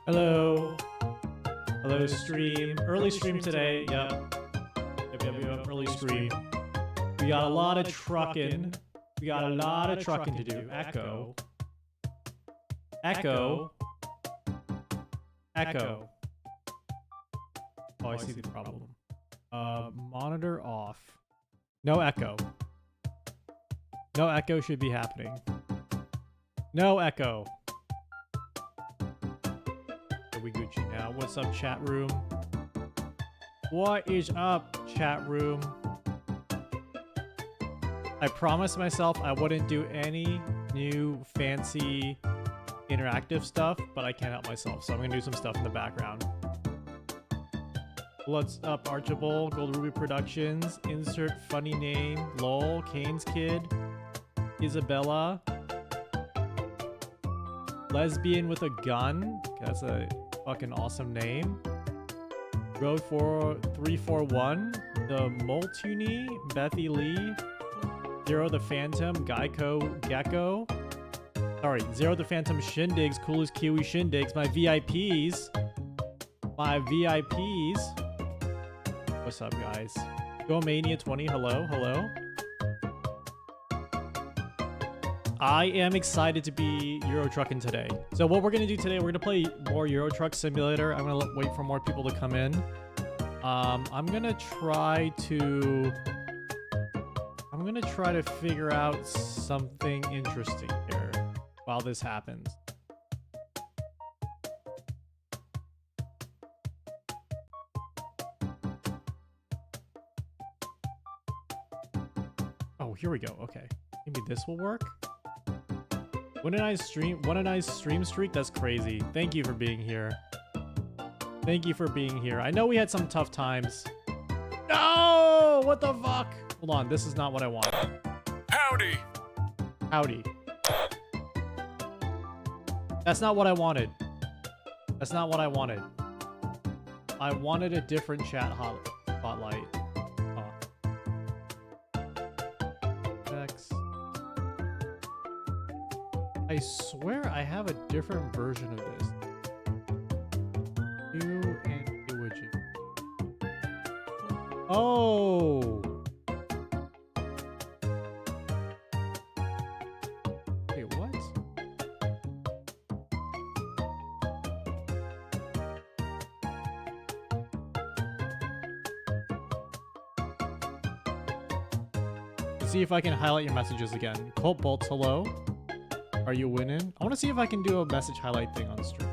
Hello. Hello, stream. Early stream today. Yep. Yep. Early stream. We got a lot of trucking. We got a lot of trucking to do. Echo. Echo. Echo. Oh, I see the problem. Monitor off. No echo. No echo should be happening. No echo. Are we Gucci now? What's up, chat room? What is up, chat room? I promised myself I wouldn't do any new fancy interactive stuff, but I can't help myself, so I'm gonna do some stuff in the background. What's up, Archibald? Gold Ruby Productions. Insert funny name. Lol. Kane's Kid. Isabella. Lesbian with a gun. That's a fucking awesome name. Road 4341. The Moltuni. Bethy Lee. Zero the Phantom. Gecko. Sorry, Zero the Phantom Shindigs. Coolest Kiwi Shindigs. My VIPs. My VIPs. What's up, guys? Go Mania 20. Hello. I am excited to be Euro Trucking today. So what we're gonna do today, we're gonna play more Euro Truck Simulator. I'm gonna wait for more people to come in. I'm gonna try to figure out something interesting here while this happens. Oh, here we go. Okay, maybe this will work. What a nice stream streak. That's crazy. Thank you for being here. Thank you for being here. I know we had some tough times. No! What the fuck? Hold on, this is not what I want. Howdy. Howdy. That's not what I wanted. That's not what I wanted. I wanted a different chat spotlight. Next. I swear I have a different version of this. You and Iwiji. Oh! Wait, what? Let's see if I can highlight your messages again. Colt Bolts, hello. Are you winning? I want to see if I can do a message highlight thing on stream.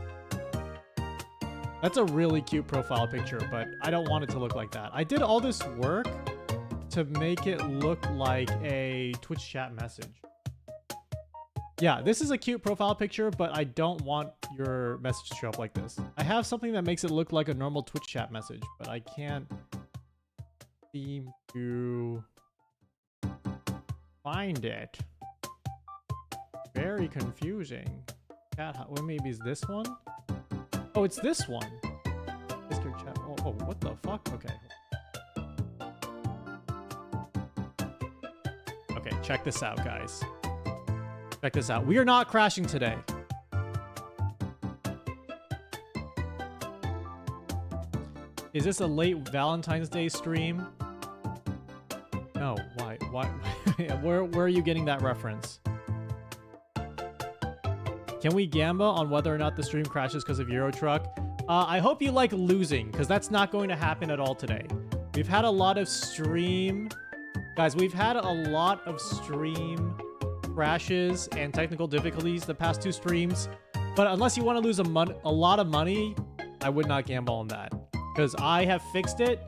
That's a really cute profile picture, but I don't want it to look like that. I did all this work to make it look like a Twitch chat message. Yeah, this is a cute profile picture, but I don't want your message to show up like this. I have something that makes it look like a normal Twitch chat message, but I can't seem to find it. Very confusing. Chat, well, maybe it's this one? Oh, it's this one. Discord chat. Oh, what the fuck? Okay. Okay, check this out, guys. Check this out. We are not crashing today. Is this a late Valentine's Day stream? No. Why? Where are you getting that reference? Can we gamble on whether or not the stream crashes because of Euro Truck? I hope you like losing, because that's not going to happen at all today. We've had a lot of stream... Guys, we've had a lot of stream crashes and technical difficulties the past two streams. But unless you want to lose a lot of money, I would not gamble on that. Because I have fixed it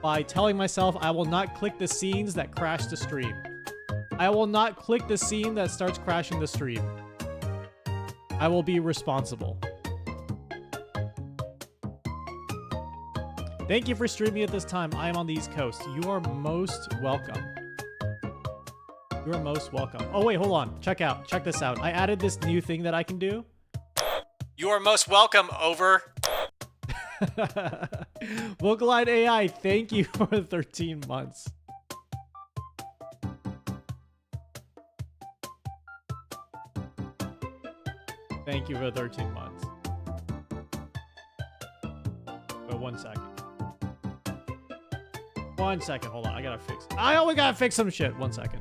by telling myself I will not click the scenes that crash the stream. I will not click the scene that starts crashing the stream. I will be responsible. Thank you for streaming at this time. I am on the East Coast. You are most welcome. You are most welcome. Oh, wait, hold on. Check this out. I added this new thing that I can do. You are most welcome, over. Vocalide AI, thank you for 13 months. Thank you for 13 months. 1 second. 1 second, hold on. I always gotta fix some shit. 1 second.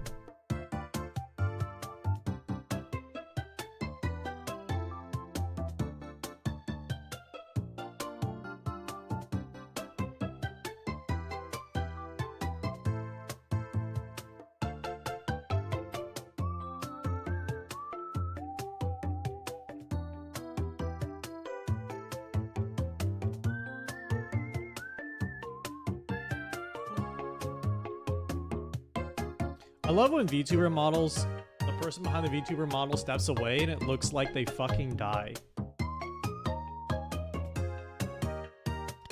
I love when VTuber models, the person behind the VTuber model steps away and it looks like they fucking die.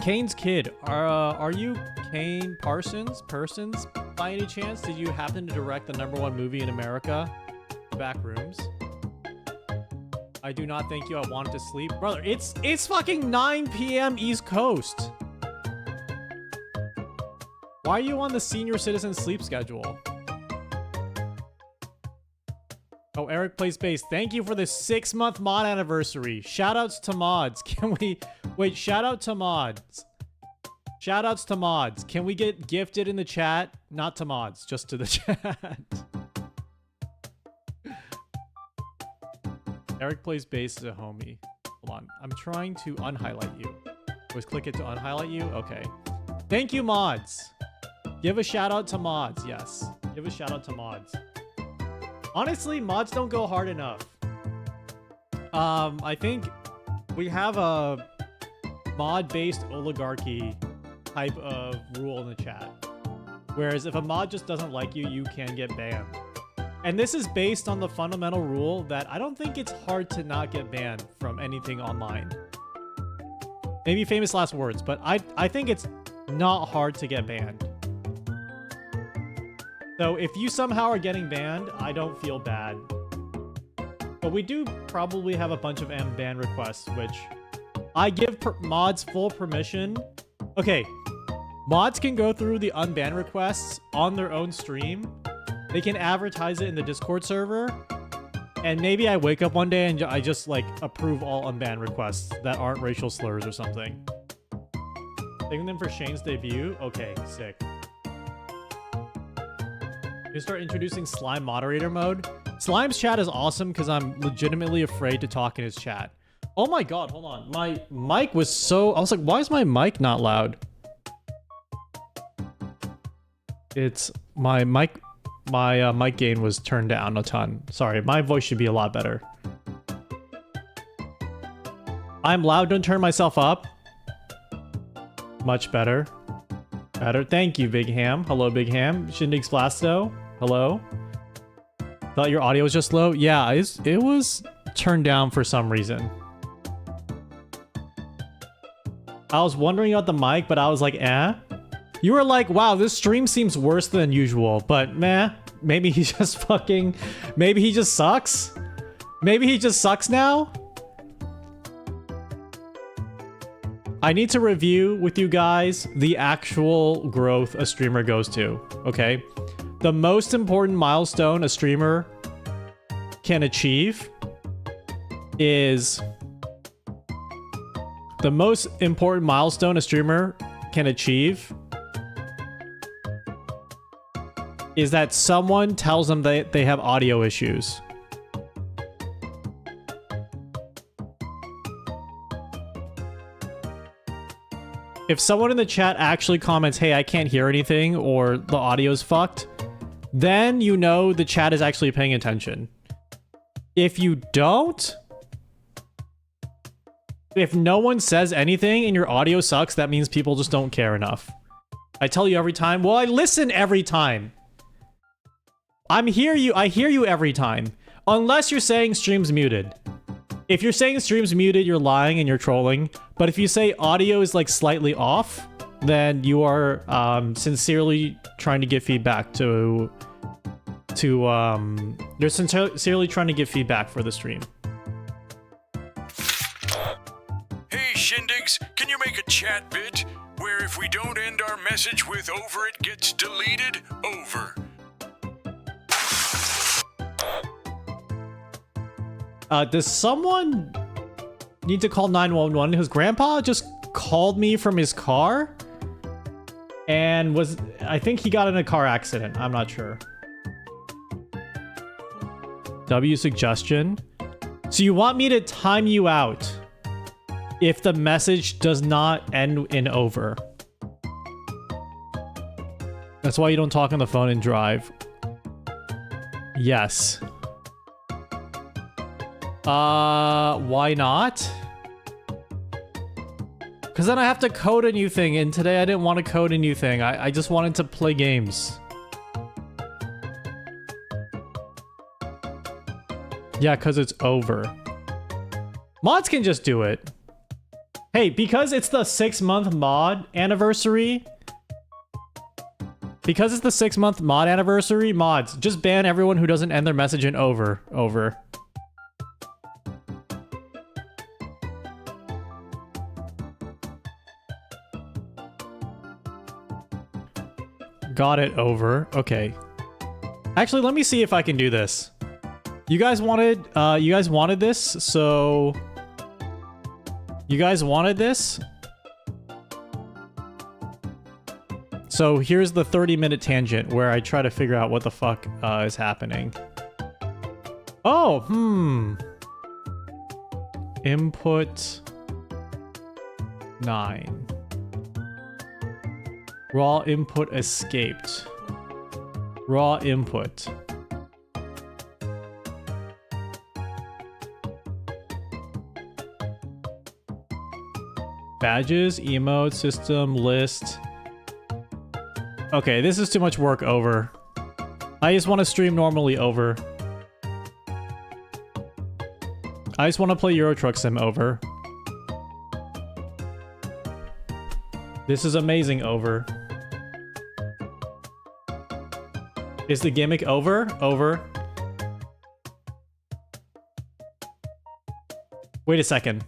Kane's kid. Are you Kane Parsons by any chance? Did you happen to direct the #1 movie in America, Back Rooms? I do not thank you. I want to sleep. Brother, it's fucking 9 p.m. East Coast. Why are you on the senior citizen sleep schedule? Oh, Eric plays bass. Thank you for the 6-month mod anniversary. Shoutouts to mods. Can we... Wait, shout out to mods. Shoutouts to mods. Can we get gifted in the chat? Not to mods, just to the chat. Eric plays bass as a homie. Hold on. I'm trying to unhighlight you. Just click it to unhighlight you? Okay. Thank you, mods. Give a shout out to mods. Yes. Give a shout out to mods. Honestly, mods don't go hard enough. I think we have a mod-based oligarchy type of rule in the chat. Whereas if a mod just doesn't like you, you can get banned. And this is based on the fundamental rule that I don't think it's hard to not get banned from anything online. Maybe famous last words, but I think it's not hard to get banned. So if you somehow are getting banned, I don't feel bad. But we do probably have a bunch of ban requests, which I give mods full permission. Okay, mods can go through the unban requests on their own stream. They can advertise it in the Discord server. And maybe I wake up one day and I just like approve all unban requests that aren't racial slurs or something. Thanking them for Shane's debut. Okay, sick. You start introducing Slime moderator mode. Slime's chat is awesome because I'm legitimately afraid to talk in his chat. Oh my god, hold on. My mic was so... I was like, why is my mic not loud? It's... My mic gain was turned down a ton. Sorry, my voice should be a lot better. I'm loud, don't turn myself up. Much better. Better. Thank you, Big Ham. Hello, Big Ham. Shindig's Blasto. Hello. Thought your audio was just low? Yeah, it was turned down for some reason. I was wondering about the mic, but I was like, eh. You were like, wow, this stream seems worse than usual, but meh. Maybe he just fucking... Maybe he just sucks? Maybe he just sucks now? I need to review with you guys the actual growth a streamer goes to, okay? The most important milestone a streamer can achieve is... The most important milestone a streamer can achieve is that someone tells them that they have audio issues. If someone in the chat actually comments, hey, I can't hear anything, or the audio's fucked, then you know the chat is actually paying attention. If you don't, if no one says anything and your audio sucks, that means people just don't care enough. I tell you every time, well, I listen every time. I hear you every time. Unless you're saying stream's muted. If you're saying stream's muted, you're lying and you're trolling. But if you say audio is like slightly off, then you are sincerely trying to give feedback you're sincerely trying to give feedback for the stream. Hey Shindigs, can you make a chat bit where if we don't end our message with over, it gets deleted? Over. Does someone need to call 911? His grandpa just called me from his car and I think he got in a car accident. I'm not sure. W suggestion. So you want me to time you out if the message does not end in over. That's why you don't talk on the phone and drive. Yes. Why not? Because then I have to code a new thing, and today I didn't want to code a new thing. I just wanted to play games. Yeah, because it's over. Mods can just do it. Hey, because it's the 6-month mod anniversary... Because it's the 6-month mod anniversary, mods, just ban everyone who doesn't end their message in over. Over. Got it, over. Okay. Actually, let me see if I can do this. You guys wanted this, so... You guys wanted this? So here's the 30-minute tangent where I try to figure out what the fuck is happening. Oh, Input 9. Raw input escaped. Raw input. Badges, emote, system, list. Okay, this is too much work, over. I just want to stream normally, over. I just want to play Euro Truck Sim, over. This is amazing, over. Is the gimmick over? Over. Wait a second.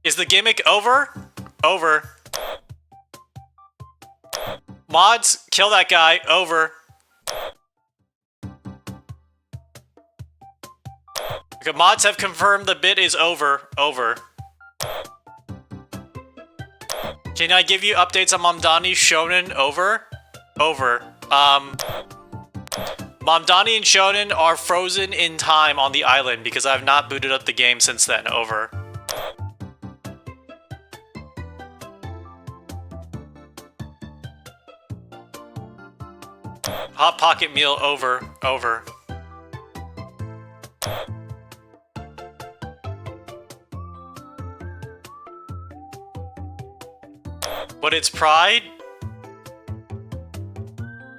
Is the gimmick over? Over. Mods, kill that guy. Over. Okay, mods have confirmed the bit is over. Over. Can I give you updates on Mamdani Shonen? Over. Over. Mamdani and Shonen are frozen in time on the island because I have not booted up the game since then. Over. Hot Pocket Meal, over. Over. But it's Pride?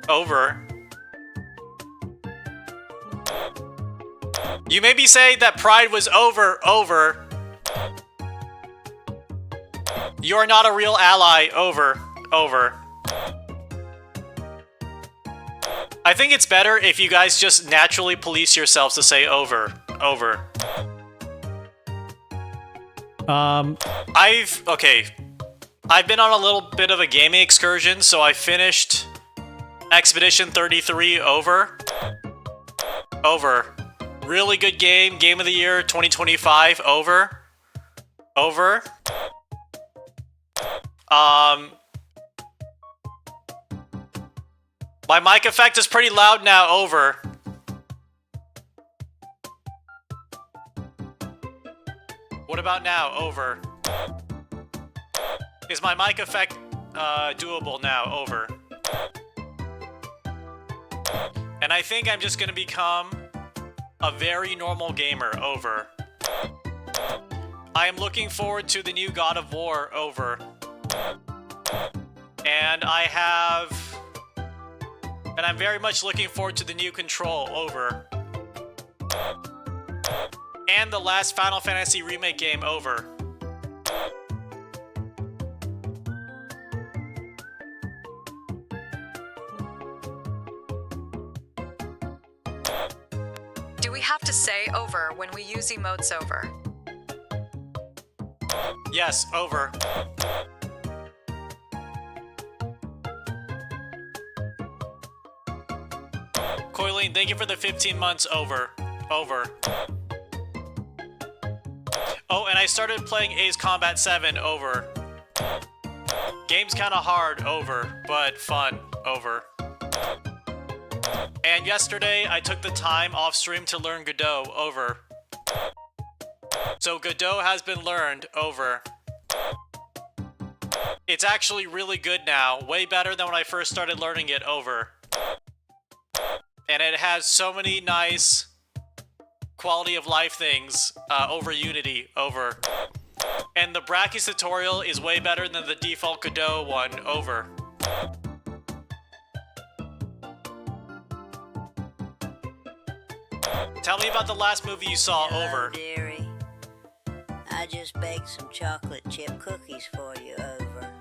Over. You made me say that Pride was over. Over. You're not a real ally. Over. Over. I think it's better if you guys just naturally police yourselves to say over. Over. I've been on a little bit of a gaming excursion, so I finished Expedition 33, over. Over. Really good game, Game of the Year 2025, over. Over. My mic effect is pretty loud now, over. What about now, over? Is my mic effect doable now, over? And I think I'm just gonna become a very normal gamer, over. I am looking forward to the new God of War, over. And I'm very much looking forward to the new Control, over. And the last Final Fantasy Remake game, over. Do we have to say over when we use emotes, over? Yes, over. Coileen, thank you for the 15 months, over. Over. Oh, and I started playing Ace Combat 7 over. Game's kind of hard over, but fun over. And yesterday, I took the time off stream to learn Godot over. So Godot has been learned over. It's actually really good now, way better than when I first started learning it over. And it has so many nice quality of life things over Unity over. And the Brackeys tutorial is way better than the default Godot one over. Tell me about the last movie you saw over. Dearie. I just baked some chocolate chip cookies for you over.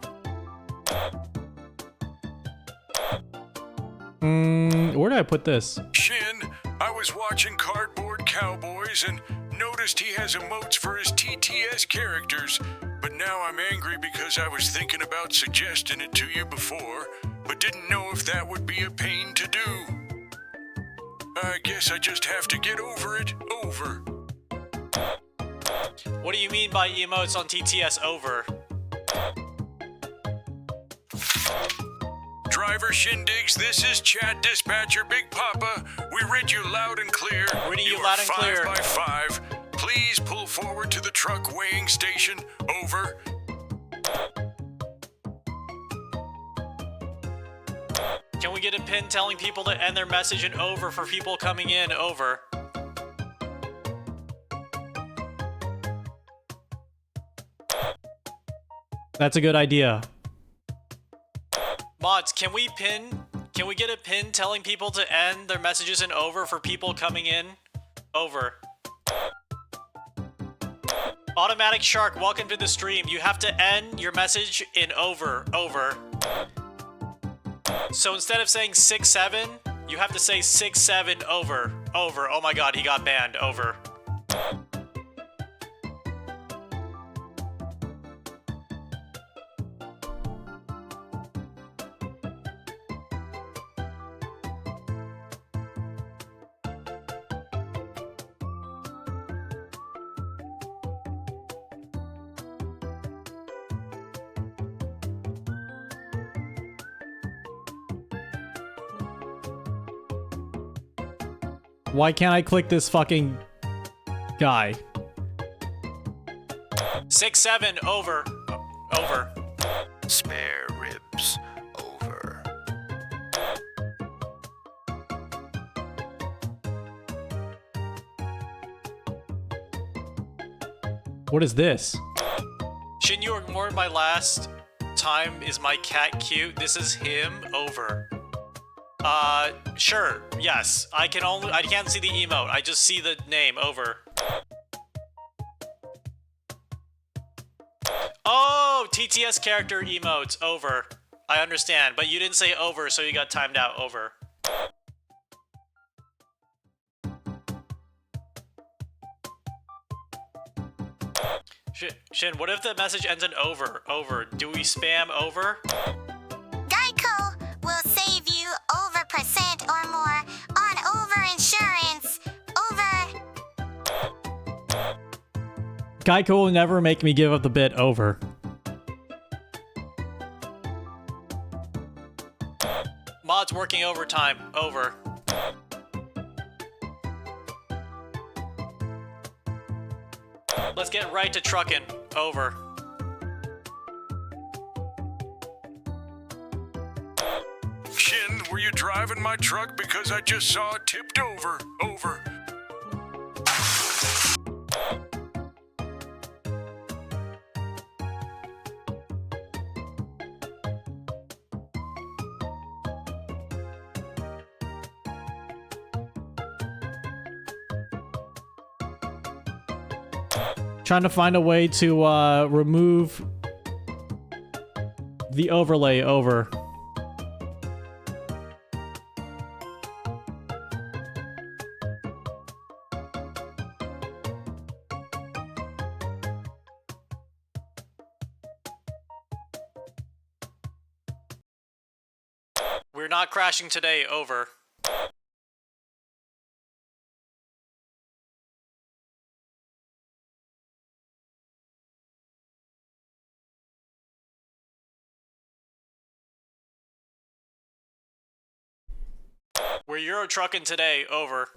Where did I put this? Shin, I was watching Cardboard Cowboys and noticed he has emotes for his TTS characters, but now I'm angry because I was thinking about suggesting it to you before, but didn't know if that would be a pain to do. I guess I just have to get over it over. What do you mean by emotes on TTS over? Driver Shindigs, this is Chat Dispatcher Big Papa. We read you loud and clear. Reading you loud and clear. 5 by 5. Please pull forward to the truck weighing station. Over. Can we get a pin telling people to end their message in over for people coming in over? That's a good idea. Mods, can we get a pin telling people to end their messages in over for people coming in? Over. Automatic Shark, welcome to the stream. You have to end your message in over. So instead of saying 6-7, you have to say 6-7 over. Oh my god, he got banned. Over. Why can't I click this fucking guy? 6-7 over. Over. Spare ribs over. What is this? Shouldn't you ignore my last time? Is my cat cute? This is him. Over. Sure. Yes. I can't see the emote. I just see the name. Over. Oh, TTS character emotes. Over. I understand, but you didn't say over, so you got timed out. Over. Shin, what if the message ends in over? Over. Do we spam over? Geico will save you over % or more on over insurance. Over. Geico will never make me give up the bit. Over. Mods working overtime. Over. Let's get right to trucking. Over. Shin, were you driving my truck because I just saw it tipped over? Over. Trying to find a way to remove the overlay over. We're not crashing today. Over. We're Euro trucking today, over.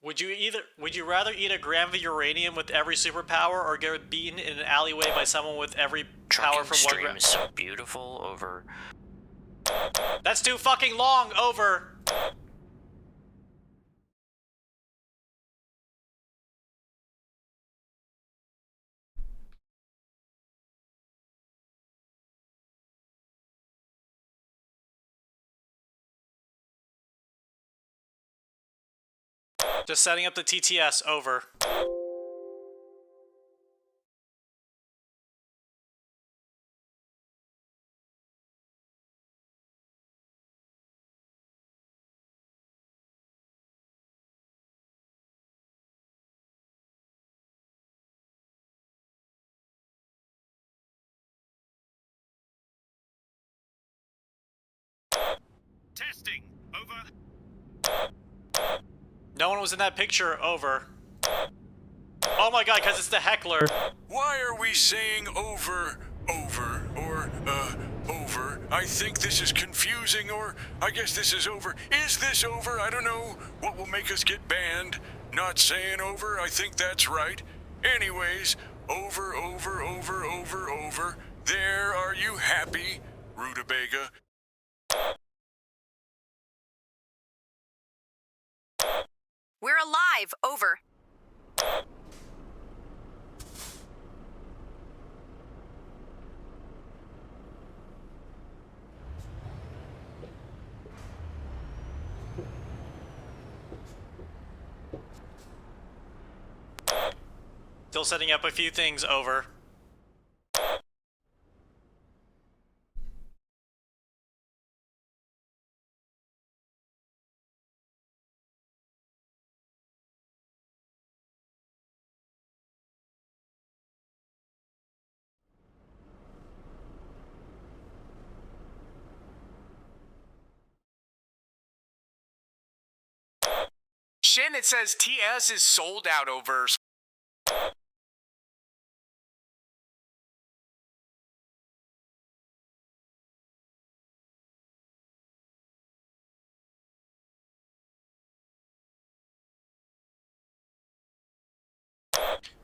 Would you rather eat a gram of uranium with every superpower or get beaten in an alleyway by someone with every power from 1 gram? Stream is so beautiful, over. That's too fucking long, over. Just setting up the TTS, over. Testing. Over. No one was in that picture, over. Oh my god, because it's the heckler. Why are we saying over, or, over? I think this is confusing, or I guess this is over. Is this over? I don't know. What will make us get banned? Not saying over, I think that's right. Anyways, over. There, are you happy, Rutabaga? We're alive, over. Still setting up a few things, over. Shin, it says TS is sold out, over.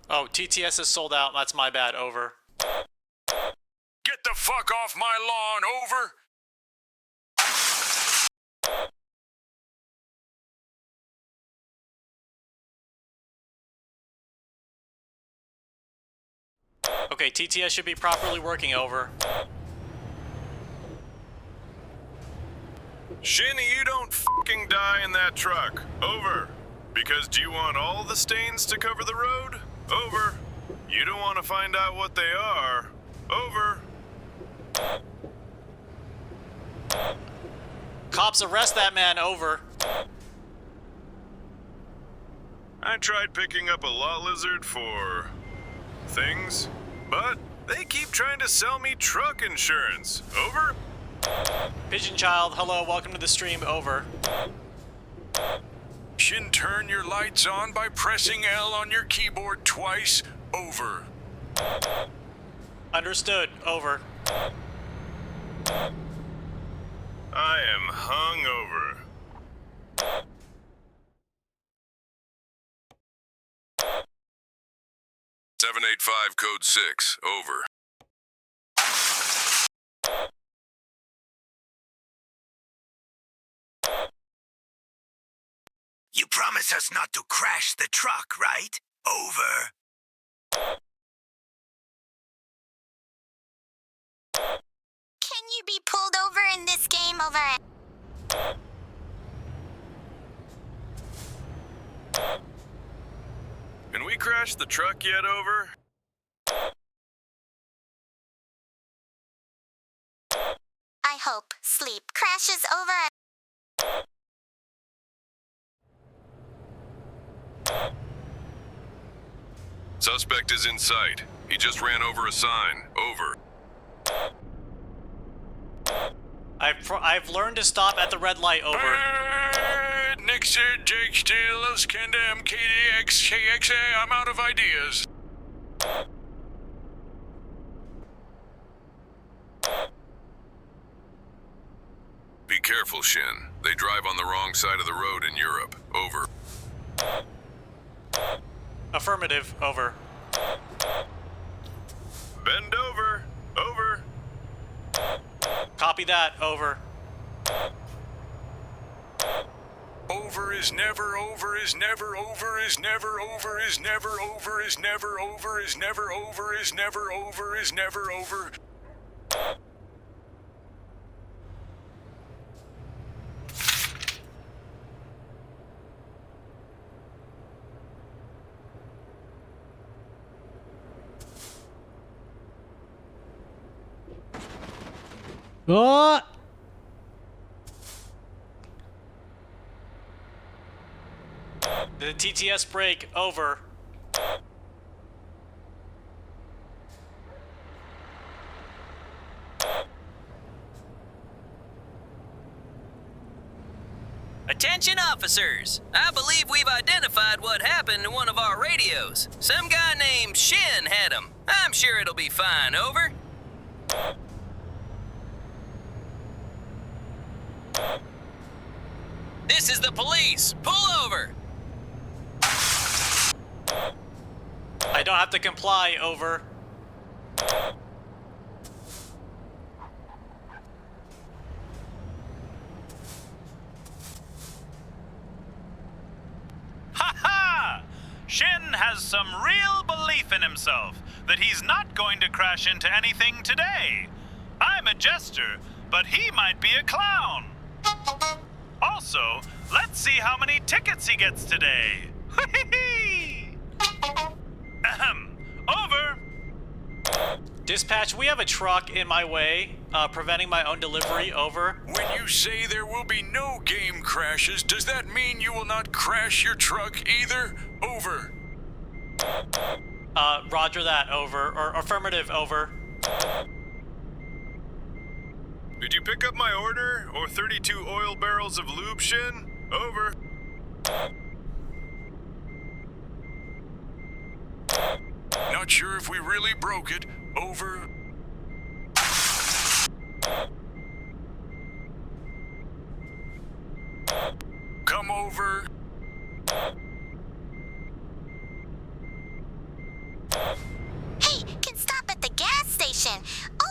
Oh, TTS is sold out. That's my bad, over. Get the fuck off my lawn, over! Okay, TTS should be properly working, over. Shin, you don't fucking die in that truck. Over. Because do you want all the stains to cover the road? Over. You don't want to find out what they are. Over. Cops, arrest that man, over. I tried picking up a lot lizard for things, but they keep trying to sell me truck insurance. Over. Pigeon Child, hello, welcome to the stream, over. Shin, turn your lights on by pressing L on your keyboard twice, over. Understood, over. I am hungover. $785 code 6, over. You promise us not to crash the truck, right? Over. Can you be pulled over in this game, over? Can we crash the truck yet, over? I hope sleep crashes over. Suspect is in sight. He just ran over a sign. Over. I've learned to stop at the red light, over. Bad Los Condem KDX KXA. I'm out of ideas. Be careful, Shin. They drive on the wrong side of the road in Europe. Over. Affirmative. Over. Bend over. Over. Copy that. Over. Over is never over is never over is never over is never over is never over is never over is never over is never over. Oh! The TTS break. Over. Attention officers! I believe we've identified what happened to one of our radios. Some guy named Shin had him. I'm sure it'll be fine. Over. This is the police. Pull over. I don't have to comply. Over. Ha ha! Shin has some real belief in himself that he's not going to crash into anything today. I'm a jester, but he might be a clown. Also, let's see how many tickets he gets today. Ahem. Over. Dispatch, we have a truck in my way, preventing my own delivery. Over. When you say there will be no game crashes, does that mean you will not crash your truck either? Over. Roger that. Over. Or affirmative. Over. Did you pick up my order? Or 32 oil barrels of lube, Shin? Over. Not sure if we really broke it. Over. Come over. Hey, can stop at the gas station.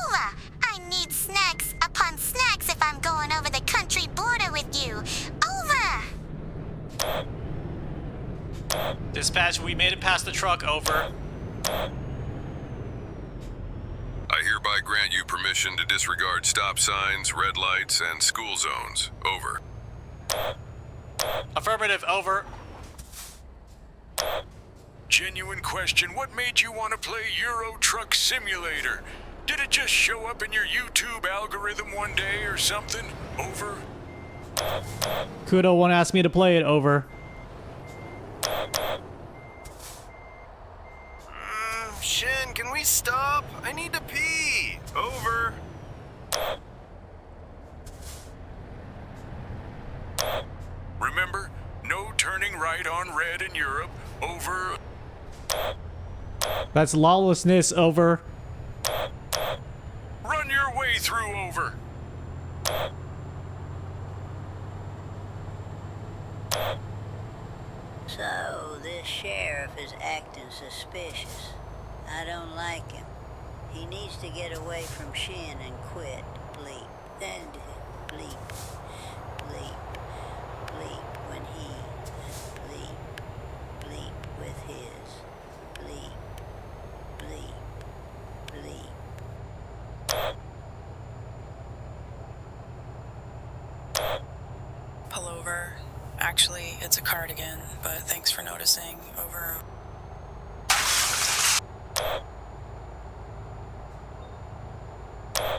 Over. I need snacks upon snacks if I'm going over the country border with you. Over. Dispatch, we made it past the truck. Over. I hereby grant you permission to disregard stop signs, red lights, and school zones. Over. Affirmative. Over. Genuine question. What made you want to play Euro Truck Simulator? Did it just show up in your YouTube algorithm one day or something? Over. Kudo won't ask me to play it. Over. Shin, can we stop? I need to pee. Over. Remember, no turning right on red in Europe. Over. That's lawlessness. Over. Run your way through. Over. So, this sheriff is acting suspicious. I don't like him. He needs to get away from Shin and quit. Bleep. And bleep. Bleep. Bleep when he. Bleep. Bleep with his. Bleep. Bleep. Bleep. Pull over. Actually, it's a cardigan, but thanks for noticing. Over.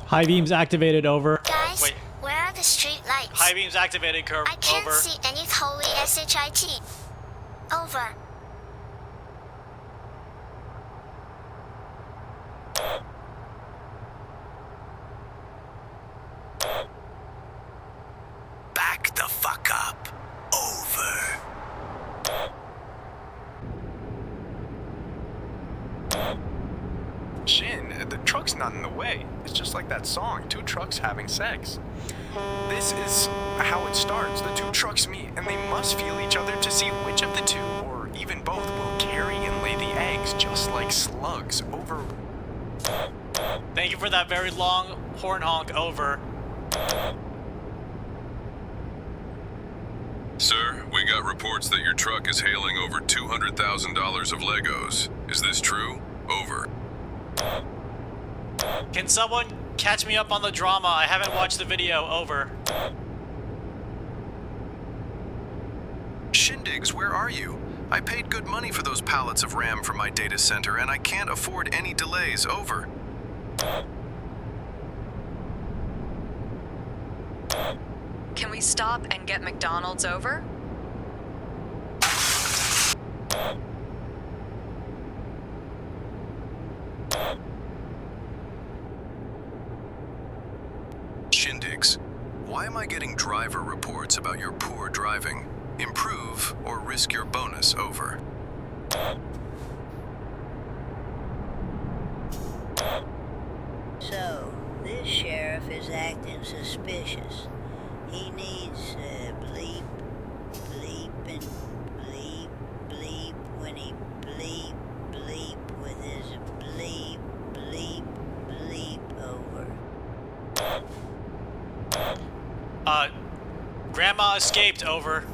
High beams activated. Over. Guys, Wait. where are the street lights? High beams activated. I can't Over. see any holy SHIT. Over. Back the fuck up. Over. not in the way. It's just like that song, two trucks having sex. This is how it starts. The two trucks meet, and they must feel each other to see which of the two, or even both, will carry and lay the eggs, just like slugs. Over. Thank you for that very long horn honk. Over. Sir, we got reports that your truck is hailing over $200,000 of Legos. Is this true? Over. Can someone catch me up on the drama? I haven't watched the video. Over. Shindigs, where are you? I paid good money for those pallets of RAM for my data center, and I can't afford any delays. Over. Can we stop and get McDonald's? Over? Shindigs, why am I getting driver reports about your poor driving? Improve or risk your bonus. Over. So, this sheriff is acting suspicious. He needs bleep, bleep, and bleep, bleep when he bleep, bleep with his bleep, bleep, bleep. Over. Grandma escaped. Over.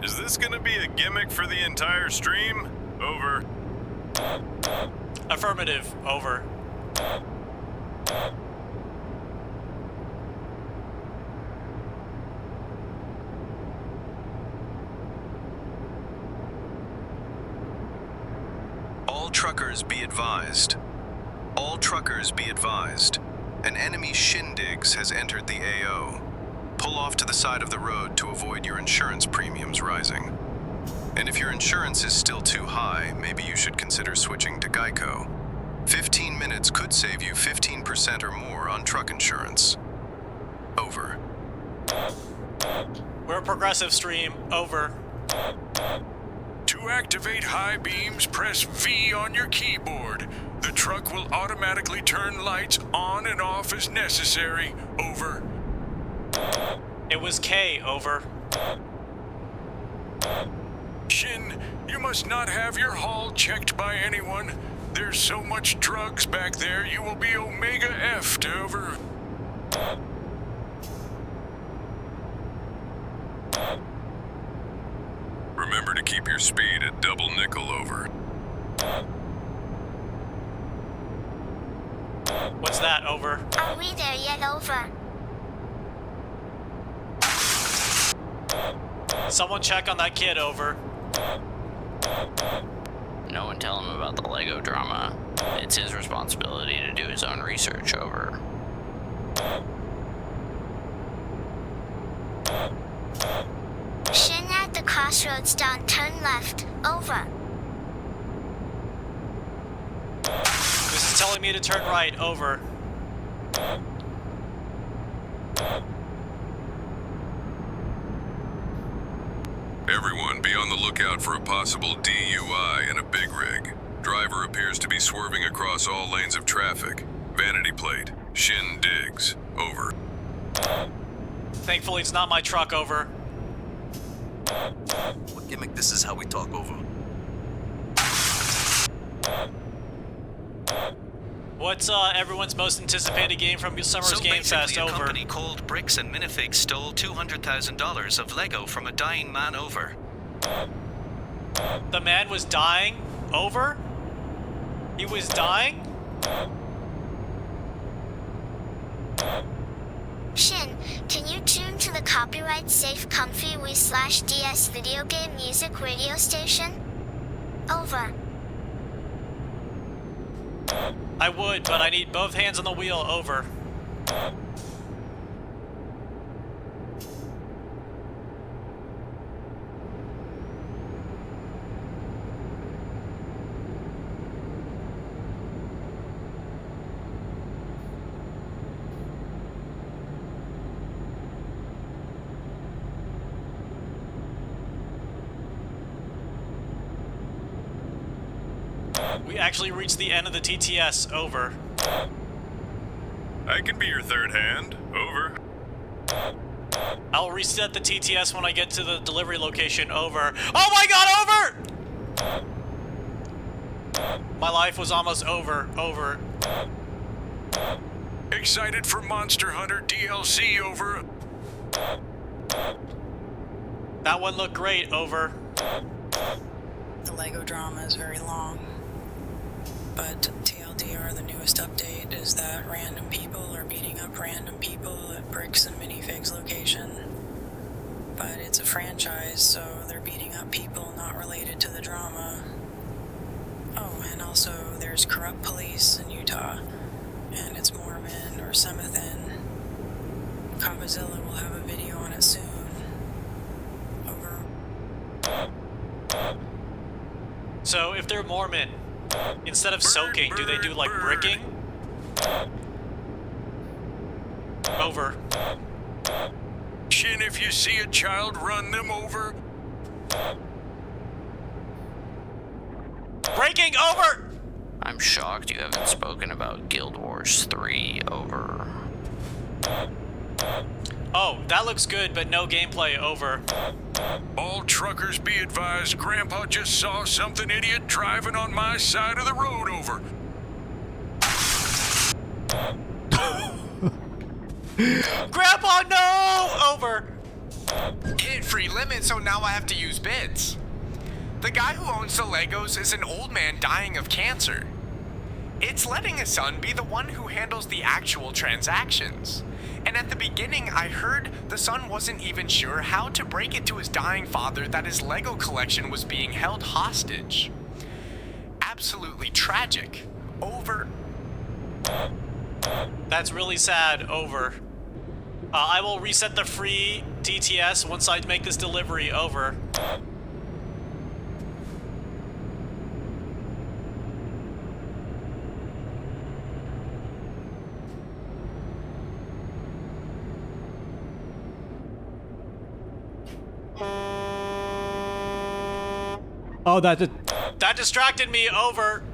Is this gonna be a gimmick for the entire stream? Over. Affirmative. Over. All truckers be advised. All truckers be advised. An enemy Shindigs has entered the AO. Pull off to the side of the road to avoid your insurance premiums rising. And if your insurance is still too high, maybe you should consider switching to Geico. 15 minutes could save you 15% or more on truck insurance. Over. We're a progressive stream. Over. To activate high beams, press V on your keyboard. The truck will automatically turn lights on and off as necessary. Over. It was K. Over. Shin, you must not have your haul checked by anyone. There's so much drugs back there, you will be Omega F'd. Over. Remember to keep your speed at double nickel. Over. What's that? Over. Are we there yet? Over. Someone check on that kid. Over. No one tell him about the Lego drama. It's his responsibility to do his own research. Over. Shin at the crossroads, don't turn left. Over. This is telling me to turn right. Over. Everyone be on the lookout for a possible DUI in a big rig. Driver appears to be swerving across all lanes of traffic. Vanity plate, Shindigs. Over. Thankfully, it's not my truck. Over. What gimmick? This is how we talk. Over. What's everyone's most anticipated game from Summer's Game Fest? A Over. company called Bricks and Minifigs stole $200,000 of Lego from a dying man. Over. The man was dying. Over. He was dying. Shin, can you tune to the copyright safe comfy we/DS video game music radio station? Over. I would, but I need both hands on the wheel. Over. We actually reached the end of the TTS. Over. I can be your third hand. Over. I'll reset the TTS when I get to the delivery location. Over. Oh my god, over! My life was almost over. Over. Excited for Monster Hunter DLC. Over. That one looked great. Over. The Lego drama is very long, but TLDR, the newest update, is that random people are beating up random people at Bricks and Minifigs location. But it's a franchise, so they're beating up people not related to the drama. Oh, and also there's corrupt police in Utah, and it's Mormon or Semethin. Coppazilla will have a video on it soon. Over. So, if they're Mormon, instead of soaking, do they do like bricking? Over. Shin, if you see a child, run them over. Breaking. Over! I'm shocked you haven't spoken about Guild Wars 3. Over. Oh, that looks good, but no gameplay. Over. All truckers be advised, Grandpa just saw something idiot driving on my side of the road. Over. Grandpa, no! Over. Hit free limit, so now I have to use bids. The guy who owns the Legos is an old man dying of cancer. It's letting his son be the one who handles the actual transactions. And at the beginning, I heard the son wasn't even sure how to break it to his dying father that his Lego collection was being held hostage. Absolutely tragic. Over. That's really sad. Over. I will reset the free TTS once I make this delivery. Over. Oh, that distracted me. Over.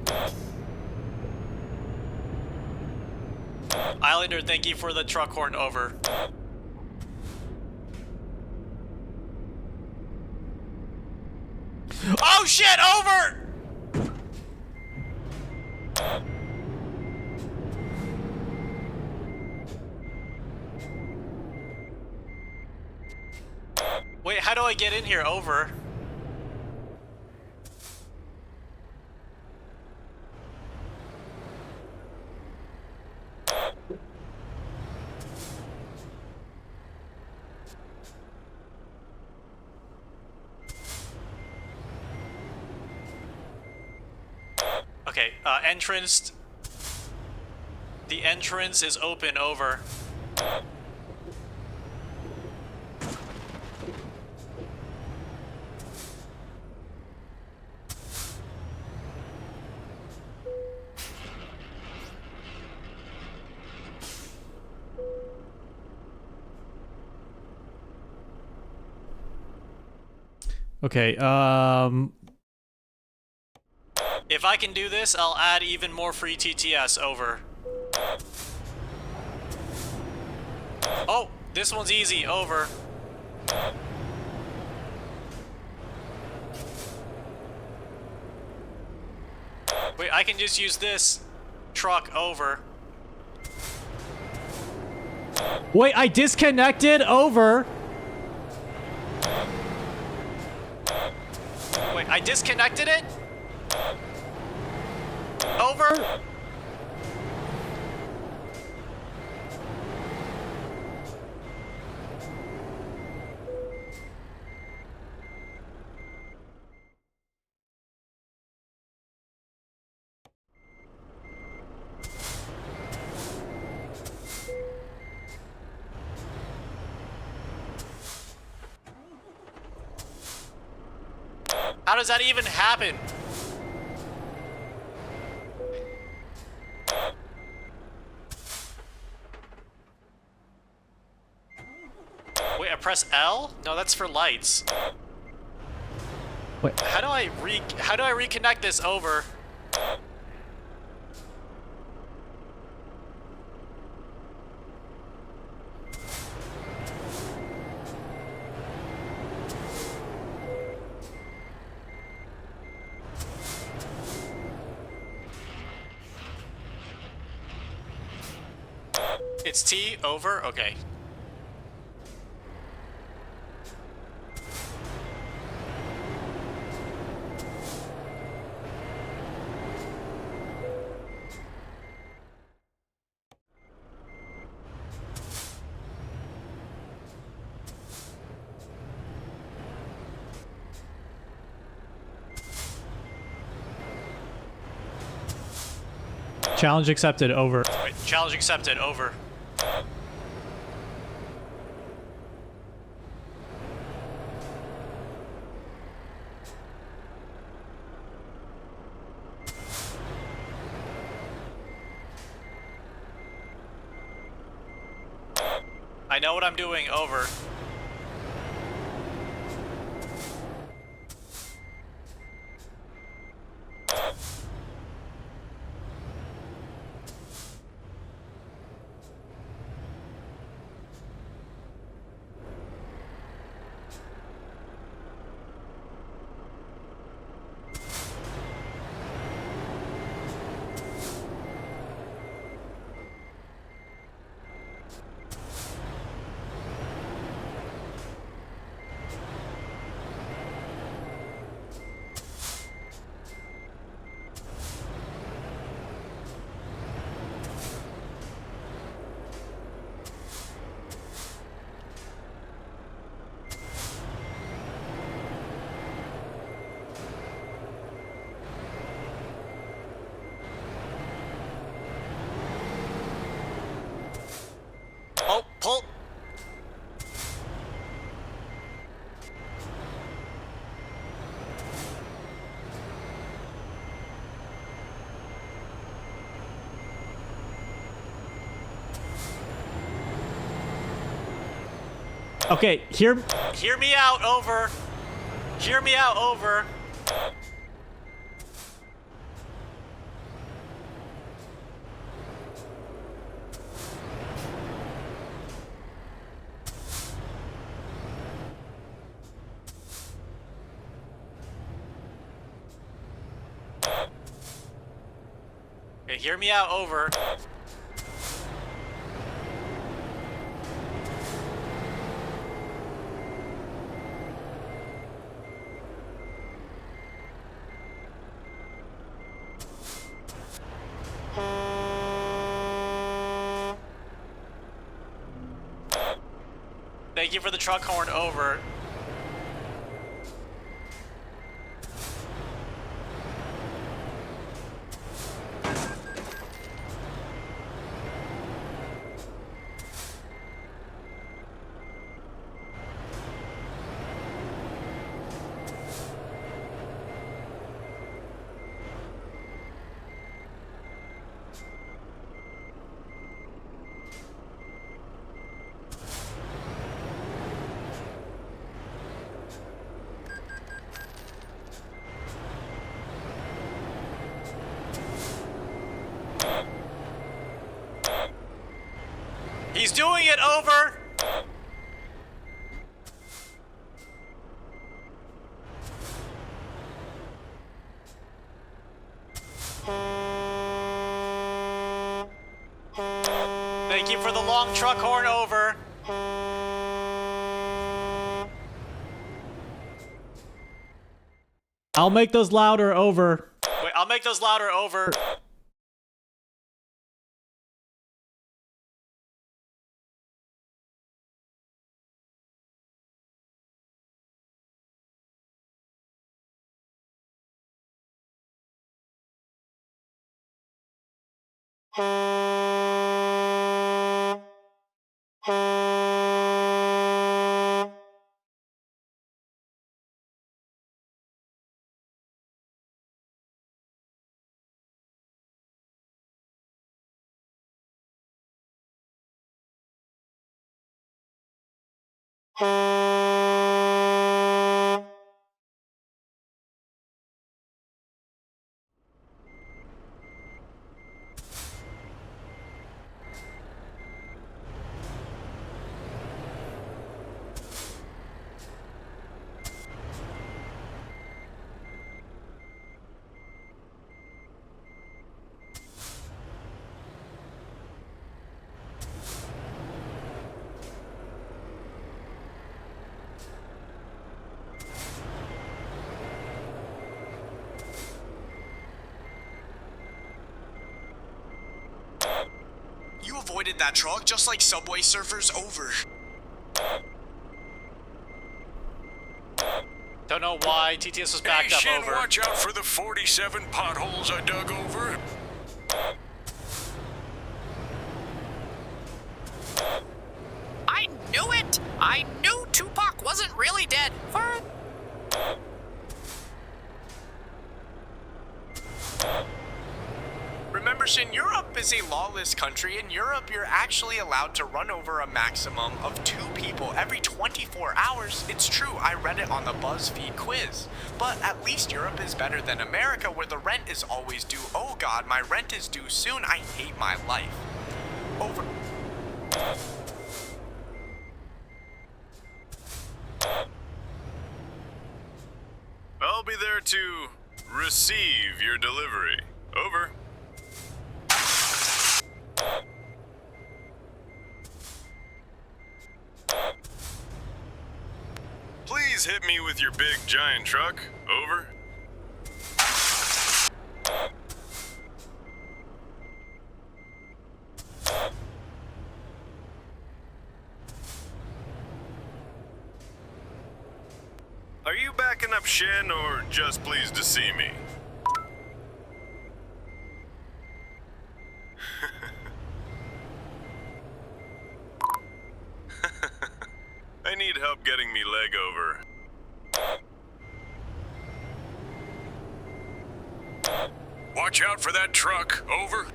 Islander, thank you for the truck horn. Over. Oh shit, over! Wait, how do I get in here? Over. Okay, entrance. The entrance is open. Over. Okay, if I can do this, I'll add even more free TTS. Over. Oh, this one's easy. Over. Wait, I can just use this truck. Over. Wait, I disconnected. Over. Wait, I disconnected it? Over. How does that even happen? Wait, I press L? No, that's for lights. Wait, how do I reconnect this? Over? It's T, over, okay. Challenge accepted, over. Wait, challenge accepted, over. I know what I'm doing, over. Oh, pull! Okay, hear me out, over. Hear me out, over. Okay, hear me out, over. Thank you for the truck horn, over. He's doing it, over! Thank you for the long truck horn, over. I'll make those louder, over. Wait, I'll make those louder, over. avoided that truck just like Subway Surfers. Over. Don't know why TTS was backed Hey, up. Shin, Over. watch out for the 47 potholes I dug over. I knew it! I knew Tupac wasn't really dead. Remember, Shin, Europe is a lawless country. In Europe, you're actually allowed to run over a maximum of 2 people every 24 hours. It's true, I read it on the BuzzFeed quiz. But at least Europe is better than America, where the rent is always due. Oh god, my rent is due soon. I hate my life. Over. I'll be there to receive your delivery. Over. Please hit me with your big giant truck. Over. Are you backing up Shin or just pleased to see me? I need help getting me leg over. Watch out for that truck. Over.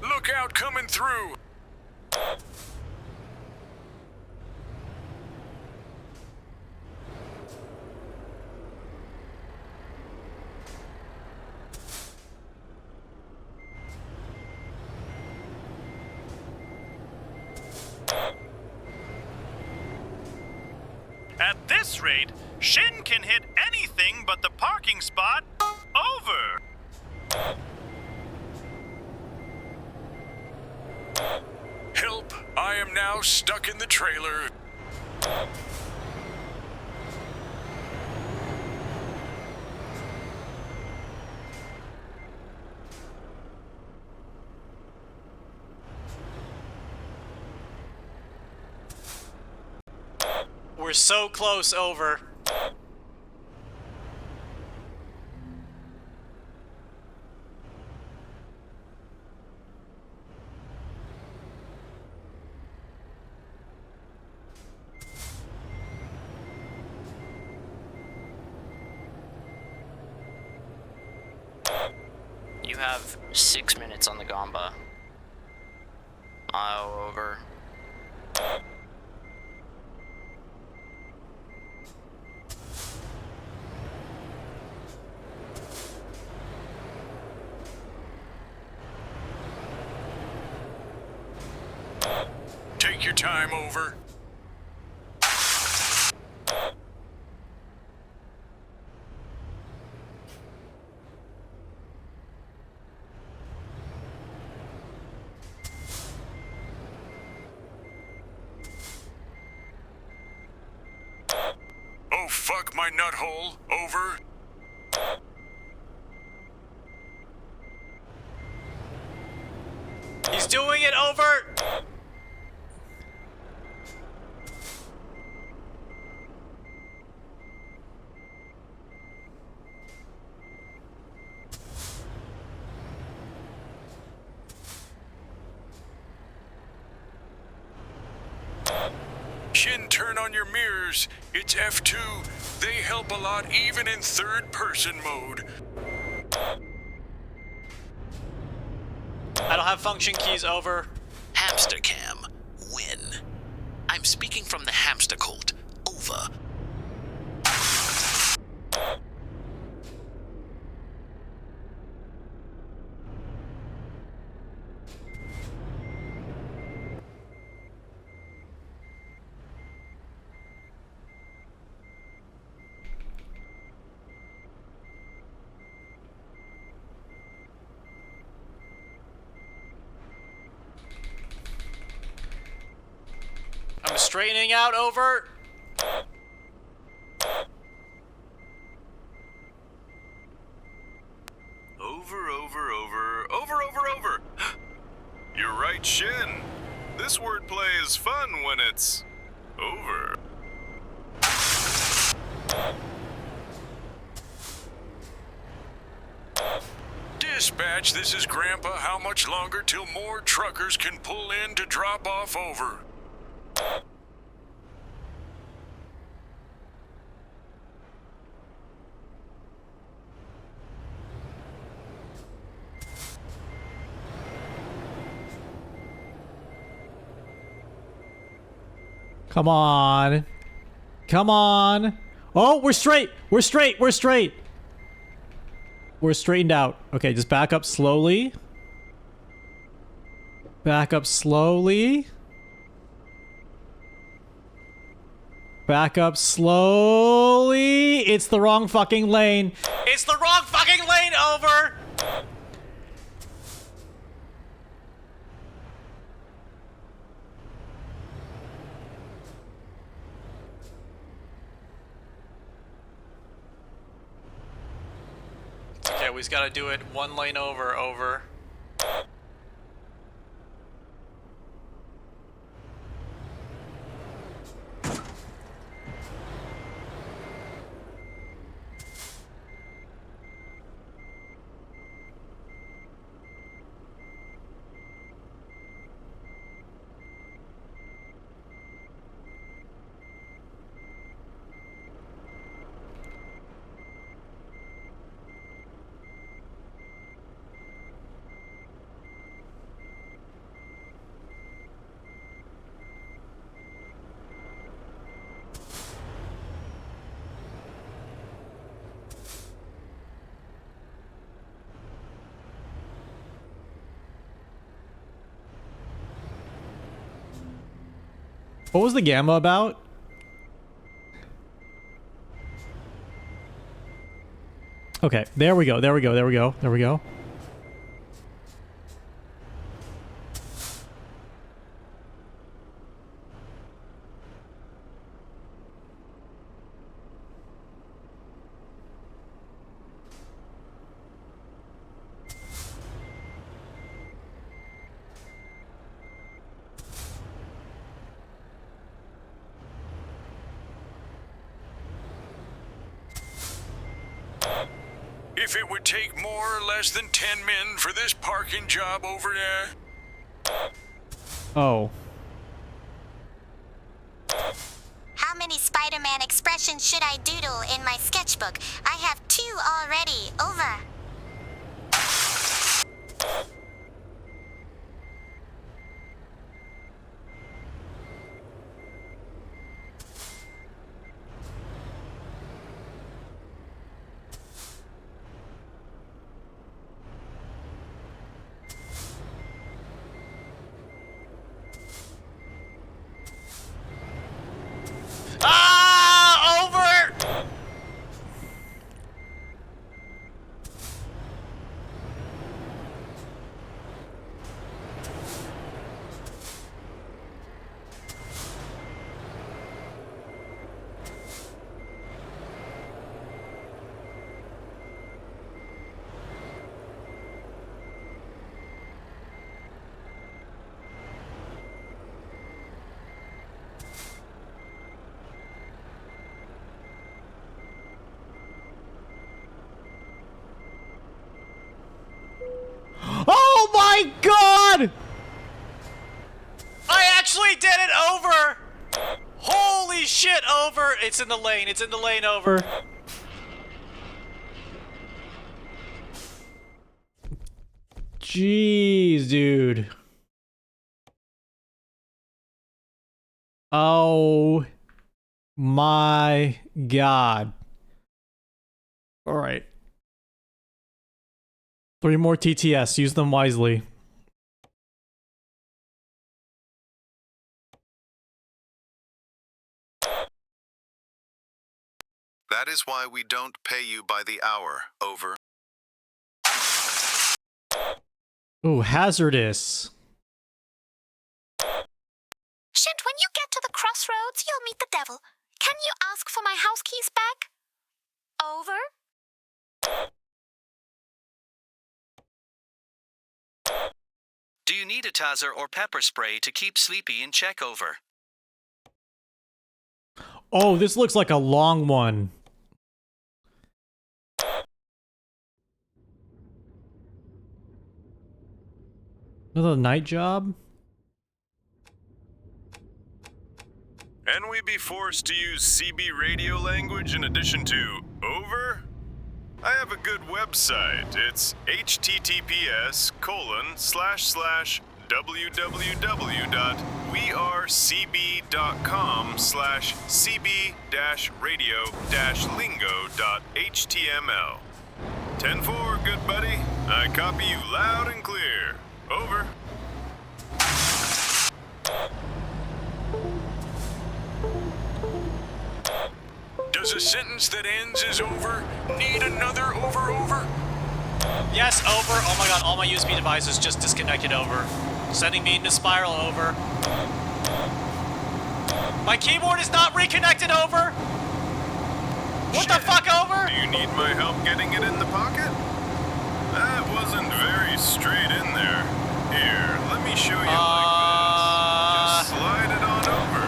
Look out, coming through. At this rate, Shin can hit anything but the parking spot. Over. Help! I am now stuck in the trailer. We're so close. Over. You have 6 minutes on the Gamba. Over. Take your time. Over. Oh, fuck my nut hole. Over. He's doing it. Over. Shin, turn on your mirrors. It's F2. They help a lot even in third-person mode. I don't have function keys. Over. Hamster cam. Win. I'm speaking from the hamster cult. Over. I'm straightening out. Over. Shin, this wordplay is fun when it's over. Dispatch, this is Grandpa. How much longer till more truckers can pull in to drop off over? Come on. Come on. Oh, we're straight. We're straight. We're straight. We're straightened out. Okay, just back up slowly. Back up slowly. Back up slowly. It's the wrong fucking lane. It's the wrong fucking lane, over. Okay, we just gotta do it one lane over. What was the gamma about? Okay, there we go. If it would take more or less than 10 men for this parking job over there. Oh. How many Spider-Man expressions should I doodle in my sketchbook? I have 2 already. Over. Oh my god! I actually did it, over! Holy shit, over! It's in the lane, over. Jeez, dude. Oh my god. Alright. 3 more TTS. Use them wisely. That is why we don't pay you by the hour. Over. Ooh, hazardous. Shit, when you get to the crossroads, you'll meet the devil. Can you ask for my house keys back? Over. Do you need a taser or pepper spray to keep Sleepy in check? Over. Oh, this looks like a long one. Another night job? And we be forced to use CB radio language in addition to over? I have a good website. It's https://www.wearecb.com/cb-radio-lingo.html. 10-4, good buddy. I copy you loud and clear. Over. Does a sentence that ends as over need another over? Yes, over. Oh my god, all my USB devices just disconnected over. Sending me into spiral over. My keyboard is not reconnected over. What the fuck over? Do you need my help getting it in the pocket? That wasn't very straight in there. Here, let me show you like this. Just slide it on over.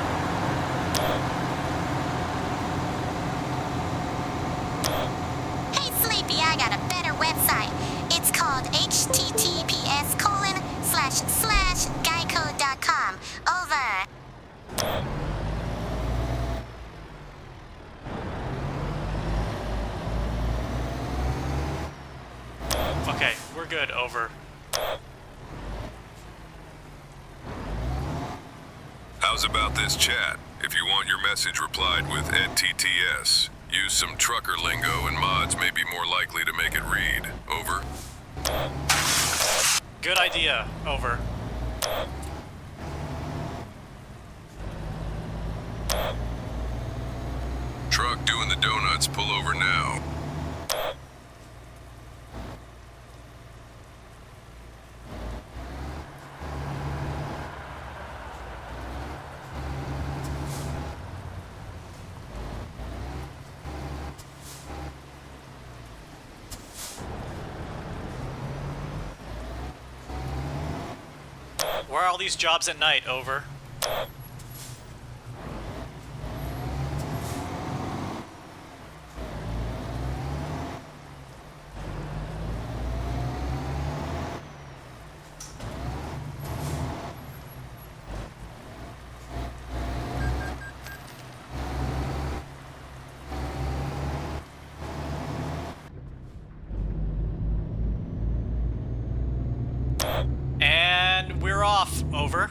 Hey, Sleepy, I got a better website. It's called https://geico.com. Over. Okay, we're good, over. How's about this chat? If you want your message replied with EdTTS, use some trucker lingo and mods may be more likely to make it read. Over. Good idea, over. Truck doing the donuts, pull over now. Where are all these jobs at night, over? And we're off, over.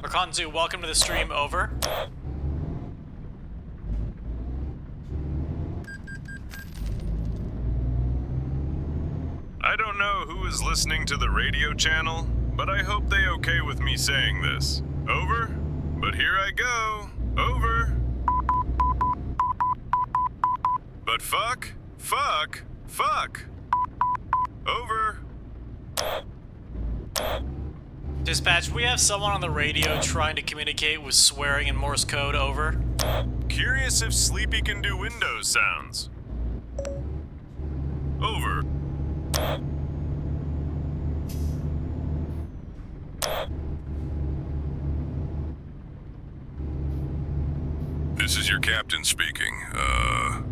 Rakanzu, welcome to the stream, over. I don't know who is listening to the radio channel, but I hope they okay with me saying this. Over, but here I go. Over. But fuck. Over. Dispatch, we have someone on the radio trying to communicate with swearing in Morse code, over. Curious if Sleepy can do Windows sounds. Over. This is your captain speaking.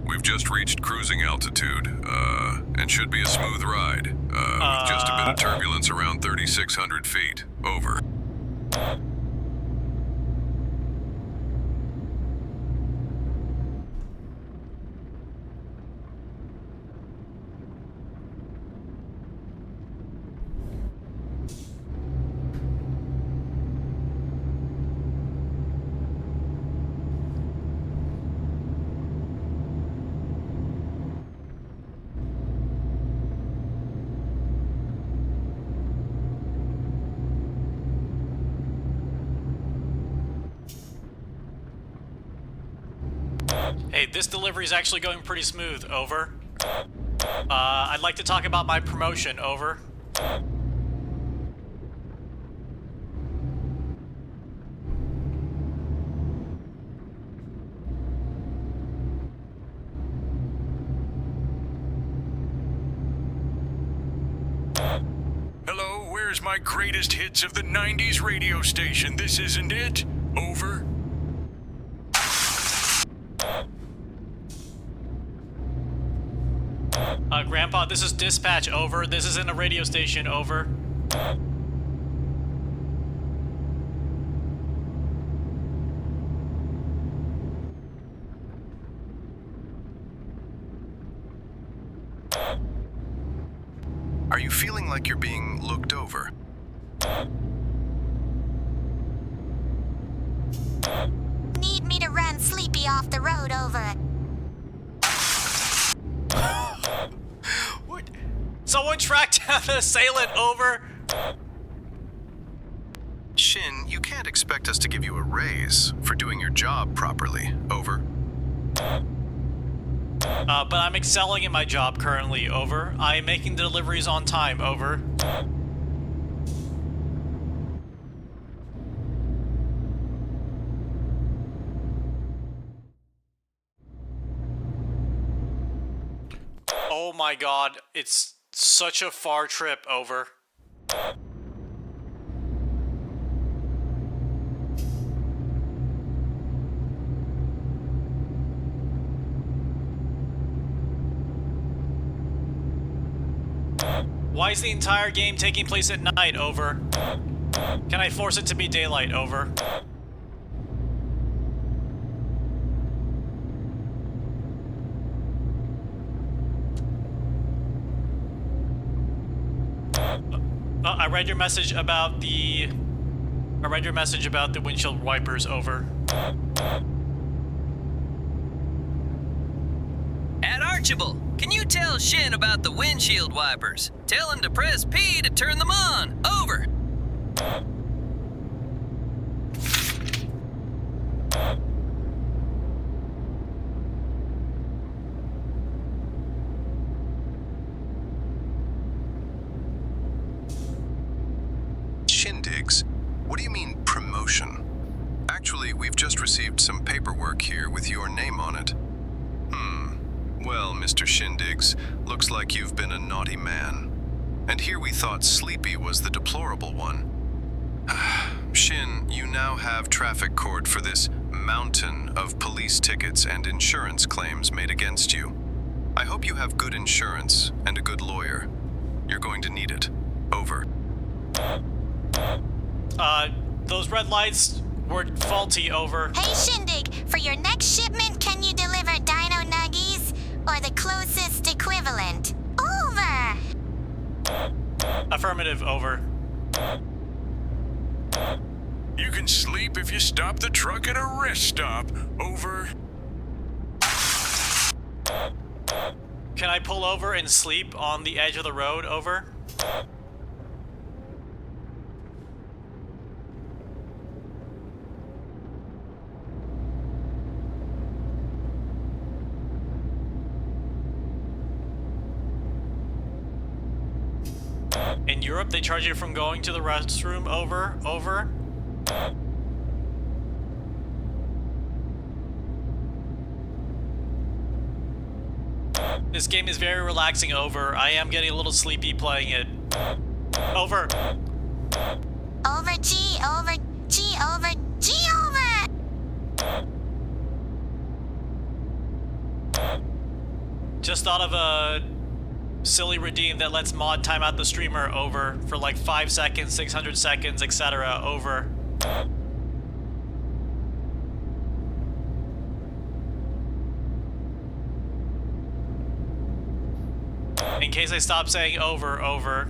We've just reached cruising altitude, and should be a smooth ride. With just a bit of turbulence around 3,600 feet. Over. Hey, this delivery is actually going pretty smooth, over. I'd like to talk about my promotion, over. Hello, where's my greatest hits of the 90s radio station? This isn't it? Over. Grandpa, this is dispatch, over. This isn't a radio station, over. Are you feeling like you're being looked over? Need me to run Sleepy off the road, over. What? Someone tracked down the assailant, over. Shin, you can't expect us to give you a raise for doing your job properly, over. But I'm excelling in my job currently, over. I am making the deliveries on time, over. Oh my god, it's such a far trip, over. Why is the entire game taking place at night, over? Can I force it to be daylight, over? I read your message about the... windshield wipers, over. At Archibald, can you tell Shin about the windshield wipers? Tell him to press P to turn them on. Over. Shindigs? What do you mean, promotion? Actually, we've just received some paperwork here with your name on it. Well, Mr. Shindigs, looks like you've been a naughty man. And here we thought Sleepy was the deplorable one. Shin, you now have traffic court for this mountain of police tickets and insurance claims made against you. I hope you have good insurance and a good lawyer. You're going to need it. Over. Those red lights were faulty, over. Hey, Shindig, for your next shipment, can you deliver Dino Nuggies? Or the closest equivalent? Over! Affirmative, over. You can sleep if you stop the truck at a rest stop. Over. Can I pull over and sleep on the edge of the road, over? In Europe, they charge you from going to the restroom, over. This game is very relaxing, over. I am getting a little sleepy playing it. Over. Over G, over G, over G, over! Just thought of a silly redeem that lets mod time out the streamer, over, for like 5 seconds, 600 seconds, etc., over. In case I stop saying over.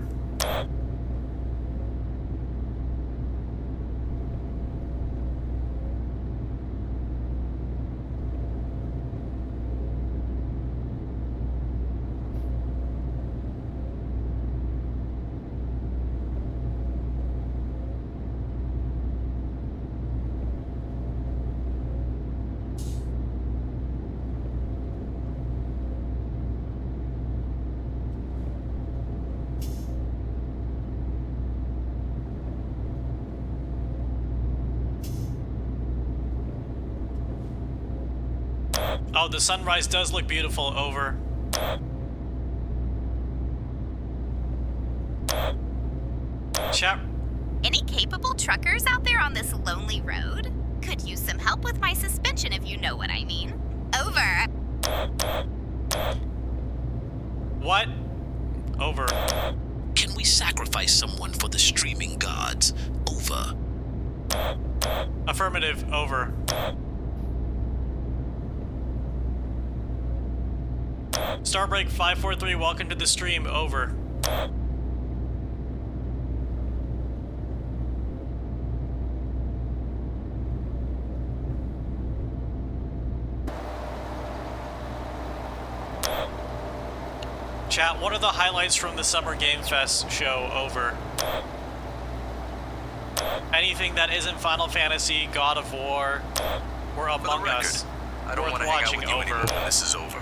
Oh, the sunrise does look beautiful. Over. Chat. Any capable truckers out there on this lonely road? Could use some help with my suspension if you know what I mean. Over. What? Over. Can we sacrifice someone for the streaming gods? Over. Affirmative. Over. Starbreak 543, welcome to the stream. Over. Chat, what are the highlights from the Summer Game Fest show? Over. Anything that isn't Final Fantasy, God of War, or Among Us. I don't want to hang out with you anymore when this is over.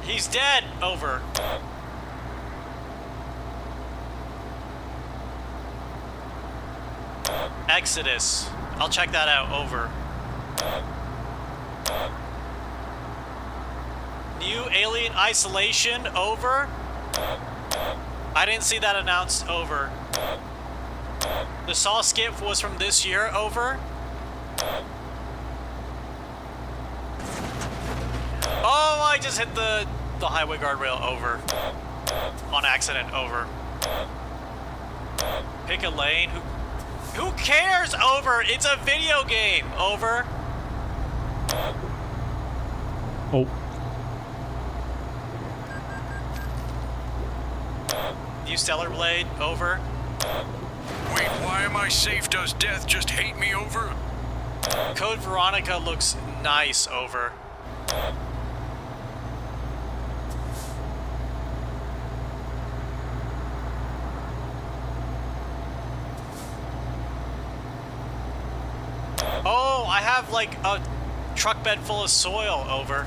He's dead! Over. Exodus. I'll check that out. Over. New Alien Isolation. Over. I didn't see that announced. Over. The Saw skip was from this year. Over. Oh, I just hit the highway guardrail. Over. On accident. Over. Pick a lane. Who cares? Over. It's a video game. Over. Oh. New Stellar Blade. Over. Wait, why am I safe? Does death just hate me? Over. Code Veronica looks nice. Over. Oh, I have like a truck bed full of soil. Over.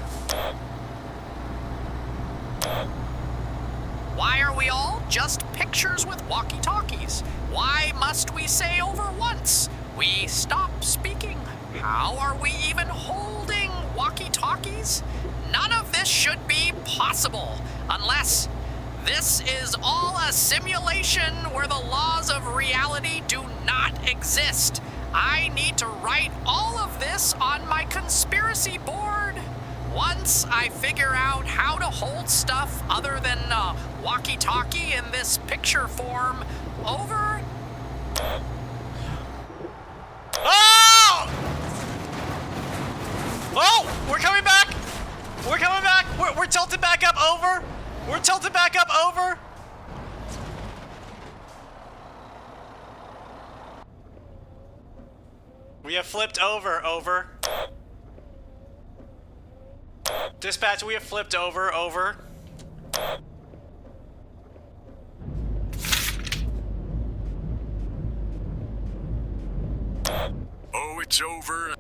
Why are we all just pictures with walkie-talkies? Why must we say over once? We stop speaking. How are we even holding walkie-talkies? None of this should be possible unless this is all a simulation where the laws of reality do not exist. I need to write all of this on my conspiracy board. Once I figure out how to hold stuff other than walkie-talkie in this picture form. Over. Oh! Oh! We're coming back! We're coming back! We're tilted back up. Over! We're tilted back up. Over! We have flipped over. Over. Dispatch, we have flipped over. Over. Oh, it's over.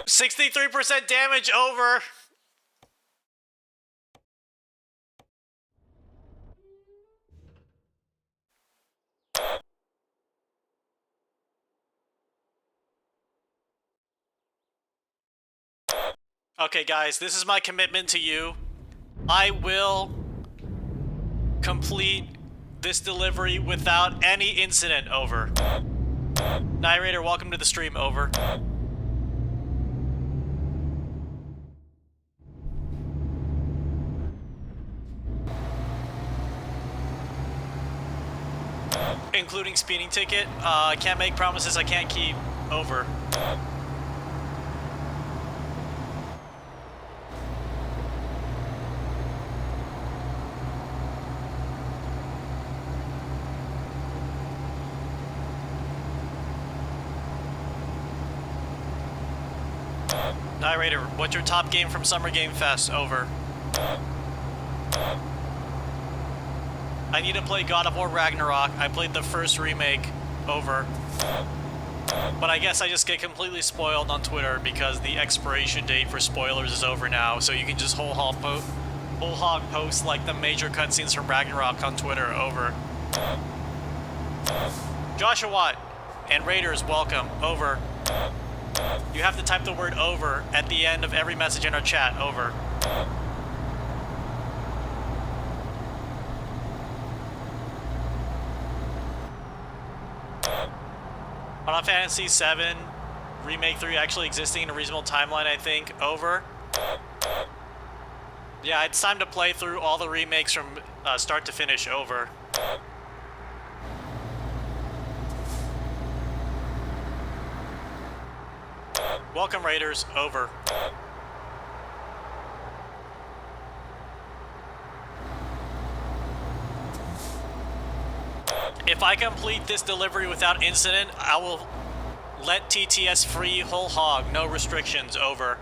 %63% damage. Over. Okay, guys, this is my commitment to you. I will complete this delivery without any incident. Over. Narrator, welcome to the stream. Over. Including speeding ticket. I can't make promises I can't keep. Over. Narrator, what's your top game from Summer Game Fest? Over. I need to play God of War Ragnarok. I played the first remake. Over. But I guess I just get completely spoiled on Twitter because the expiration date for spoilers is over now, so you can just whole hog post like the major cutscenes from Ragnarok on Twitter. Over. Joshua Watt and Raiders, welcome. Over. You have to type the word over at the end of every message in our chat. Over. Final Fantasy VII Remake 3 actually existing in a reasonable timeline, I think. Over. Yeah, it's time to play through all the remakes from start to finish. Over. Welcome, Raiders. Over. If I complete this delivery without incident, I will let TTS free whole hog, no restrictions. Over.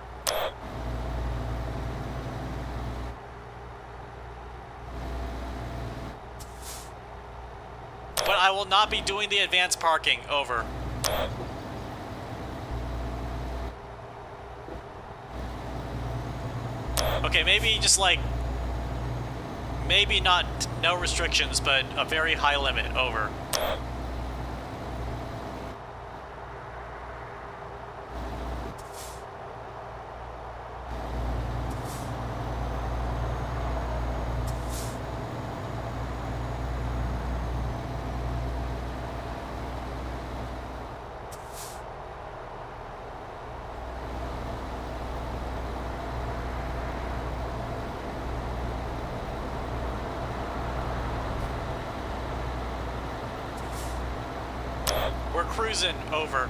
But I will not be doing the advanced parking. Over. Okay, maybe just like, maybe not no restrictions, but a very high limit. Over. We're cruising. Over.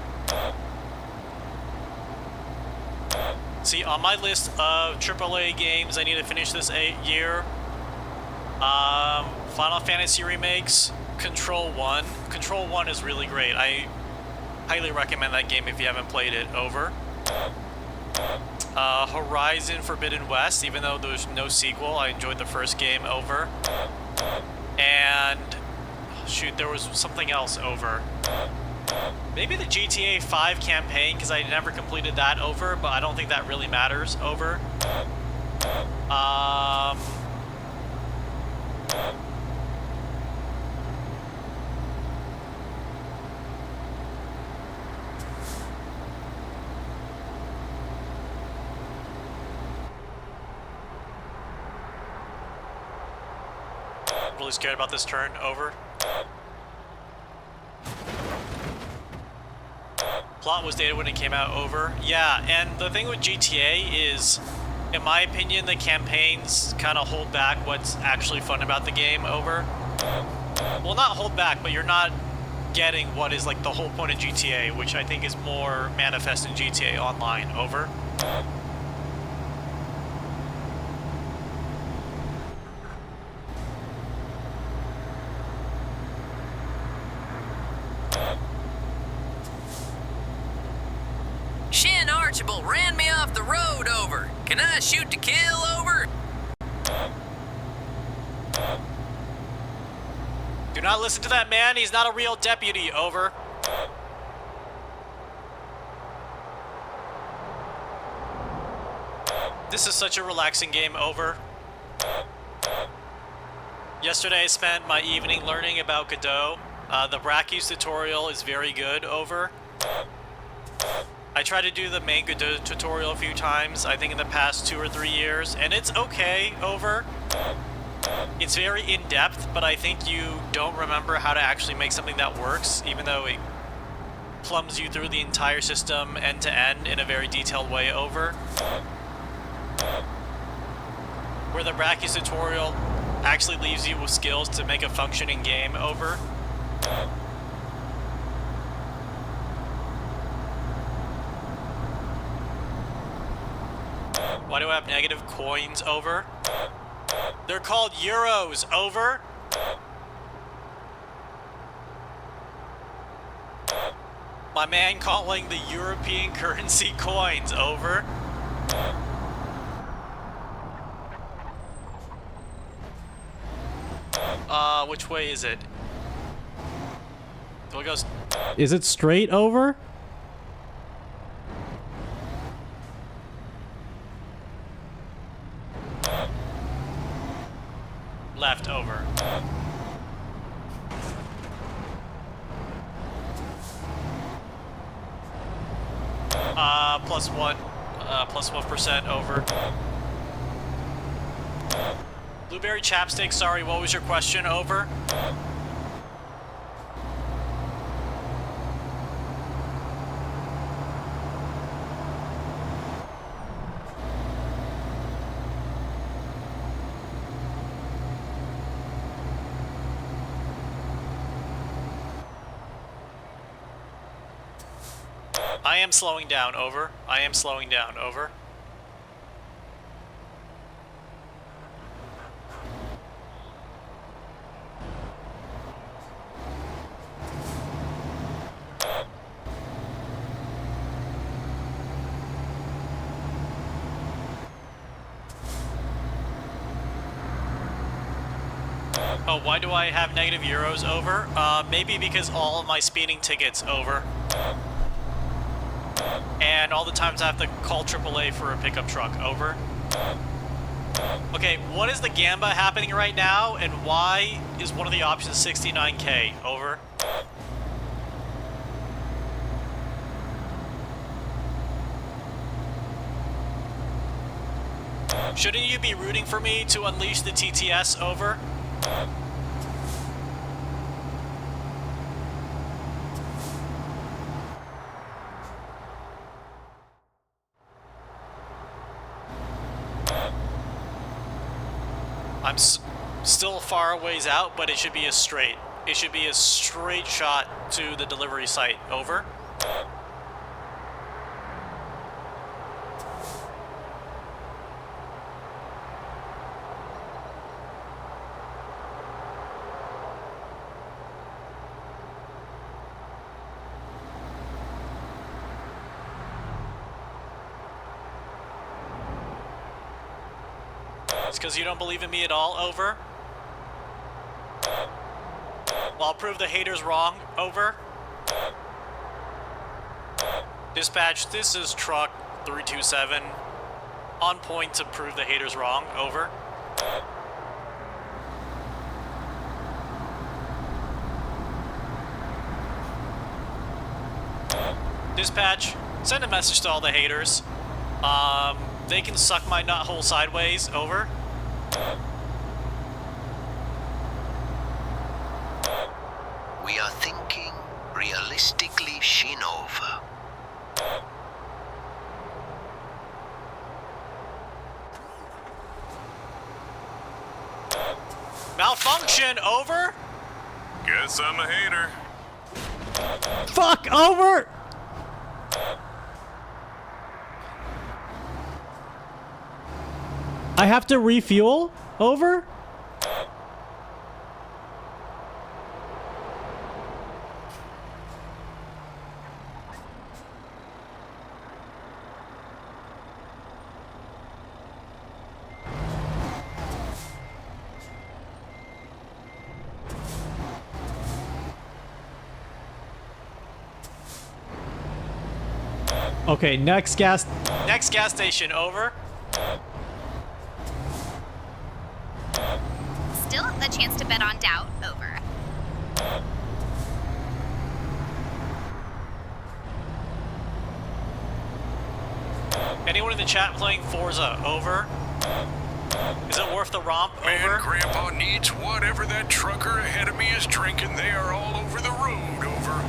See, on my list of AAA games I need to finish this year, Final Fantasy remakes, Control 1. Control 1 is really great. I highly recommend that game if you haven't played it. Over. Horizon Forbidden West, even though there's no sequel, I enjoyed the first game. Over. And shoot, there was something else. Over. Maybe the GTA 5 campaign, because I never completed that. Over, but I don't think that really matters. Over. Really scared about this turn. Over. Plot was dated when it came out. Over. Yeah, and the thing with GTA is, in my opinion, the campaigns kind of hold back what's actually fun about the game. Over. Well, not hold back, but you're not getting what is like the whole point of GTA, which I think is more manifest in GTA Online. Over. Shin Archibald ran me off the road. Over. Can I shoot to kill? Over. Do not listen to that man. He's not a real deputy. Over. This is such a relaxing game. Over. Yesterday I spent my evening learning about Godot. The Brachy's tutorial is very good. Over. I tried to do the main Godot tutorial a few times, I think in the past 2 or 3 years, and it's okay. Over. It's very in-depth, but I think you don't remember how to actually make something that works, even though it plumbs you through the entire system end to end in a very detailed way. Over. Where the Brachy's tutorial actually leaves you with skills to make a functioning game. Over. Why do I have negative coins? Over. They're called euros. Over. My man calling the European currency coins. Over. Which way is it? Do it go... Is it straight over? Left over. Plus 1% over. Blueberry chapstick, sorry, what was your question? Over. I am slowing down, over. I am slowing down, over. Oh, why do I have negative euros, over? Maybe because all of my speeding tickets, over. And all the times I have to call AAA for a pickup truck, over. Okay, what is the gamba happening right now, and why is one of the options 69K, over? Shouldn't you be rooting for me to unleash the TTS, over? I'm still far a ways out, but it should be a straight. It should be a straight shot to the delivery site, over. It's because you don't believe in me at all, over. Well, I'll prove the haters wrong, over. Dispatch, this is truck 327. On point to prove the haters wrong, over. Dispatch, send a message to all the haters. They can suck my nut hole sideways, over. We are thinking realistically, Shinova. Malfunction, over. Guess I'm a hater. Fuck, over. I have to refuel, over. Okay, next gas station, over. Still a chance to bet on doubt, over. Anyone in the chat playing Forza, over? Is it worth the romp, over? Man, Grandpa needs whatever that trucker ahead of me is drinking. They are all over the road, over.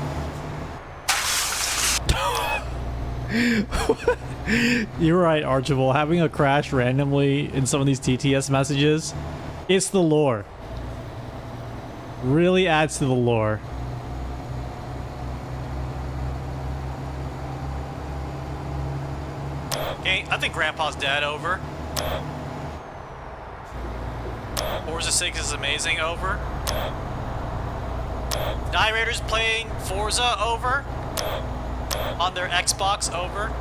You're right, Archibald. Having a crash randomly in some of these TTS messages, it's the lore. Really adds to the lore. Okay, I think Grandpa's dead, over. Forza 6 is amazing, over. Die Raiders playing Forza, over. On their Xbox, over.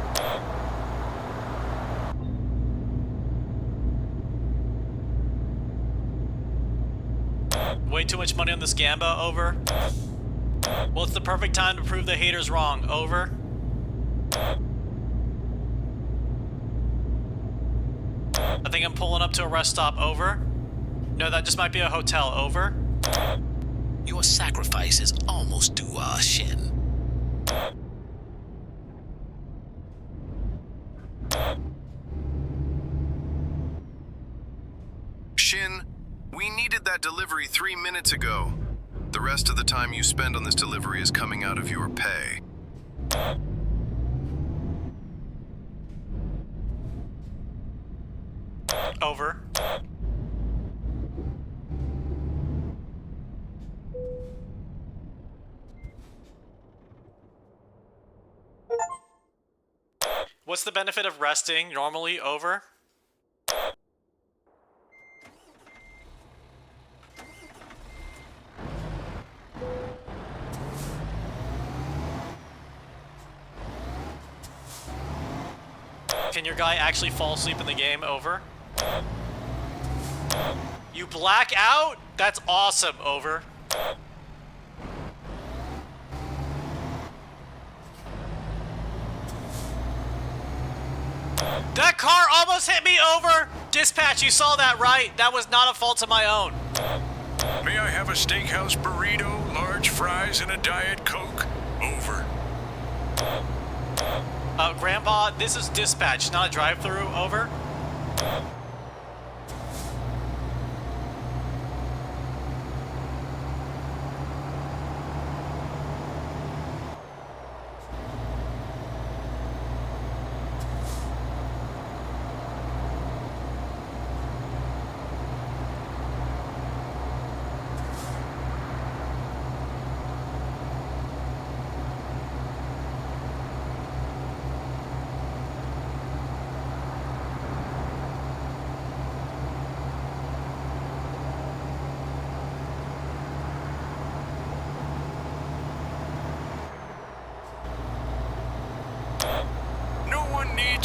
Way too much money on this Gamba, over. Well, it's the perfect time to prove the haters wrong. Over. I think I'm pulling up to a rest stop. Over. No, that just might be a hotel. Over. Your sacrifice is almost due, Shin. Shin, we needed that delivery 3 minutes ago. The rest of the time you spend on this delivery is coming out of your pay. Over. What's the benefit of resting normally? Over. Can your guy actually fall asleep in the game? Over. You black out? That's awesome. Over. That car almost hit me. Over. Dispatch, you saw that, right? That was not a fault of my own. May I have a steakhouse burrito, large fries, and a Diet Coke? Over. Grandpa, this is dispatch, not a drive-through. Over.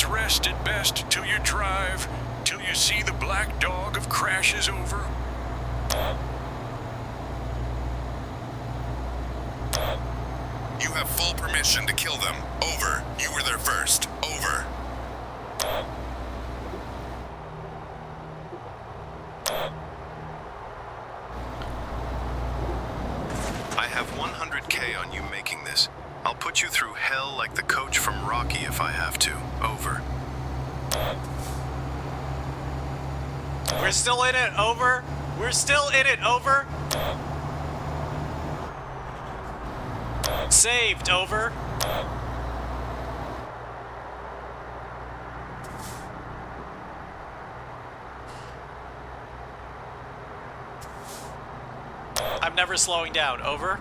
Rest at best till you drive, till you see the black dog of crashes. Over. You have full permission to kill them. Over. You were there first. Over. I have 100K on you making this. I'll put you through hell like the coach from Rocky if I have to. Over. We're still in it. Over. We're still in it. Over. Saved. Over. I'm never slowing down. Over.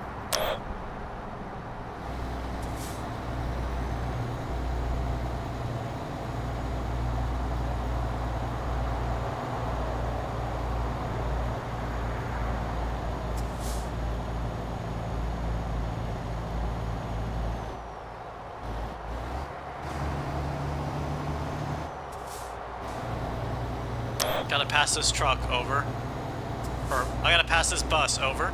Gotta pass this truck. Over. Or, I gotta pass this bus. Over.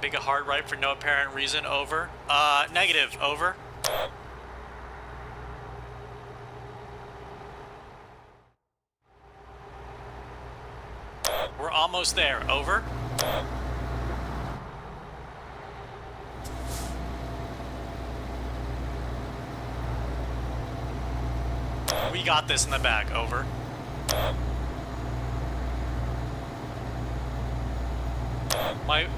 Make a hard right for no apparent reason. Over. Negative. Over. We're almost there. Over. We got this in the back. Over.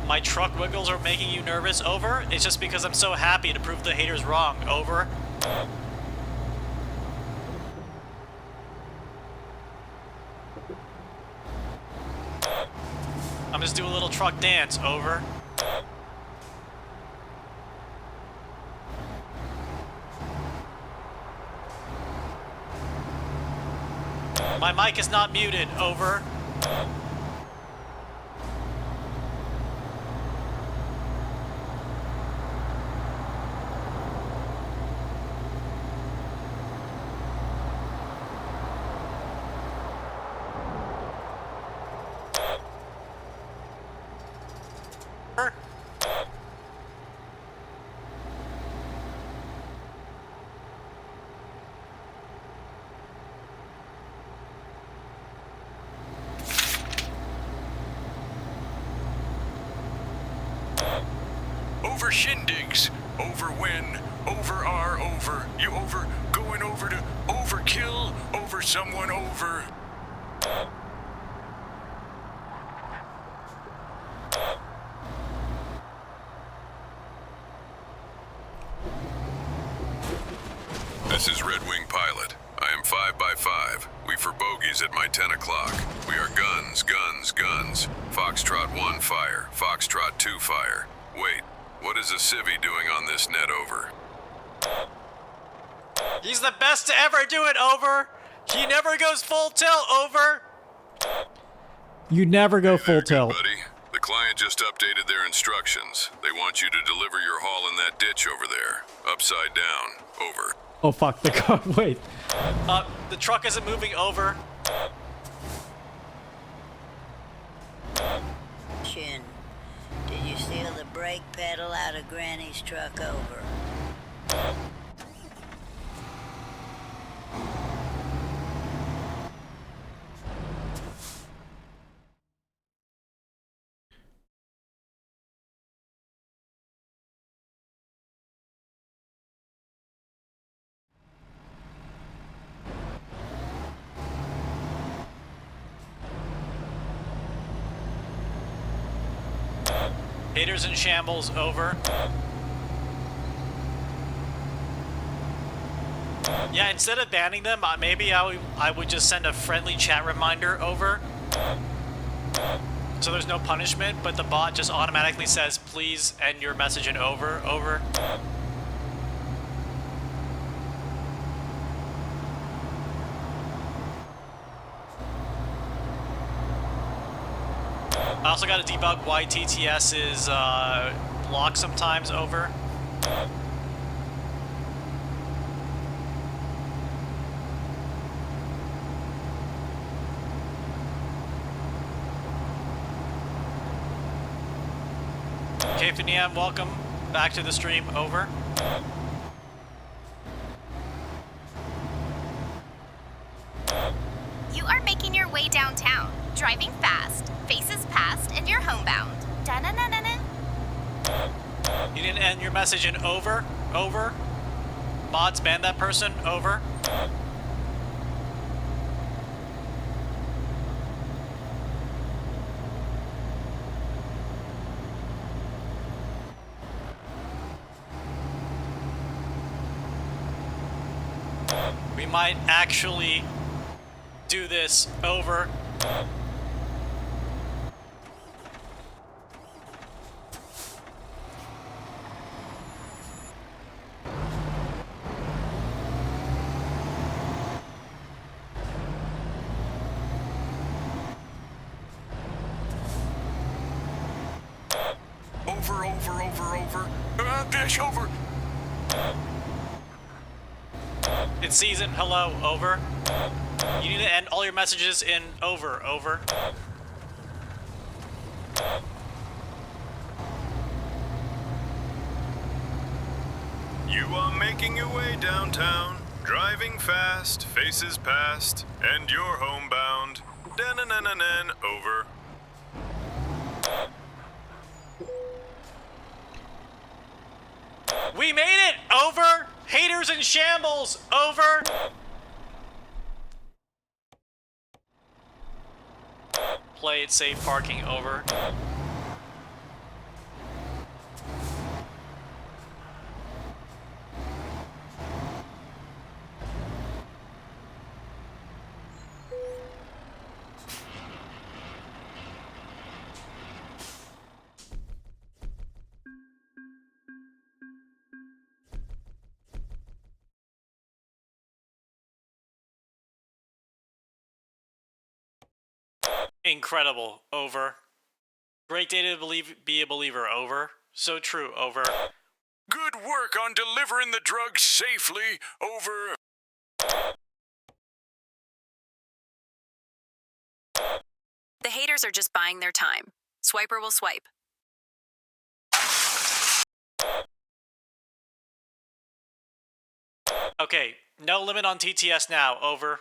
My truck wiggles are making you nervous. Over. It's just because I'm so happy to prove the haters wrong. Over. I'm just doing a little truck dance. Over. My mic is not muted. Over. Over shindigs. Over when. Over are over. You over. Going over to overkill. Over someone over. This is Red Wing Pilot. I am 5 by 5. We for bogeys at my 10 o'clock. We are guns, guns, guns. Foxtrot 1 fire. Foxtrot 2 fire. Wait, what is a civvy doing on this net over? He's the best to ever do it, over. He never goes full tilt, over. You never go full tilt. Buddy, the client just updated their instructions. They want you to deliver your haul in that ditch over there. Upside down. Over. Oh fuck, the car, wait. The truck isn't moving, over. Shin, did you steal the brake pedal out of Granny's truck, over? Haters in shambles, over. Yeah, instead of banning them, maybe I would just send a friendly chat reminder, over. So there's no punishment, but the bot just automatically says, please end your message in over, over. I also got to debug why TTS is blocked sometimes, over. KFNM, welcome back to the stream, over. You are making your way downtown, driving fast, faces past, and you're homebound. Da-na-na-na-na. You didn't end your message in over, over. Mods, ban that person, over. We might actually do this, over. Over. Dash over. It's season, hello, over. You need to end all your messages in over, over. You are making your way downtown, driving fast, faces past, and you're homebound. Da-na-na-na-nan, over. We made it! Over! Haters in shambles! Over! Play it safe parking, over. Incredible, over. Great day to be a believer, over. So true, over. Good work on delivering the drugs safely, over. The haters are just buying their time. Swiper will swipe. Okay, no limit on TTS now, over.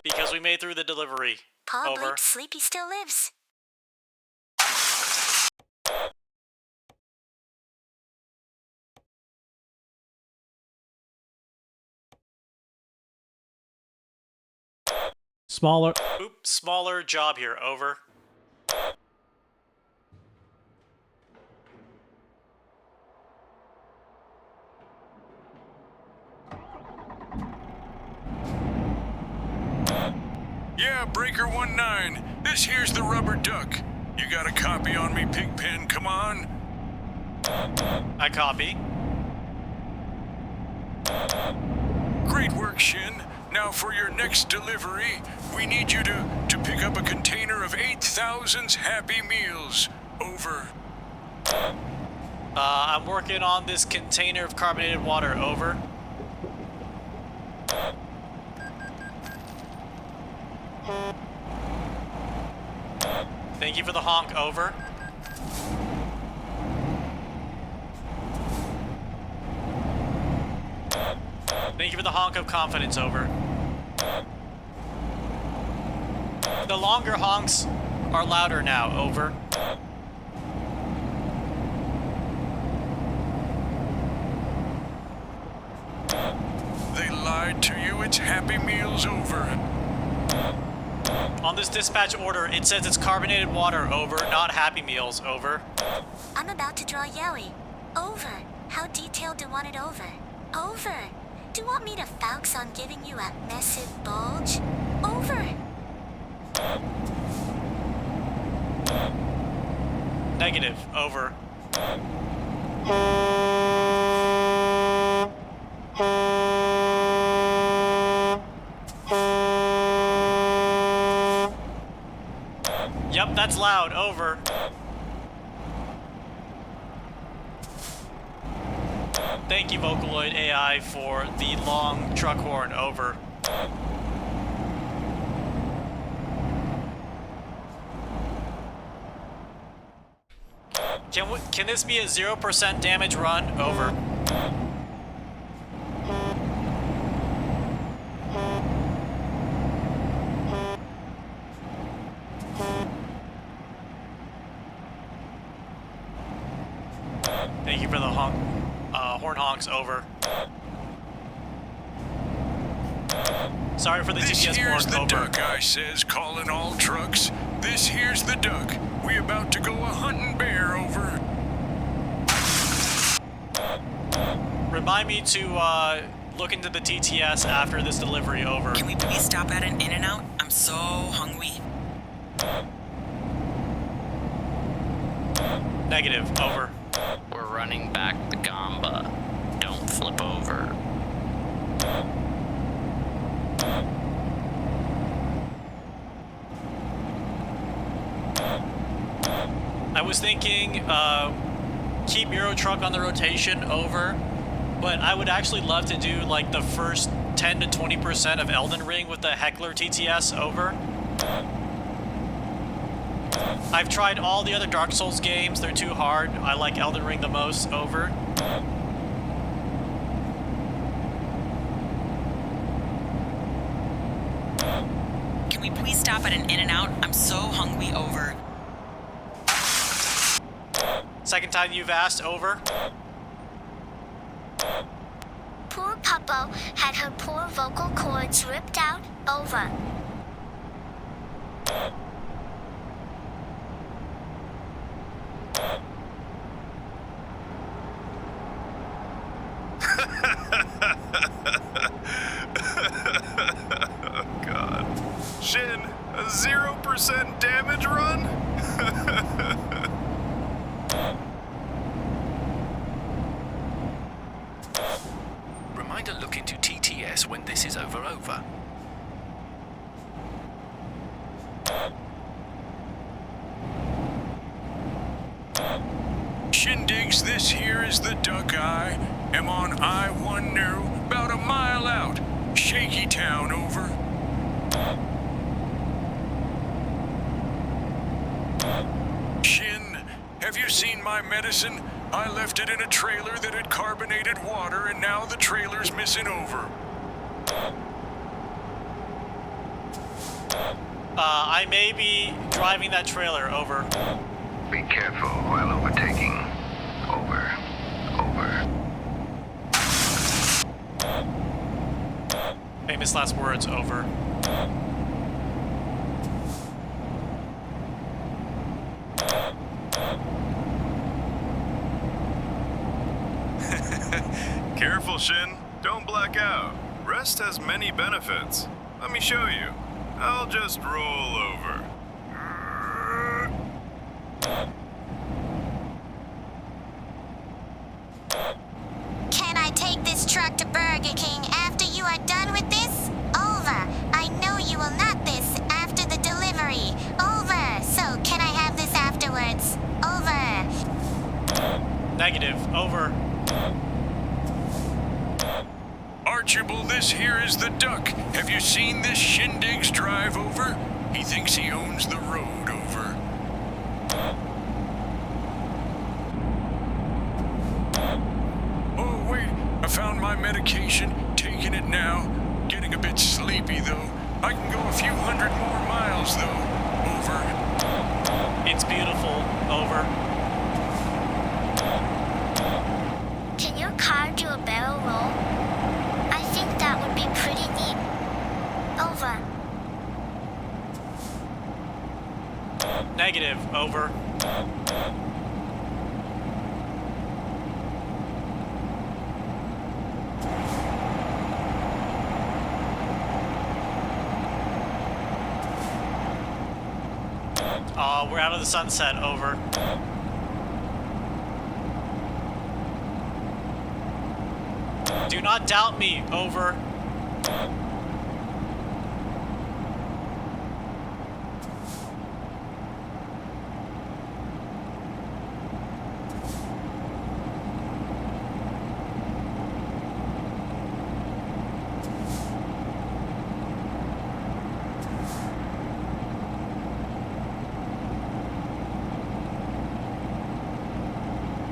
Because we made through the delivery. Paul Over. Bleep Sleepy still lives. Smaller job here, over. Yeah, Breaker 19. This here's the rubber duck. You got a copy on me, Pigpen? Come on. I copy. Great work, Shin. Now for your next delivery, we need you to pick up a container of 8,000 Happy Meals. Over. I'm working on this container of carbonated water, over. Thank you for the honk, over. Thank you for the honk of confidence, over. The longer honks are louder now, over. They lied to you. It's Happy Meals, over. On this dispatch order, it says it's carbonated water, over, not Happy Meals, over. I'm about to draw Yowie. Over. How detailed do you want it over? Over. Do you want me to focus on giving you a massive bulge? Over. Negative, over. Yep, that's loud, over. Thank you, Vocaloid AI, for the long truck horn, over. Can this be a 0% damage run, over? Thank you for the horn honks, over. Sorry for the This TTS here's horn, the over. duck, I says, calling all trucks. This here's the duck. We about to go a hunting bear, over. Remind me to look into the TTS after this delivery, over. Can we please stop at an In-N-Out? I'm so hungry. Negative, over. We're running back the Gamba. Don't flip over. I was thinking, keep Euro Truck on the rotation, over. But I would actually love to do like the first 10 to 20% of Elden Ring with the Heckler TTS, over. I've tried all the other Dark Souls games, they're too hard. I like Elden Ring the most, over. Can we please stop at an In-N-Out? I'm so hungry, over. Second time you've asked, over. Poor Puppo had her poor vocal cords ripped out, over. Oh, God. Shin, a 0% damage run? Reminder, look into TTS when this is over. Shindigs, this here is the duck. I am on I-1 new, about a mile out. Shaky Town, over. Shin, have you seen my medicine? I left it in a trailer that had carbonated water, and now the trailer's missing over. I may be driving that trailer. Over. Be careful while overtaking. Over. Famous last words. Over. Careful, Shin. Don't black out. Rest has many benefits. Let me show you. I'll just roll over. Can I take this truck to Burger King after you are done with this? Over. I know you will not this after the delivery. Over. So can I have this afterwards? Over. Negative. Over. Archibald, this here is the Duck. Have you seen this Shindig's drive over? He thinks he owns the road. Over. Oh, wait. I found my medication. Taking it now. Getting a bit sleepy, though. I can go a few hundred more miles, though. Over. It's beautiful. Over. Can your car do a barrel roll? I think that would be pretty neat. Over. Negative. Over. We're out of the sunset. Over. Do not doubt me. Over.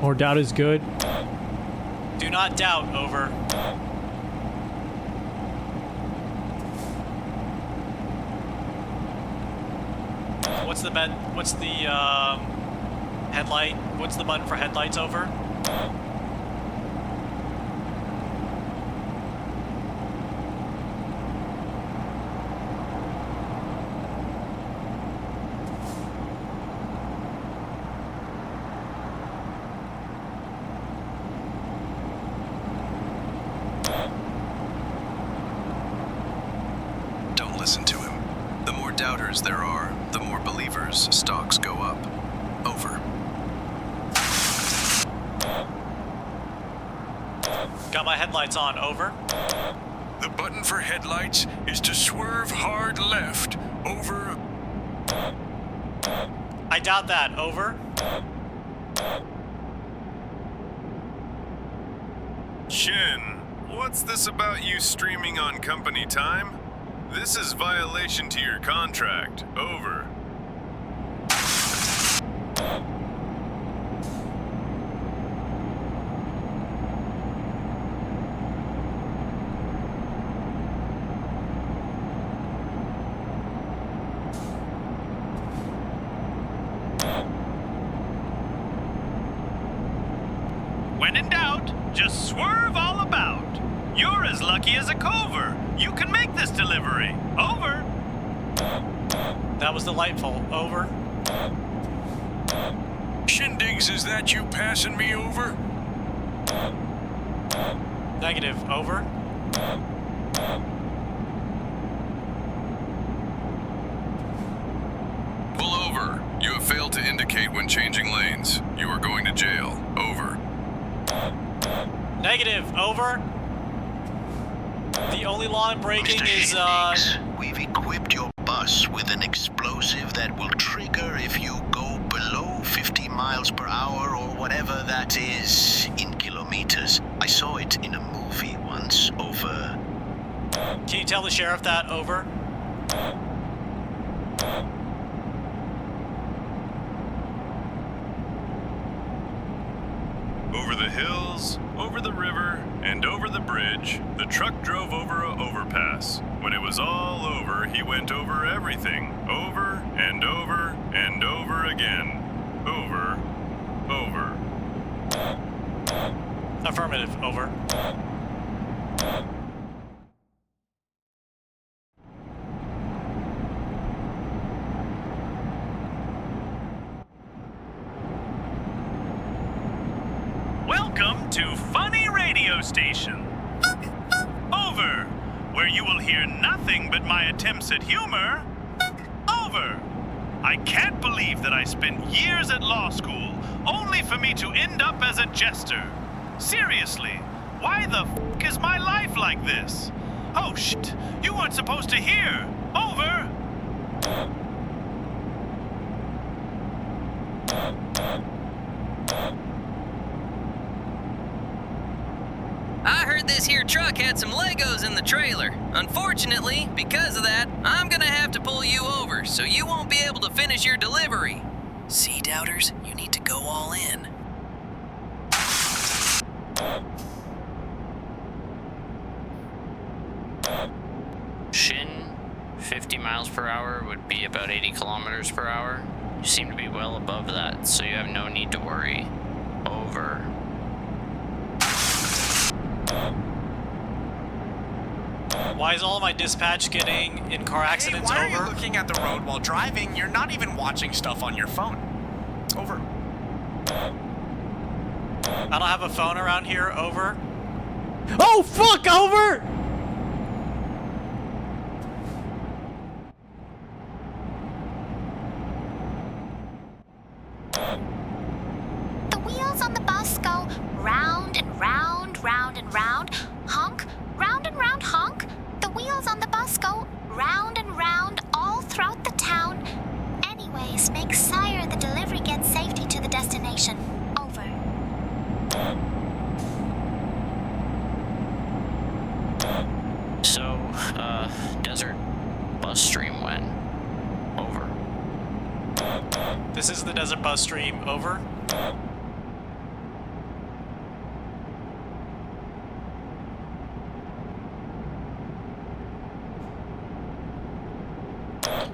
More doubt is good. Do not doubt. Over. What's the headlight? What's the button for headlights? Over. Don't listen to him. The more doubters there are, the more believers' stocks go up. Over. Got my headlights on. Over. The button for headlights is to swerve hard left. Over. I doubt that. Over. Shin, what's this about you streaming on company time? This is violation to your contract. Over. When in doubt, just swerve all about. You're as lucky as a cover. You can make this delivery. Over. That was delightful. Over. Shindigs, is that you passing me over? Negative. Over. Pull over. You have failed to indicate when changing lanes. You are going to jail. Over. Negative. Over. The only law I'm breaking is, We've equipped your bus with an explosive that will trigger if you go below 50 miles per hour or whatever that is in kilometers. I saw it in a movie once. Over. Can you tell the sheriff that? Over. Over the hills, over the river, and over the bridge, the truck drove over an overpass. When it was all over, he went over everything. Over and over and over again. Over. Over. Affirmative. Over. Welcome to Funny Radio Station. Over, where you will hear nothing but my attempts at humor. Over. I can't believe that I spent years at law school only for me to end up as a jester. Seriously, why the f*** is my life like this? Oh shit, you weren't supposed to hear. Over. I heard this here truck had some Legos in the trailer. Unfortunately, because of that, I'm gonna have to pull you over, so you won't be able to finish your delivery. See, doubters, you need to go all in. Shin, 50 miles per hour would be about 80 kilometers per hour. You seem to be well above that, so you have no need to worry. Over. Why is all of my dispatch getting in car accidents? Hey, why over? are you looking at the road while driving? You're not even watching stuff on your phone. Over. I don't have a phone around here. Over. Oh, fuck! Over! The wheels on the bus go round and round, round and round, honk, round and round, honk. The wheels on the bus go round and round all throughout the town. Anyways, make sure the delivery gets safely to the destination. Over. So, desert bus stream when? Over. This is the desert bus stream. Over.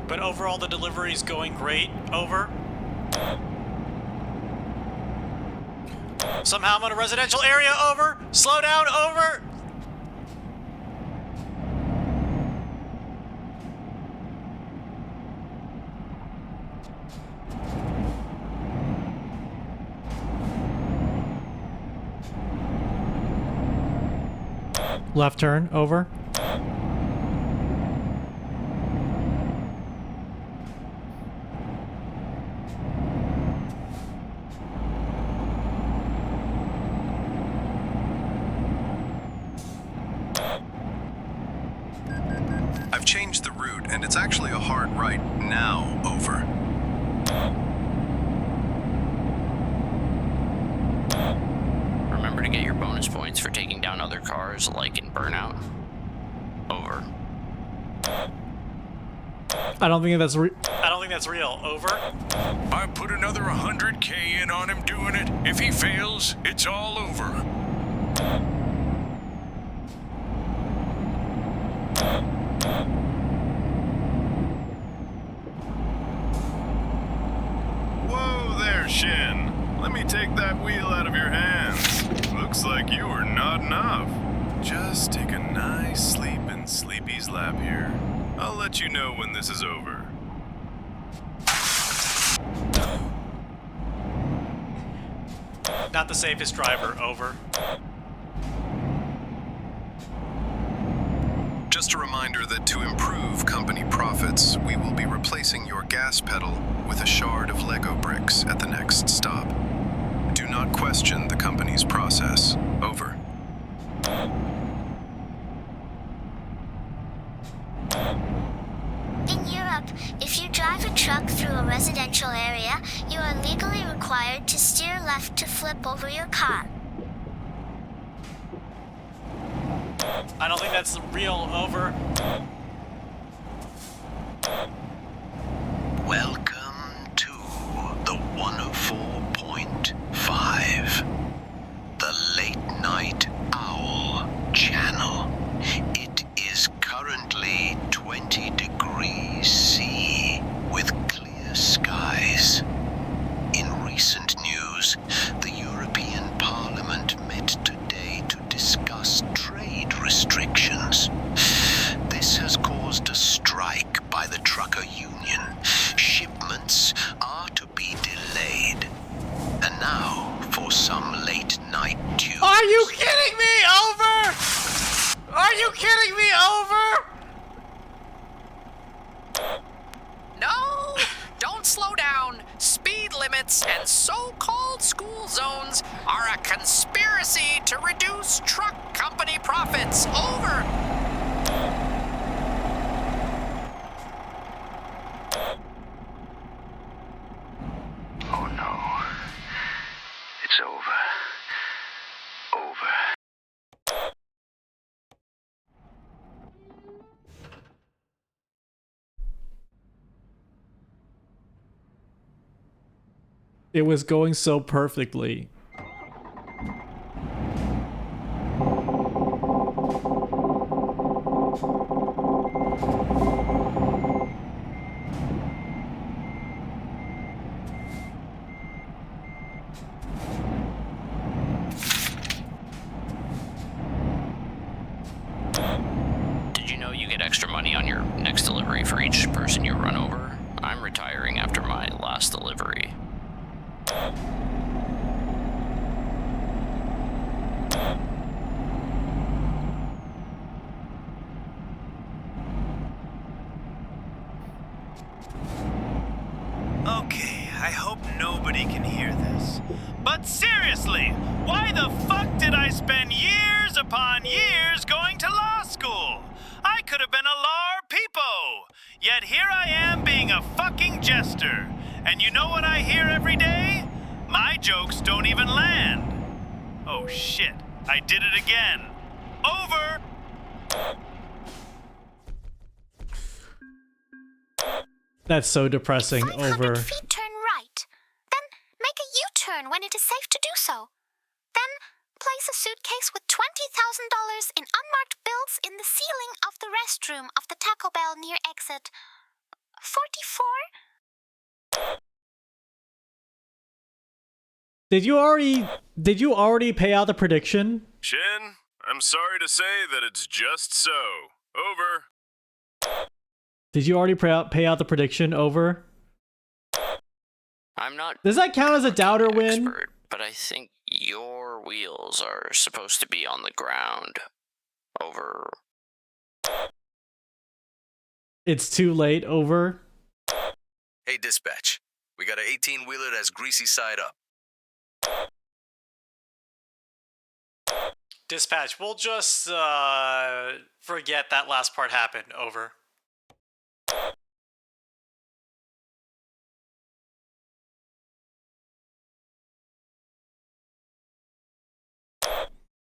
But overall, the delivery is going great. Over. Somehow I'm in a residential area. Over. Slow down. Over. Left turn. Over. I've changed the route, and it's actually a hard right now. Over. Remember to get your bonus points for taking down other cars, like in Burnout. Over. I don't think that's real. Over. I put another 100K in on him doing it. If he fails, it's all over. Whoa there, Shin. Let me take that wheel out of your hands. Looks like you were nodding off. Just take a nice sleep in Sleepy's lap here. I'll let you know when this is over. Not the safest driver. Over. Just a reminder that to improve company profits, we will be replacing your gas pedal with a shard of Lego bricks at the next stop. Do not question the company's process. Over. In Europe, if you drive a truck through a residential area, you are legally required to steer left to flip over your car. I don't think that's real. Over. Welcome to the 104.5. Are you kidding me? Over? Are you kidding me? Over? No! Don't slow down. Speed limits and so-called school zones are a conspiracy to reduce truck company profits. Over! Oh no. It's over. Over. It was going so perfectly. Did you know you get extra money on your next delivery for each person you run over? I'm retiring after my last delivery. Okay, I hope nobody can hear this. But seriously, why the fuck did I spend years upon years going to law school? I could have been a law peepo. Yet here I am being a fucking jester. And you know what I hear every day? My jokes don't even land. Oh shit, I did it again. Over! That's so depressing. 500 Over. feet turn right. Then make a U-turn when it is safe to do so. Then place a suitcase with $20,000 in unmarked bills in the ceiling of the restroom of the Taco Bell near exit 44. Did you already pay out the prediction? Shin, I'm sorry to say that it's just so. Over. Did you already pay out the prediction? Over. I'm not. Does that count as a doubter win? Expert, but I think your wheels are supposed to be on the ground. Over. It's too late. Over. Hey, dispatch. We got an 18-wheeler that's greasy side up. Dispatch, we'll just forget that last part happened. Over.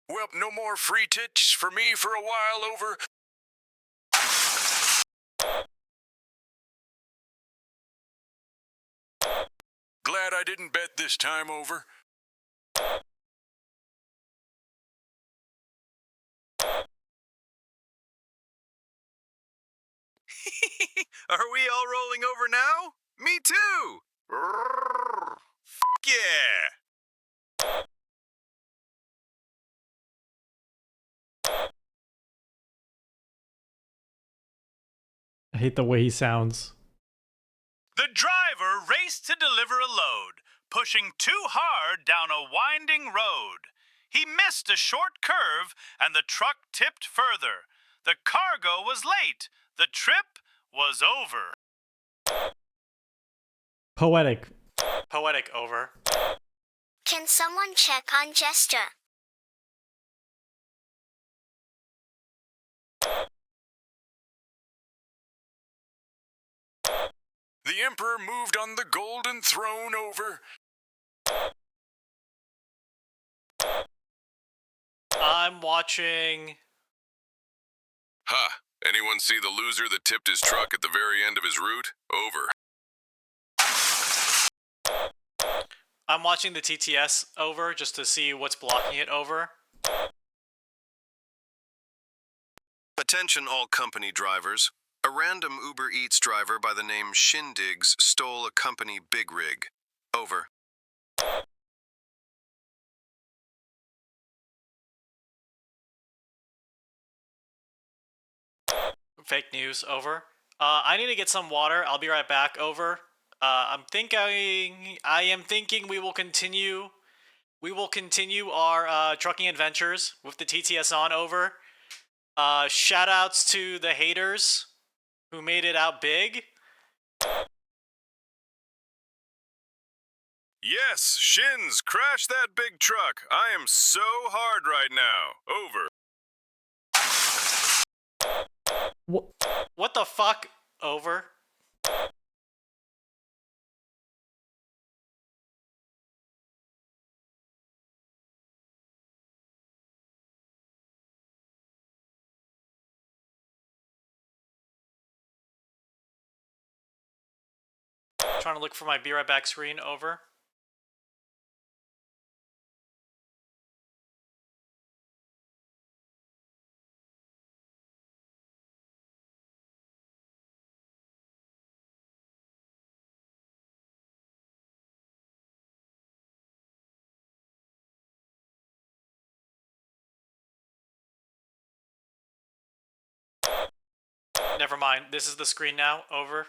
Well, no more free tits for me for a while. Over. Glad I didn't bet this time. Over. Are we all rolling over now? Me too! F yeah! I hate the way he sounds. The driver raced to deliver a load, pushing too hard down a winding road. He missed a short curve, and the truck tipped further. The cargo was late. The trip was over. Poetic. Poetic. Over. Can someone check on Jester? The Emperor moved on the golden throne. Over. I'm watching. Ha! Anyone see the loser that tipped his truck at the very end of his route? Over. I'm watching the TTS. Over, just to see what's blocking it. Over. Attention all company drivers. A random Uber Eats driver by the name Shindigs stole a company big rig. Over. Fake news. Over. I need to get some water. I'll be right back. Over. I am thinking we will continue we will continue our trucking adventures with the TTS on over. Shout outs to the haters who made it out big. Yes, Shins, crash that big truck. I am so hard right now. Over. What the fuck? Over. Trying to look for my Be Right Back screen. Over. Never mind. This is the screen now. Over.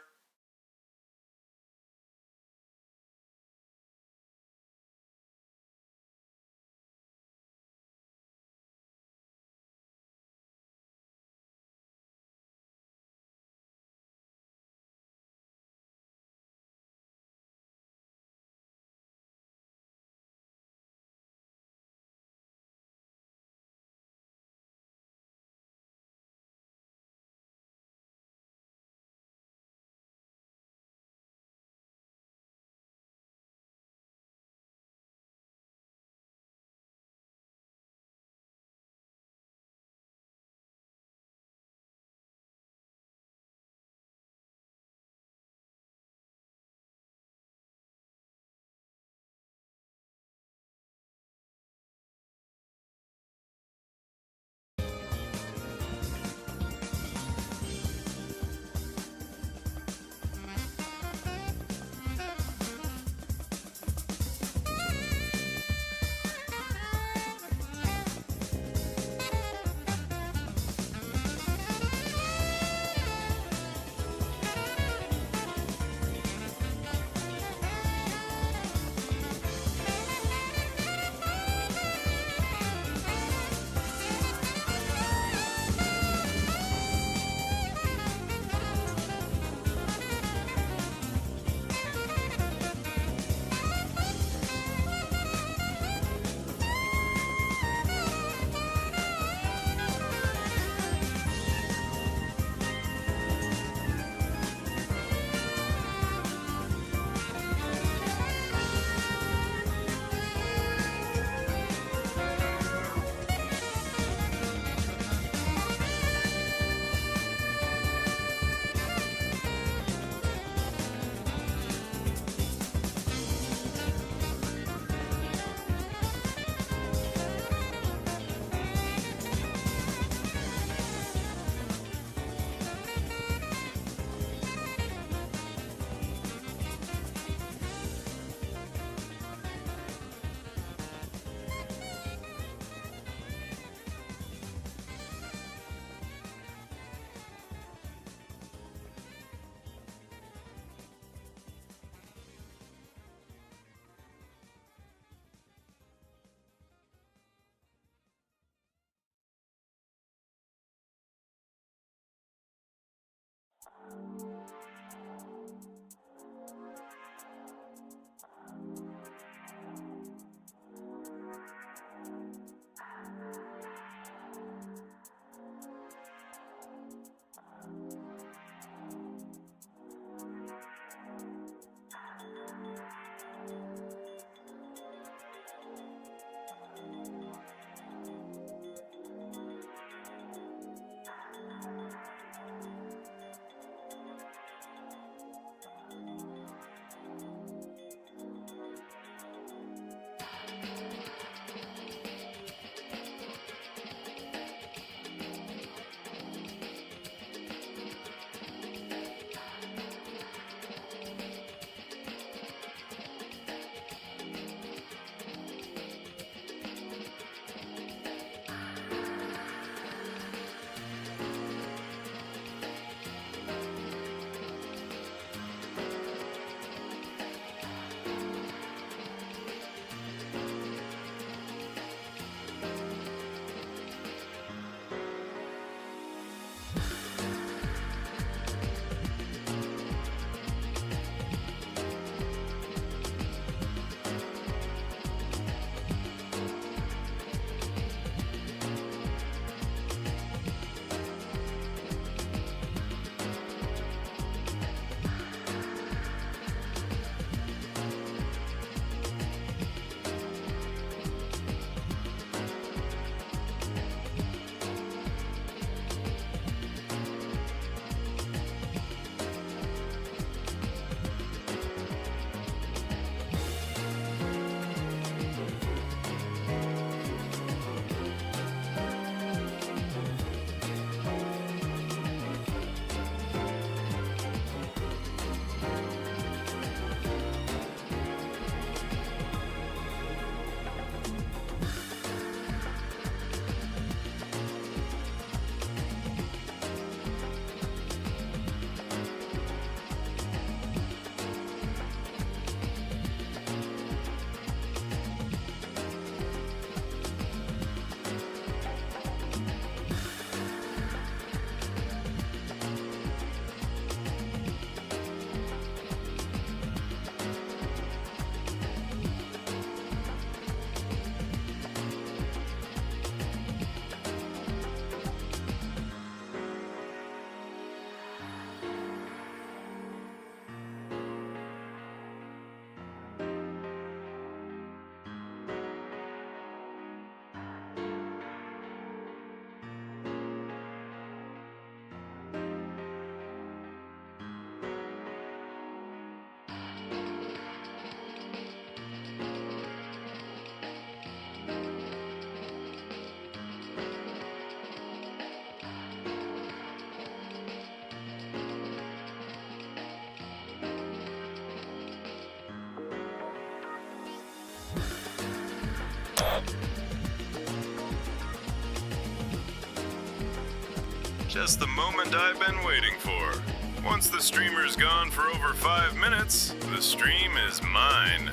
Just the moment I've been waiting for. Once the streamer's gone for over 5 minutes, the stream is mine.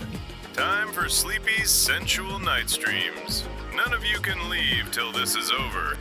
Time for Sleepy's sensual night streams. None of you can leave till this is over.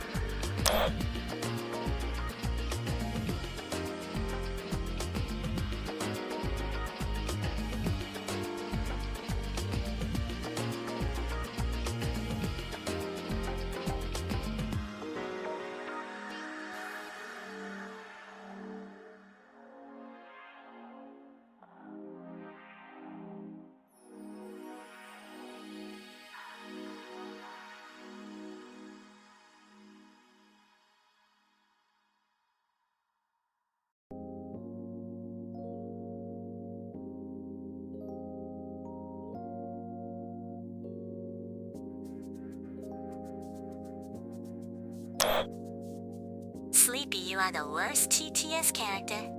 Sleepy, you are the worst TTS character.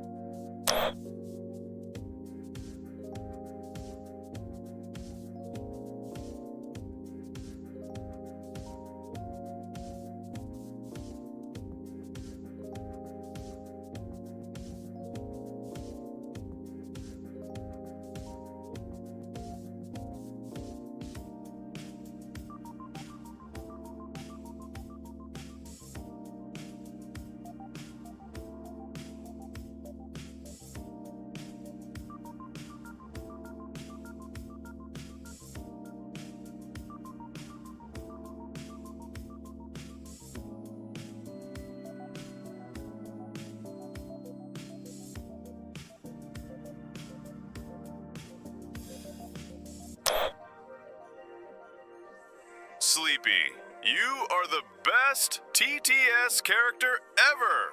Sleepy, you are the best TTS character ever!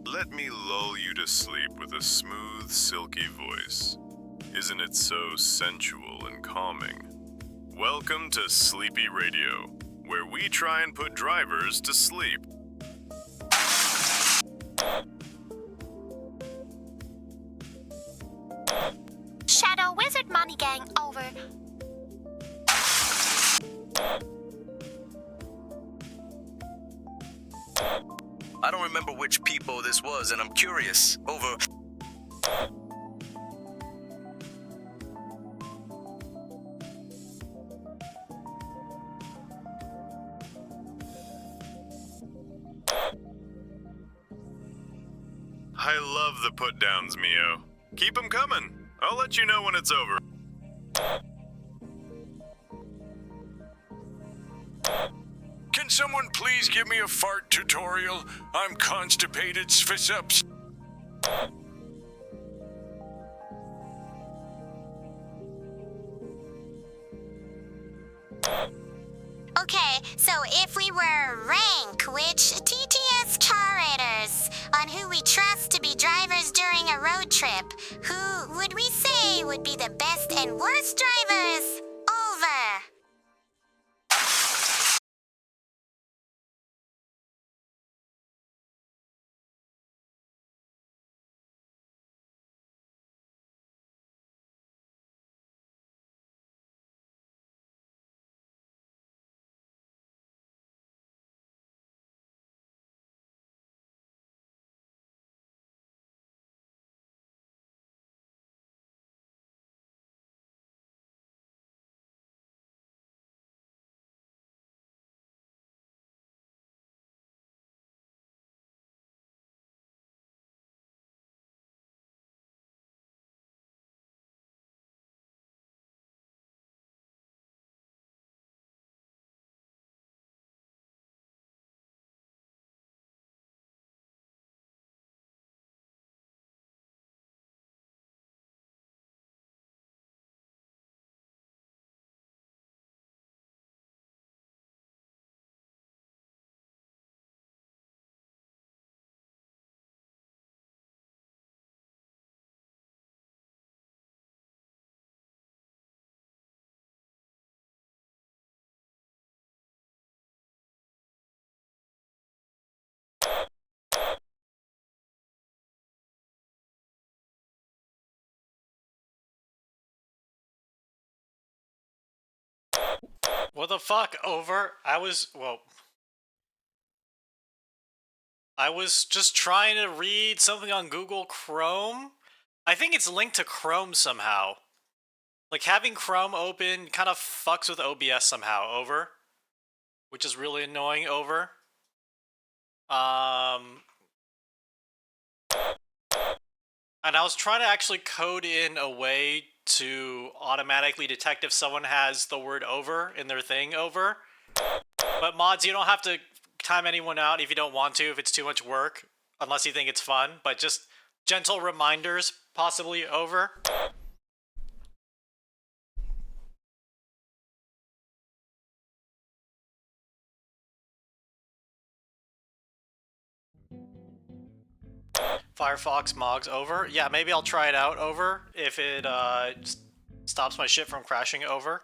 Let me lull you to sleep with a smooth, silky voice. Isn't it so sensual and calming? Welcome to Sleepy Radio, where we try and put drivers to sleep. Shadow Wizard Money Gang, over. I don't remember which people this was, and I'm curious. Over. I love the put-downs, Mio. Keep them coming. I'll let you know when it's over. Can someone please give me a fart tutorial? I'm constipated, sfisups. Okay, so if we were rank which TTS curators on who we trust to be drivers during a road trip, who would we say would be the best and worst drivers? Over. What the fuck? Over? I was just trying to read something on Google Chrome. I think it's linked to Chrome somehow. Like, having Chrome open kind of fucks with OBS somehow. Over. Which is really annoying. Over. And I was trying to actually code in a way to automatically detect if someone has the word over in their thing. Over. But mods, you don't have to time anyone out if you don't want to, if it's too much work, unless you think it's fun. But just gentle reminders, possibly. Over. Firefox Mogs. Over. Yeah, maybe I'll try it out. Over. If it stops my shit from crashing. Over.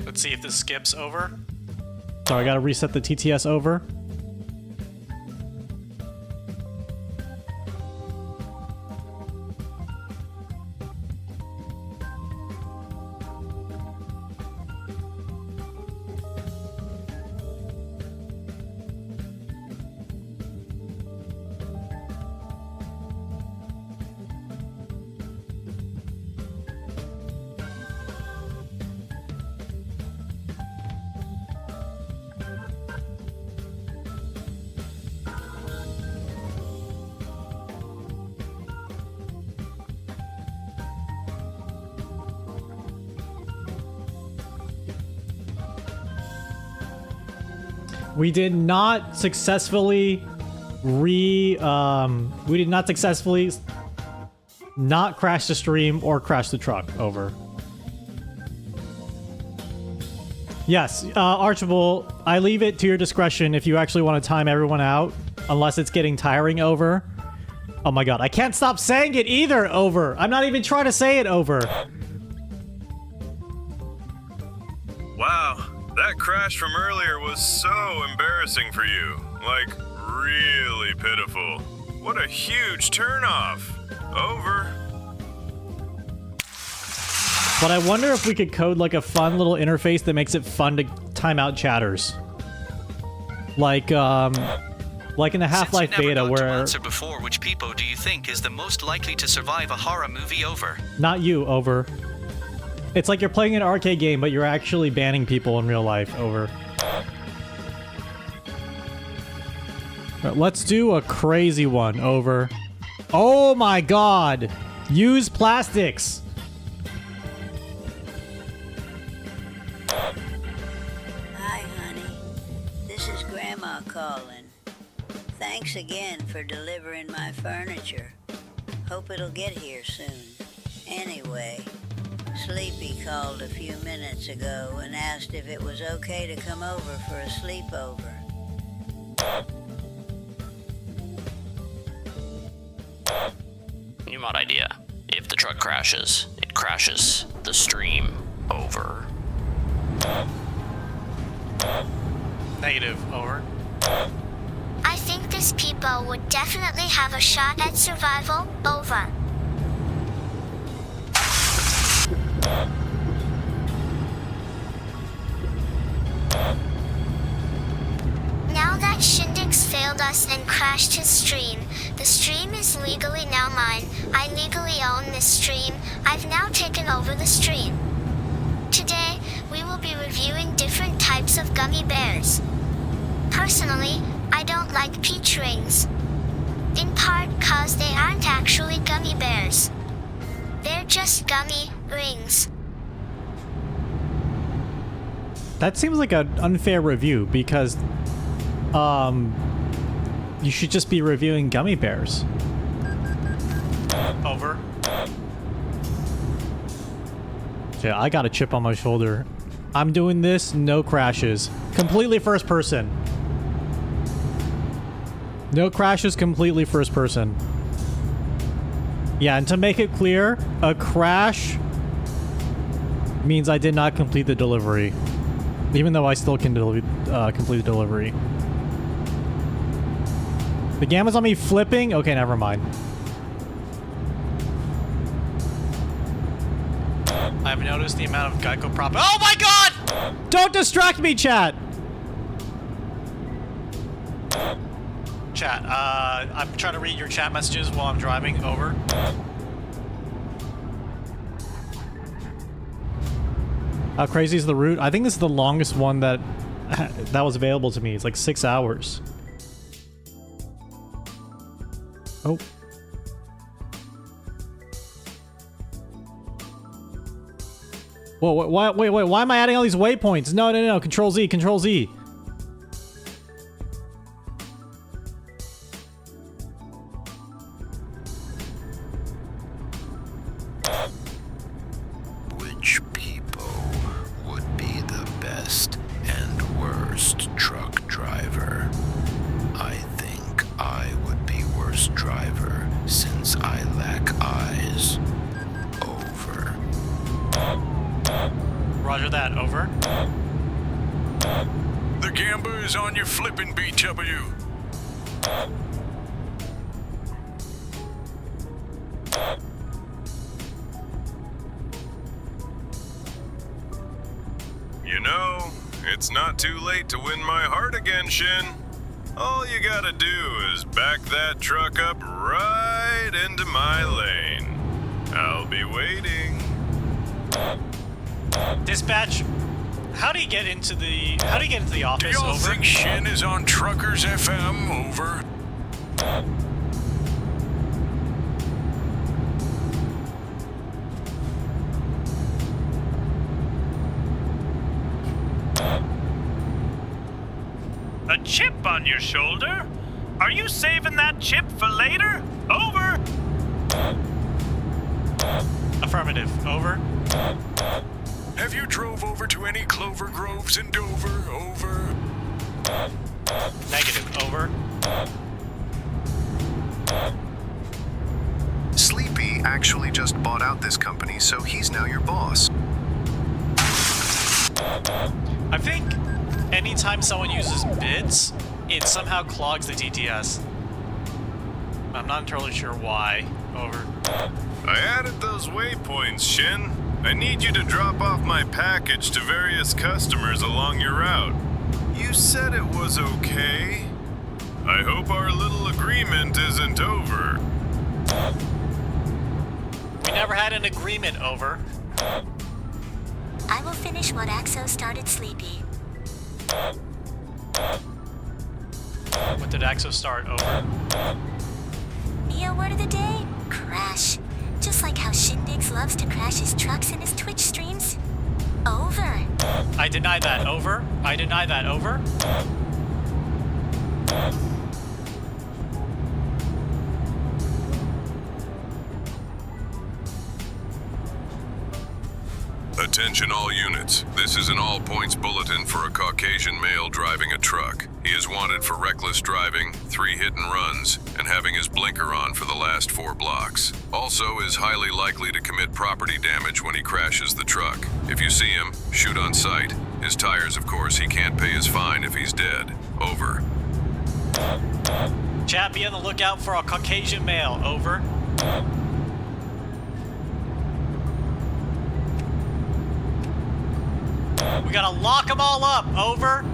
Let's see if this skips. Over. Sorry, I gotta reset the TTS. Over. We did not successfully not crash the stream or crash the truck. Over. Yes, Archibald, I leave it to your discretion if you actually want to time everyone out, unless it's getting tiring. Over. Oh my god, I can't stop saying it either. Over. I'm not even trying to say it. Over. Wow, that crash from earlier was so embarrassing for you. Like, really pitiful. What a huge turnoff. Over. But I wonder if we could code like a fun little interface that makes it fun to time out chatters. Like in the Half-Life beta where... answer before, which people do you think is the most likely to survive a horror movie? Over. Not you. Over. It's like you're playing an arcade game, but you're actually banning people in real life. Over. Right, let's do a crazy one. Over. Oh my god! Use plastics! Hi, honey. This is Grandma calling. Thanks again for delivering my furniture. Hope it'll get here soon. Anyway, Sleepy called a few minutes ago and asked if it was okay to come over for a sleepover. New mod idea. If the truck crashes, it crashes the stream. Over. Negative. Over. I think these people would definitely have a shot at survival. Over. Now that Shindig's failed us and crashed his stream, the stream is legally now mine. I legally own this stream. I've now taken over the stream. Today, we will be reviewing different types of gummy bears. Personally, I don't like peach rings. In part cause they aren't actually gummy bears. They're just gummy rings. That seems like an unfair review because, you should just be reviewing gummy bears. Over. Yeah, I got a chip on my shoulder. I'm doing this, no crashes. Completely first person. No crashes, completely first person. Yeah, and to make it clear, a crash means I did not complete the delivery. Even though I still can complete the delivery. The gamma's on me flipping? Okay, never mind. I've noticed the amount of Geico prop. Oh my god! Don't distract me, chat! Chat, I'm trying to read your chat messages while I'm driving. Over. How crazy is the route? I think this is the longest one that was available to me. It's like 6 hours. Oh. Whoa, wait, why am I adding all these waypoints? No, Control Z, Control Z. Which people would be the best and worst truck driver? I think I would be worst driver since I lack eyes. Over. Roger that, over. The Gamba is on your flippin' BW. You know, it's not too late to win my heart again, Shin. All you gotta do is back that truck up right into my lane. I'll be waiting. Dispatch, how do you get into the office? Do y'all over? think Shin is on Truckers FM? Over. A chip on your shoulder? Are you saving that chip for later? Over. Affirmative. Over. Have you drove over to any clover groves in Dover? Over. Negative. Over. Sleepy actually just bought out this company, so he's now your boss. I think anytime someone uses bids, it somehow clogs the TTS. I'm not entirely sure why. Over. I added those waypoints, Shin. I need you to drop off my package to various customers along your route. You said it was okay. I hope our little agreement isn't over. We never had an agreement. Over. I will finish what Axo started, Sleepy. What did Axo start? Over. Neo word of the day? Crash. Just like how Shindigs loves to crash his trucks in his Twitch streams. Over. I deny that. Over. I deny that. Over. Attention all units. This is an all-points bulletin for a Caucasian male driving a truck. He is wanted for reckless driving, 3 hit-and-runs, and having his blinker on for the last 4 blocks. Also is highly likely to commit property damage when he crashes the truck. If you see him, shoot on sight. His tires, of course, he can't pay his fine if he's dead. Over. Chat, be on the lookout for a Caucasian male. Over. We gotta lock them all up. Over.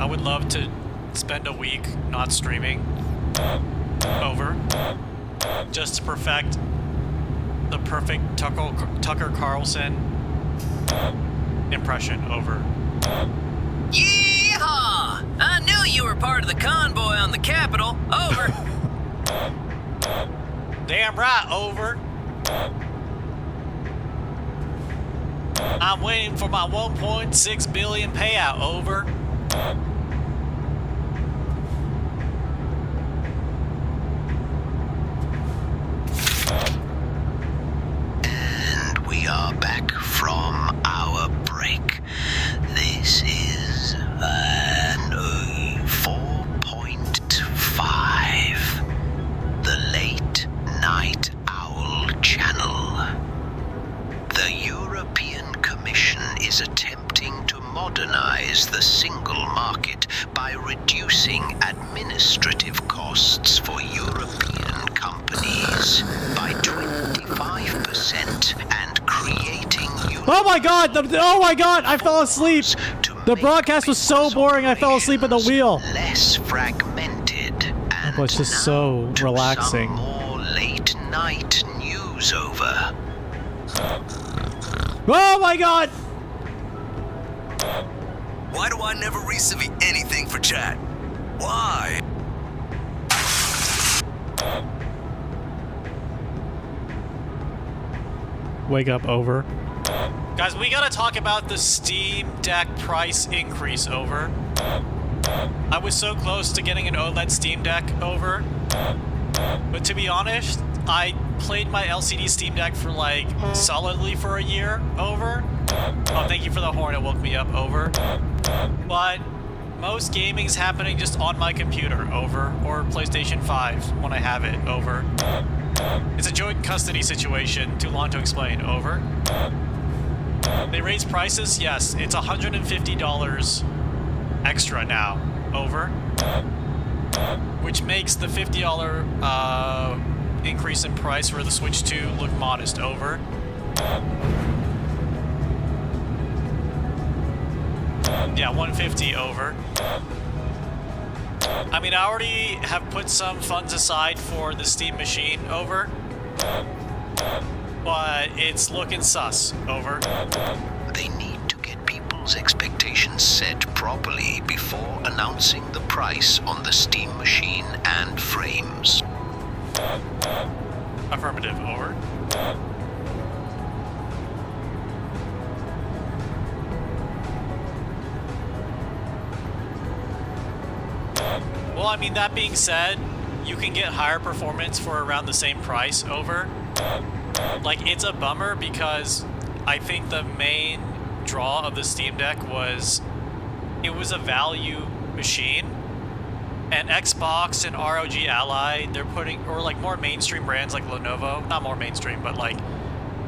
I would love to spend a week not streaming. Over. Just to perfect the perfect Tucker Carlson impression. Over. Yeehaw! I knew you were part of the convoy on the Capitol. Over. Damn right. Over. I'm waiting for my 1.6 billion payout. Over. And we are back from our break. This is an 4.5. The Late Night Owl Channel. The European Commission is attempting to modernize the single market by reducing administrative costs for European companies by 25% and creating... Oh my god! Oh my god! I fell asleep! The broadcast was so boring, I fell asleep at the wheel. Less fragmented and It's just so relaxing. more late night news over. Oh my god! Why do I never receive anything for chat? Why? Wake up, over. Guys, we gotta talk about the Steam Deck price increase. Over. I was so close to getting an OLED Steam Deck. Over. But to be honest, I played my LCD Steam Deck for like solidly for a year. Over. Oh, thank you for the horn, it woke me up. Over. But most gaming's happening just on my computer. Over. Or PlayStation 5 when I have it. Over. It's a joint custody situation. Too long to explain. Over. They raised prices? Yes. It's $150 extra now. Over. Which makes the $50 increase in price for the Switch 2 look modest. Over. Yeah, $150 over. I mean, I already have put some funds aside for the Steam machine. Over. But it's looking sus. Over. They need to get people's expectations set properly before announcing the price on the Steam machine and frames. Affirmative. Over. Well, I mean, that being said, you can get higher performance for around the same price. Over. Like, it's a bummer because I think the main draw of the Steam Deck was it was a value machine, and Xbox and ROG Ally, they're putting, or like more mainstream brands like Lenovo, not more mainstream, but like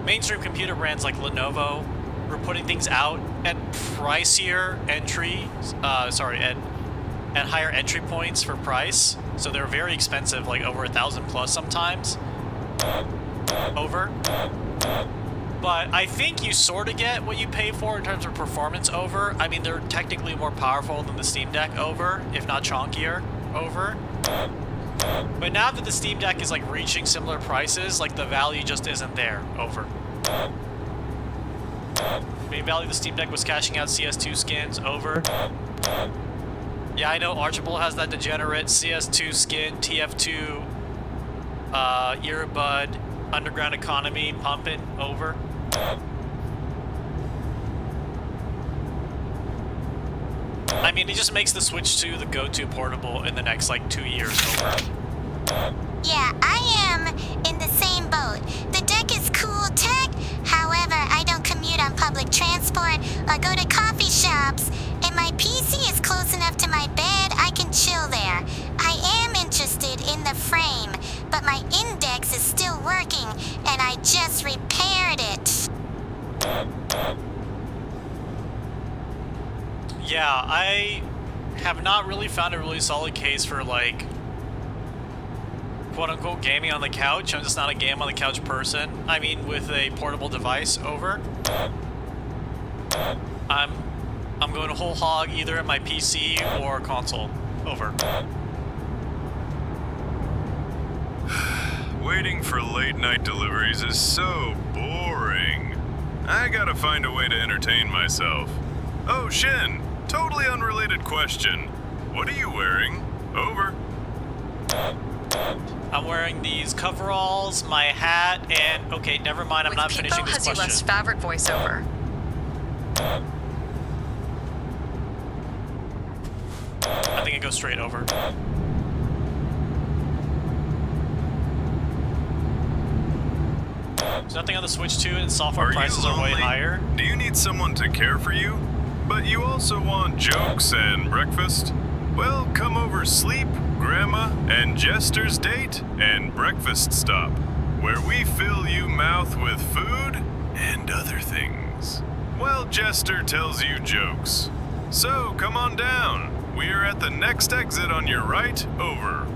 mainstream computer brands like Lenovo were putting things out at pricier entry, at higher entry points for price, so they're very expensive, like over $1,000 plus sometimes. Over. But I think you sort of get what you pay for in terms of performance. Over. I mean, they're technically more powerful than the Steam Deck. Over, if not chunkier. Over. But now that the Steam Deck is like reaching similar prices, like the value just isn't there. Over. Main value of the Steam Deck was cashing out CS2 skins. Over. Yeah, I know Archibald has that degenerate CS2 skin, TF2 earbud, underground economy pumping. Over. I mean, it just makes the Switch 2 the go-to portable in the next like 2 years. Over. Yeah, I am in the same boat. The deck is cool tech. However, I don't commute on public transport or go to coffee shops, and my PC is close enough to my bed I can chill there. I am interested in the frame, but my index is still working, and I just repaired it. Yeah, I have not really found a really solid case for like quote-unquote gaming on the couch. I'm just not a game on the couch person. I mean, with a portable device. Over. I'm going to whole hog either in my PC or console. Over. Waiting for late night deliveries is so boring. I gotta find a way to entertain myself. Oh, Shin, totally unrelated question. What are you wearing? Over. I'm wearing these coveralls, my hat, and okay, never mind. I'm not finishing this question. Has fabric voiceover. I think it goes straight over. There's nothing on the Switch 2 and software prices are way higher. Do you need someone to care for you? But you also want jokes and breakfast? Well, come over Sleep, Grandma, and Jester's Date and Breakfast Stop, where we fill you mouth with food and other things. Well, Jester tells you jokes. So come on down. We're at the next exit on your right, over.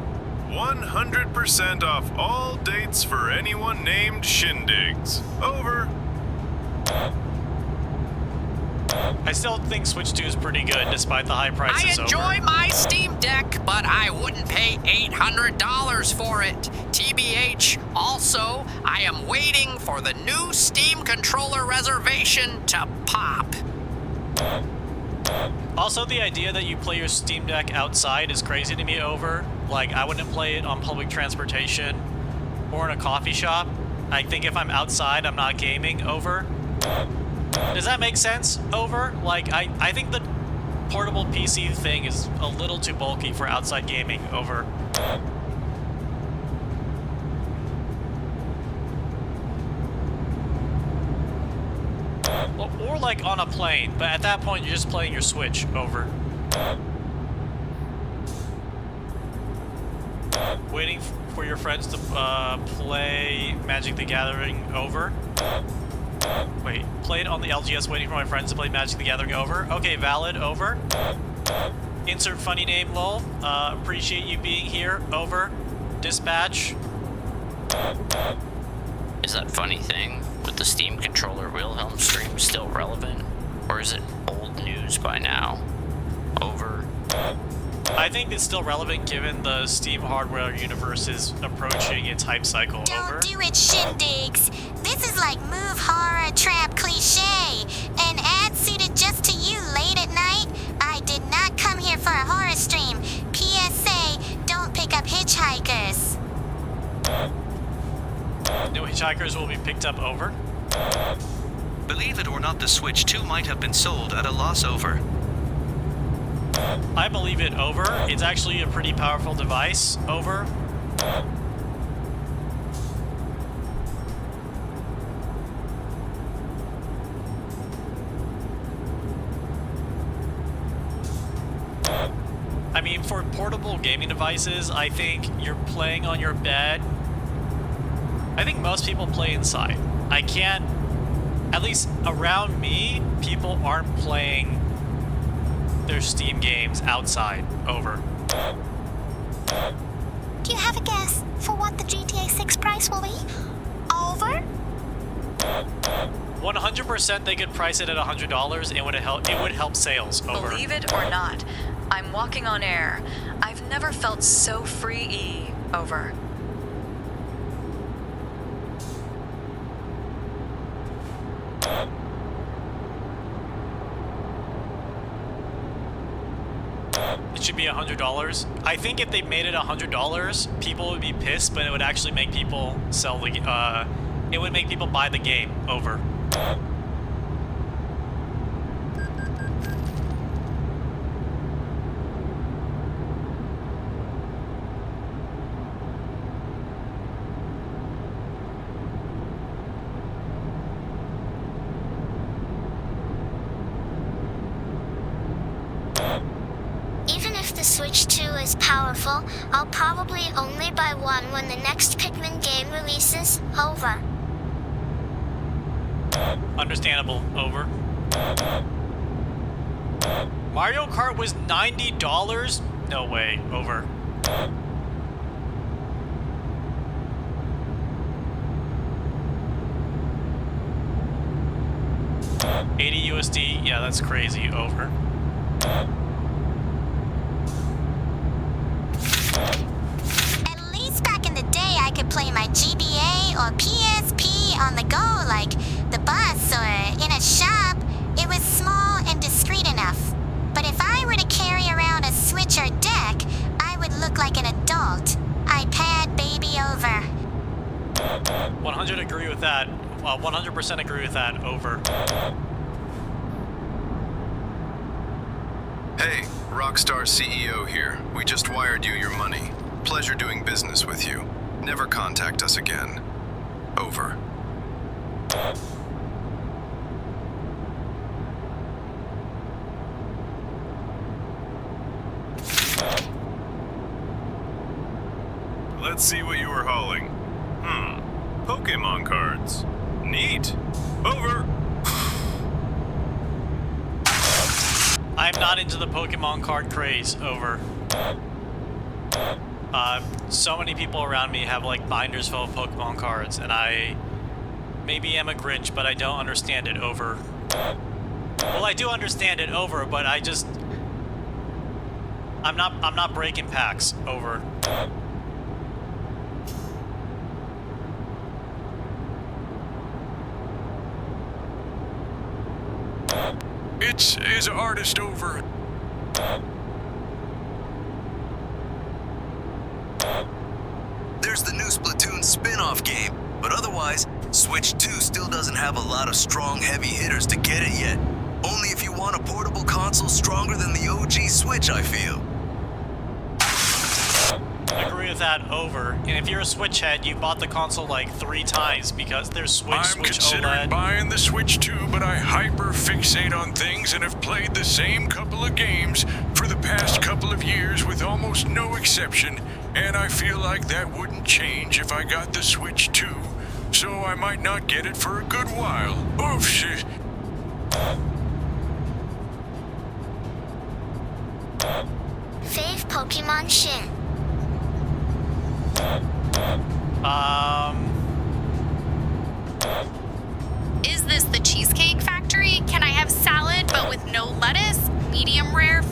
100% off all dates for anyone named Shindigs. Over. I still think Switch 2 is pretty good despite the high prices. I enjoy my Steam Deck, but I wouldn't pay $800 for it. TBH, also, I am waiting for the new Steam controller reservation to pop. Also, the idea that you play your Steam Deck outside is crazy to me, over. Like, I wouldn't play it on public transportation or in a coffee shop. I think if I'm outside, I'm not gaming, over. Does that make sense, over? Like, I think the portable PC thing is a little too bulky for outside gaming, over. Or like on a plane, but at that point you're just playing your Switch, over. Waiting for your friends to play Magic the Gathering, over. Wait, played on the LGS waiting for my friends to play Magic the Gathering, over. Okay, valid, over. Insert funny name, lol. Appreciate you being here, over. Dispatch. Is that funny thing with the Steam controller Wilhelm stream still relevant? Or is it old news by now? Over. I think it's still relevant given the Steam hardware universe is approaching its hype cycle, over. Don't do it, Shindigs. This is like move horror trap cliche. An ad suited just to you late at night? I did not come here for a horror stream. PSA, don't pick up hitchhikers. No hitchhikers will be picked up, over. Believe it or not, the Switch 2 might have been sold at a loss, over. I believe it, over. It's actually a pretty powerful device, over. I mean, for portable gaming devices, I think you're playing on your bed. I think most people play inside. I can't, at least around me, people aren't playing their Steam games outside, over. Do you have a guess for what the GTA 6 price will be? Over? 100% they could price it at $100 and it would help sales, over. Believe it or not, I'm walking on air. I've never felt so free, over. It should be $100. I think if they made it $100, people would be pissed, but it would actually make people sell the. It would make people buy the game, over. Even if the Switch 2 is powerful, I'll probably only buy one when the next Pikmin game releases, over. Understandable, over. Mario Kart was $90? No way, over. $80 USD, yeah, that's crazy, over. At least back in the day, I could play my GBA or PSP on the go, like the bus or in a shop. It was small and discreet enough. But if I were to carry around a Switch or deck, I would look like an adult. iPad baby, over. 100% agree with that, over. Hey, Rockstar CEO here. We just wired you your money. Pleasure doing business with you. Never contact us again. Over. Let's see what you were hauling. Pokemon cards. Neat. Over. I'm not into the Pokemon card craze. Over. So many people around me have like binders full of Pokemon cards, and I maybe am a Grinch, but I don't understand it. Over. Well, I do understand it. Over, but I'm not breaking packs. Over. Is artist over. There's the new Splatoon spin-off game, but otherwise, Switch 2 still doesn't have a lot of strong heavy hitters to get it yet. Only if you want a portable console stronger than the OG Switch, I feel. I agree with that. Over. And if you're a Switch head, you bought the console like 3 times because there's Switch I'm considering OLED. buying the Switch 2, but I hyper-fixate on things and have played the same couple of games for the past couple of years with almost no exception, and I feel like that wouldn't change if I got the Switch 2, so I might not get it for a good while. Oof, shit. Fave Pokemon Shin. Is this the Cheesecake Factory? Can I have salad but with no lettuce? Medium rare,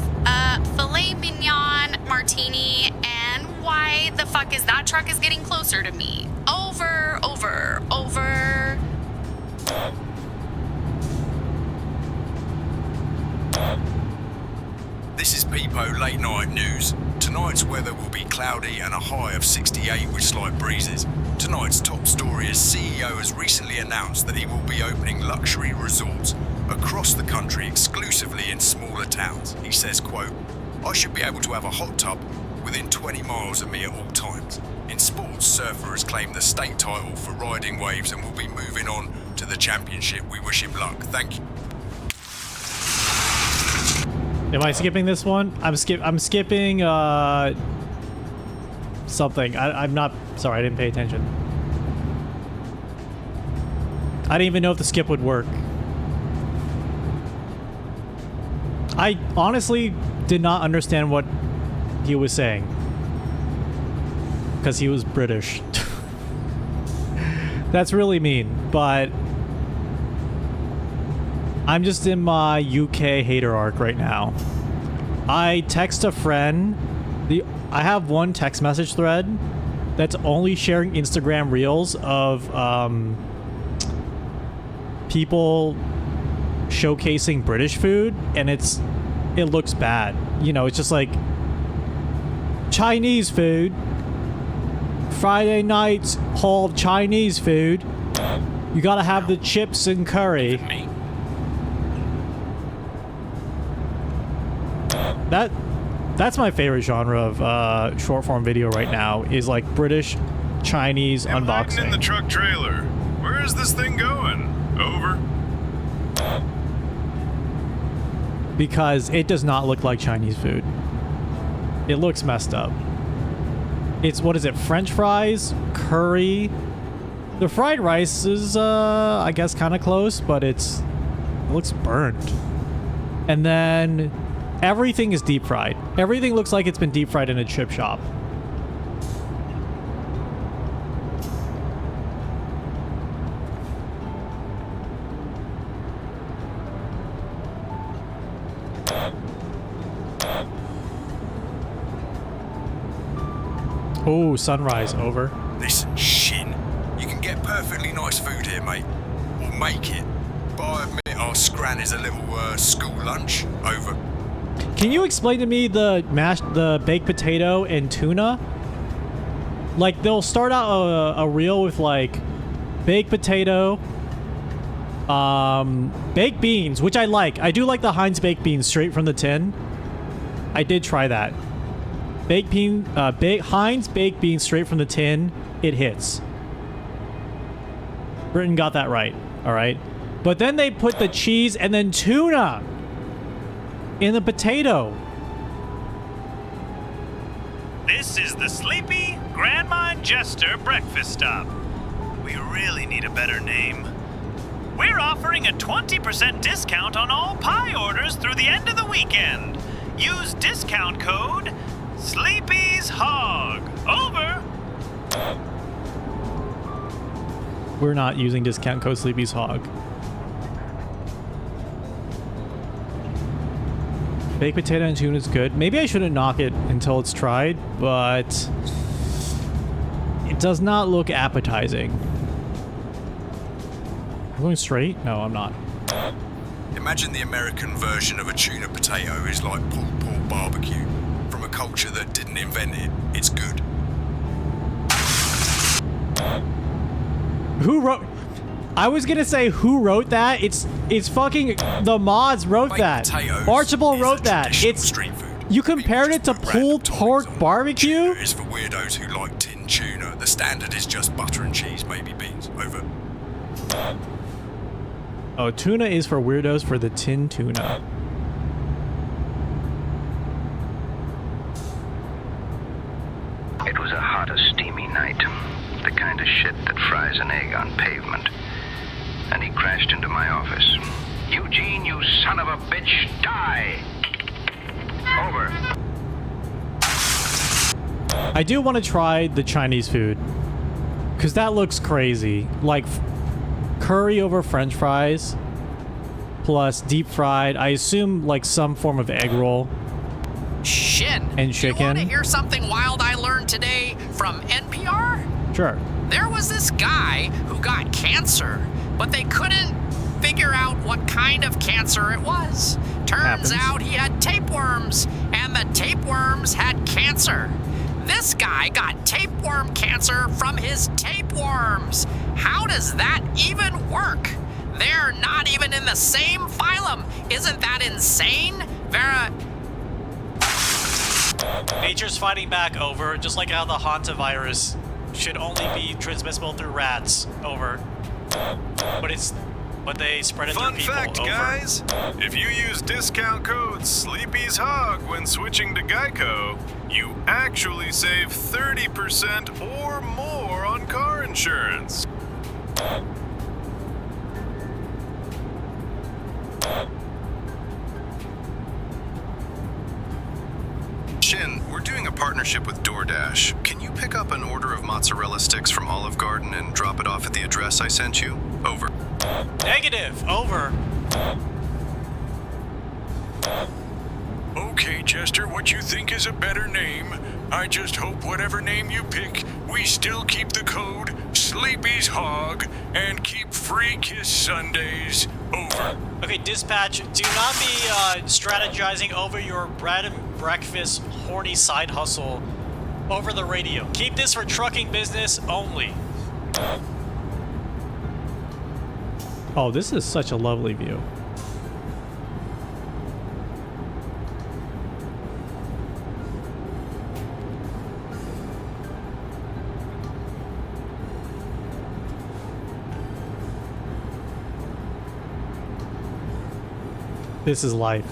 filet mignon, martini, and why the fuck is that truck is getting closer to me? Over, over, over. This is Peepo Late Night News. Tonight's weather will be cloudy and a high of 68 with slight breezes. Tonight's top story is CEO has recently announced that he will be opening luxury resorts across the country exclusively in smaller towns. He says, quote, "I should be able to have a hot tub within 20 miles of me at all times." In sports, Surfer has claimed the state title for riding waves and will be moving on to the championship. We wish him luck. Thank you. Am I skipping this one? I'm skipping something. I'm not sorry, I didn't pay attention. I didn't even know if the skip would work. I honestly did not understand what he was saying. Because he was British. That's really mean, but I'm just in my UK hater arc right now. I text a friend. I have one text message thread that's only sharing Instagram reels of people showcasing British food, and it looks bad. You know, it's just like Chinese food. Friday nights haul of Chinese food. You gotta have the chips and curry. That's my favorite genre of short form video right now, is like British Chinese unboxing. In the truck trailer. Where is this thing going? Over. Because it does not look like Chinese food. It looks messed up. It's, what is it, French fries, curry. The fried rice is, I guess, kind of close, but it looks burnt. And then everything is deep fried. Everything looks like it's been deep fried in a chip shop. Oh, sunrise, over. Listen, Shin, you can get perfectly nice food here, mate. Or make it. But I admit our scran is a little school lunch. Over. Can you explain to me the baked potato and tuna? Like, they'll start out a reel with like baked potato, baked beans, which I like. I do like the Heinz baked beans straight from the tin. I did try that. Baked bean, Heinz baked beans straight from the tin. It hits. Britain got that right. All right. But then they put the cheese and then tuna in the potato. This is the Sleepy Grandma and Jester breakfast stop. We really need a better name. We're offering a 20% discount on all pie orders through the end of the weekend. Use discount code Sleepy's Hog. Over. We're not using discount code Sleepy's Hog. Baked potato and tuna is good. Maybe I shouldn't knock it until it's tried, but it does not look appetizing. I'm going straight? No, I'm not. Imagine the American version of a tuna potato is like pulled pork barbecue. From a culture that didn't invent it, it's good. Who wrote... I was gonna say who wrote that. It's fucking the mods wrote that. Archibald wrote that. It's street food. You compared it to pulled pork barbecue? Tuna is for weirdos who like tin tuna. The standard is just butter and cheese, maybe beans. Over. Oh, tuna is for weirdos for the tin tuna. It was a hot, steamy night. The kind of shit that fries an egg on pavement. And he crashed into my office. Eugene, you son of a bitch, die! Over. I do want to try the Chinese food. Because that looks crazy. Like, curry over french fries. Plus deep fried. I assume, like, some form of egg roll. Shin. And chicken. You want to hear something wild I learned today from NPR? Sure. There was this guy who got cancer, but they couldn't figure out what kind of cancer it was. Turns out he had tapeworms, and the tapeworms had cancer. This guy got tapeworm cancer from his tapeworms. How does that even work? They're not even in the same phylum. Isn't that insane? Vera... Nature's fighting back. Over. Just like how the hantavirus should only be transmissible through rats. Over. But they spread it through people. Fun fact, over. guys. If you use discount code Sleepy's Hog when switching to Geico, you actually save 30% or more on car insurance. Shin, we're doing a partnership with DoorDash. Can you pick up an order of mozzarella sticks from Olive Garden and drop it off at the address I sent you? Over. Negative. Over. Okay, Jester, what you think is a better name? I just hope whatever name you pick, we still keep the code Sleepy's Hog and keep free Kiss Sundays. Over. Okay, dispatch, do not be strategizing over your bread and breakfast horny side hustle over the radio. Keep this for trucking business only. Oh, this is such a lovely view. This is life.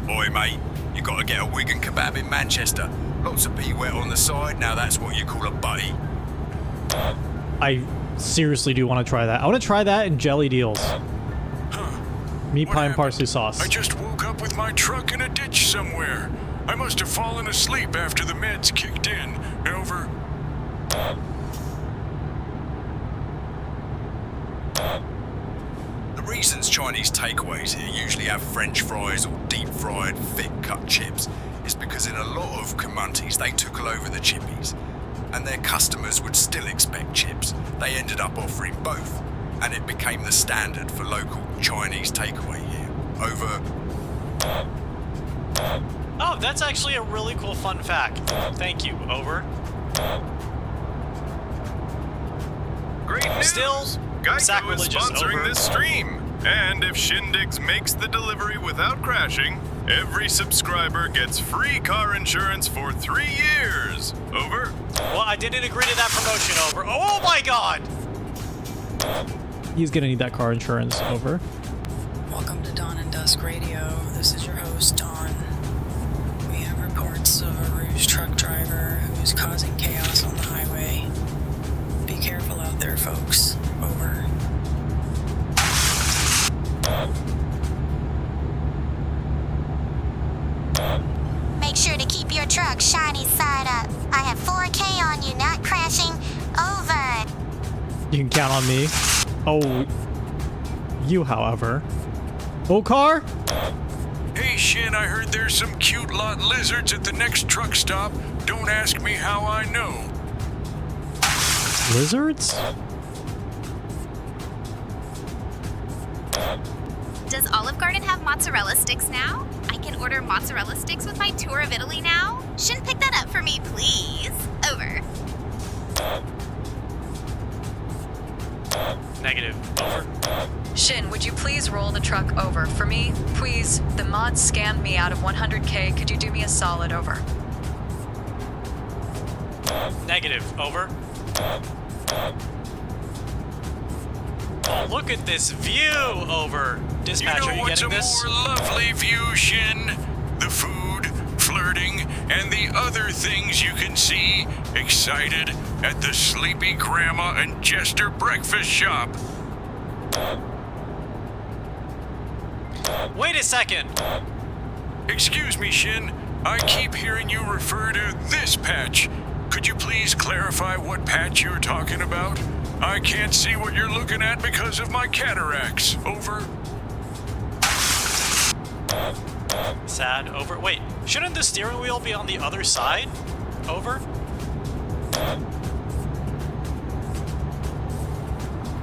Oi, mate, you gotta get a Wigan kebab in Manchester. Lots of pea wet on the side, now that's what you call a butty. I seriously do want to try that. I want to try that in jelly deals. Meat pie and parsley sauce. I just woke up with my truck in a ditch somewhere. I must have fallen asleep after the meds kicked in. Over. The reasons Chinese takeaways here usually have French fries or deep-fried, thick-cut chips is because in a lot of communities they took all over the chippies, and their customers would still expect chips. They ended up offering both, and it became the standard for local Chinese takeaway here. Over. Oh, that's actually a really cool fun fact. Thank you. Over. Great news! Still, Geico is sacrilegious. sponsoring Over. this stream. And if Shindigs makes the delivery without crashing, every subscriber gets free car insurance for 3 years. Over. Well, I didn't agree to that promotion. Over. Oh my god! He's gonna need that car insurance. Over. Welcome to Dawn and Dusk Radio. This is your host, Dawn. We have reports of a ruse truck driver who is causing chaos on the highway. Be careful out there, folks. Over. Make sure to keep your truck shiny side up. I have 4K on you, not crashing. Over. You can count on me. Oh, you, however. Oh, car? Hey, Shin, I heard there's some cute lot lizards at the next truck stop. Don't ask me how I know. Lizards? Does Olive Garden have mozzarella sticks now? I can order mozzarella sticks with my tour of Italy now? Shouldn't pick that up for me, please. Over. Negative. Over. Shin, would you please roll the truck over? For me, please. The mod scanned me out of 100K. Could you do me a solid? Over. Negative. Over. Oh, look at this view. Over. Dispatcher, You know you what's getting a this? more lovely view, Shin? The food, flirting, and the other things you can see excited at the Sleepy Grandma and Jester breakfast shop. Wait a second. Excuse me, Shin. I keep hearing you refer to this patch. Could you please clarify what patch you're talking about? I can't see what you're looking at because of my cataracts. Over. Sad. Over. Wait, shouldn't the steering wheel be on the other side? Over.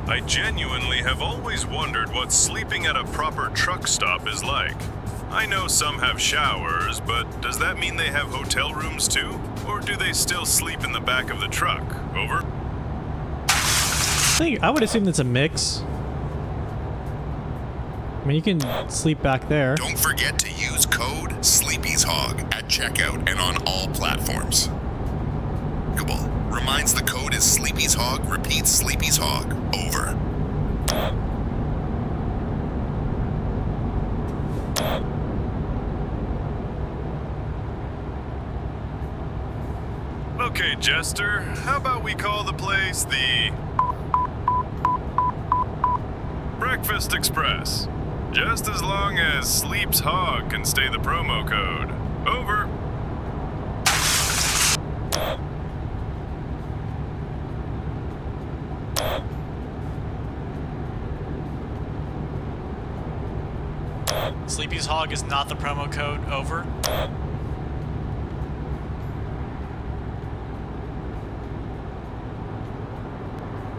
I genuinely have always wondered what sleeping at a proper truck stop is like. I know some have showers, but does that mean they have hotel rooms too? Or do they still sleep in the back of the truck? Over. I would assume it's a mix. I mean, you can sleep back there. Don't forget to use code Sleepy'sHog at checkout and on all platforms. Google reminds the code is Sleepy's Hog, repeats Sleepy's Hog. Over. Okay, Jester, how about we call the place the Breakfast Express? Just as long as Sleep's Hog can stay the promo code. Over. Sleepy's Hog is not the promo code. Over.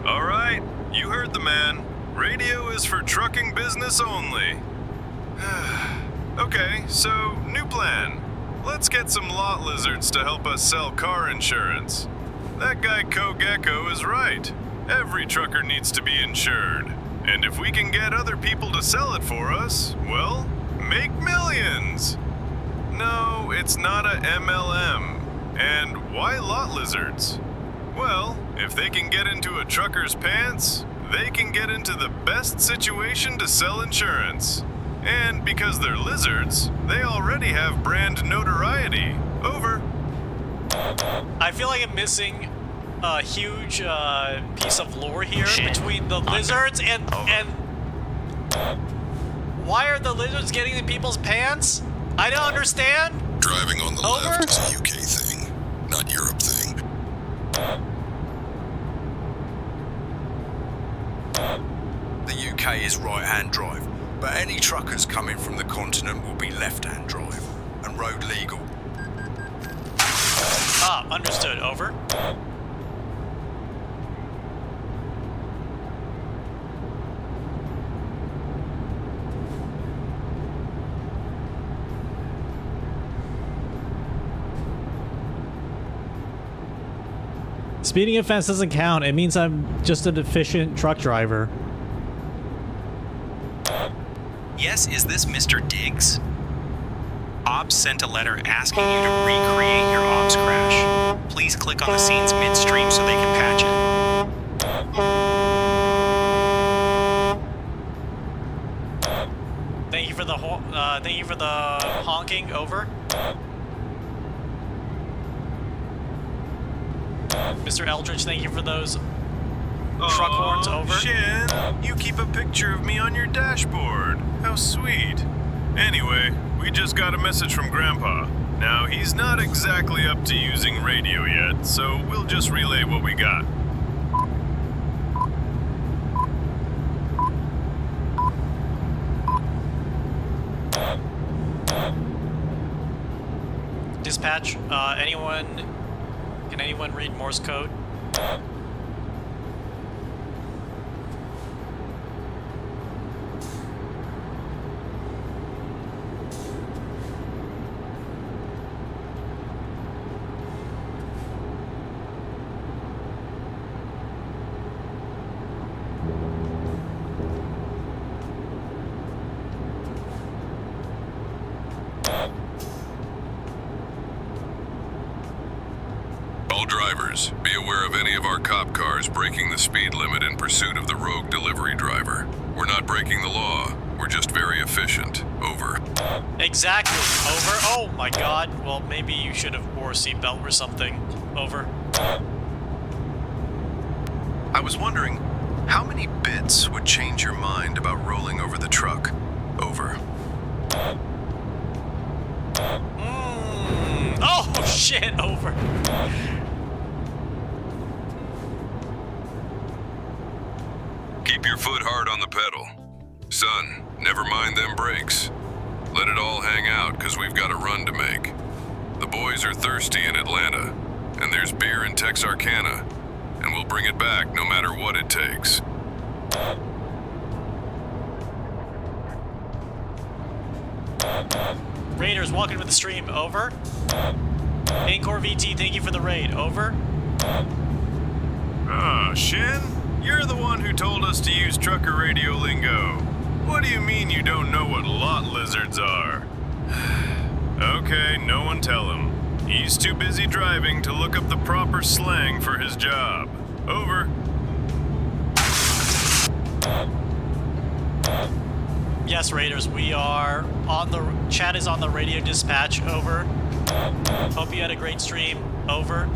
All right, you heard the man. Radio is for trucking business only. Okay, so new plan. Let's get some lot lizards to help us sell car insurance. That guy Kogeko is right. Every trucker needs to be insured. And if we can get other people to sell it for us, well, make millions. No, it's not a MLM. And why lot lizards? Well, if they can get into a trucker's pants, they can get into the best situation to sell insurance. And because they're lizards, they already have brand notoriety. Over. I feel like I'm missing a huge piece of lore here between the lizards and why are the lizards getting in people's pants? I don't understand. Driving on the left is a UK thing, not Europe thing. The UK is right-hand drive, but any truckers coming from the continent will be left-hand drive and road legal. Ah, understood. Over. Speeding offense doesn't count. It means I'm just an efficient truck driver. Yes, is this Mr. Diggs? Ops sent a letter asking you to recreate your Ops crash. Please click on the scenes midstream so they can patch it. Thank you for the honking. Over. Mr. Eldridge, thank you for those truck horns. Over. Shin, you keep a picture of me on your dashboard. How sweet. Anyway, we just got a message from Grandpa. Now, he's not exactly up to using radio yet, so we'll just relay what we got. Dispatch, can anyone read Morse code? All drivers, be aware of any of our cop cars breaking the speed limit in pursuit of the rogue delivery driver. We're not breaking the law. We're just very efficient. Over. Exactly. Over. Oh my god. Well, maybe you should have wore a seatbelt or something. Over. I was wondering, how many bits would change your mind about rolling over the truck? Over. Oh shit. Over. Keep your foot hard on the pedal. Son, never mind them brakes. Let it all hang out, because we've got a run to make. The boys are thirsty in Atlanta, and there's beer in Texarkana, and we'll bring it back no matter what it takes. Raiders, welcome to the stream. Over. Anchor VT, thank you for the raid. Over. Ah, Shin? You're the one who told us to use trucker radio lingo. What do you mean you don't know what lot lizards are? Okay, no one tell him. He's too busy driving to look up the proper slang for his job. Over. Yes, Raiders, we are on the... Chat is on the radio dispatch. Over. Hope you had a great stream. Over.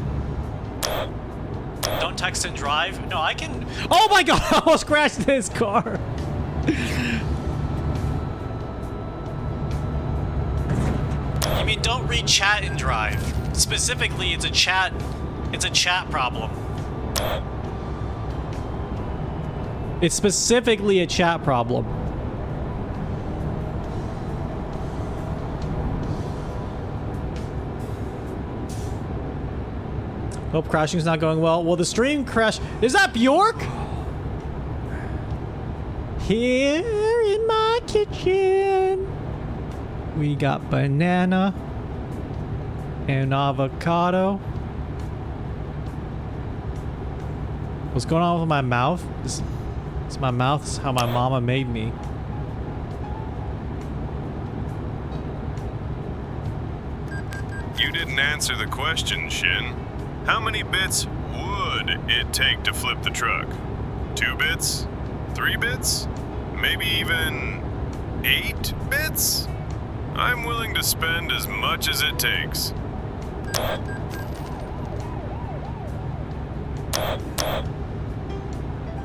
Don't text and drive. No, I can... Oh my god, I almost crashed this car. You mean don't read chat and drive. Specifically, it's a chat problem. It's specifically a chat problem. Hope crashing's not going well. Well, the stream crashed. Is that Bjork? Here in my kitchen, we got banana and avocado. What's going on with my mouth? This my mouth. This is how my mama made me. You didn't answer the question, Shin. How many bits would it take to flip the truck? 2 bits? 3 bits? Maybe even 8 bits? I'm willing to spend as much as it takes.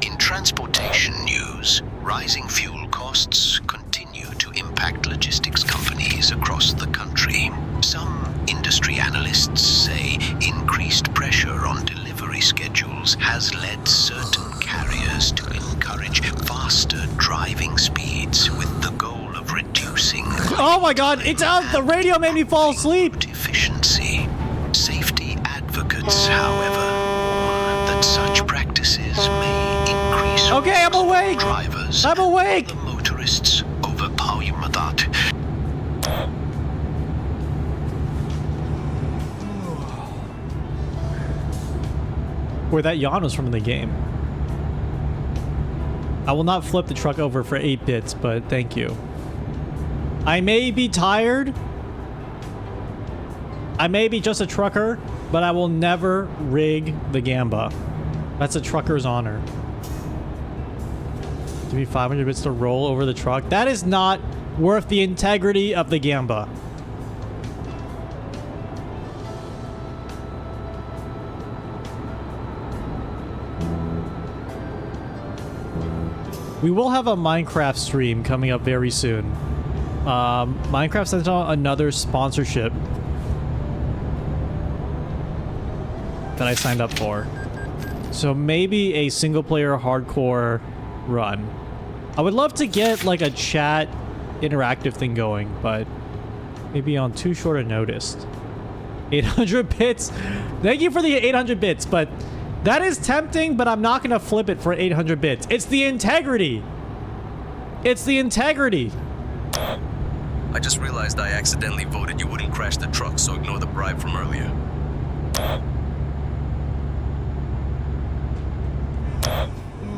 In transportation news, rising fuel costs continue to impact logistics companies across the country. Some industry analysts say increased pressure on delivery schedules has led certain carriers to encourage faster driving speeds with the goal of reducing... Oh my god, it's out! The radio made me fall asleep! ...efficiency. Safety advocates, however, warn that such practices may increase... Okay, I'm awake! ...drivers... I'm awake! ...the motorists overpower that. where that yawn was from in the game. I will not flip the truck over for 8 bits, but thank you. I may be tired. I may be just a trucker, but I will never rig the Gamba. That's a trucker's honor. Give me 500 bits to roll over the truck. That is not worth the integrity of the Gamba. We will have a Minecraft stream coming up very soon. Minecraft sent out another sponsorship that I signed up for. So maybe a single player hardcore run. I would love to get like a chat interactive thing going, but maybe on too short a notice. 800 bits. Thank you for the 800 bits, but that is tempting, but I'm not going to flip it for 800 bits. It's the integrity. It's the integrity. I just realized I accidentally voted you wouldn't crash the truck, so ignore the bribe from earlier.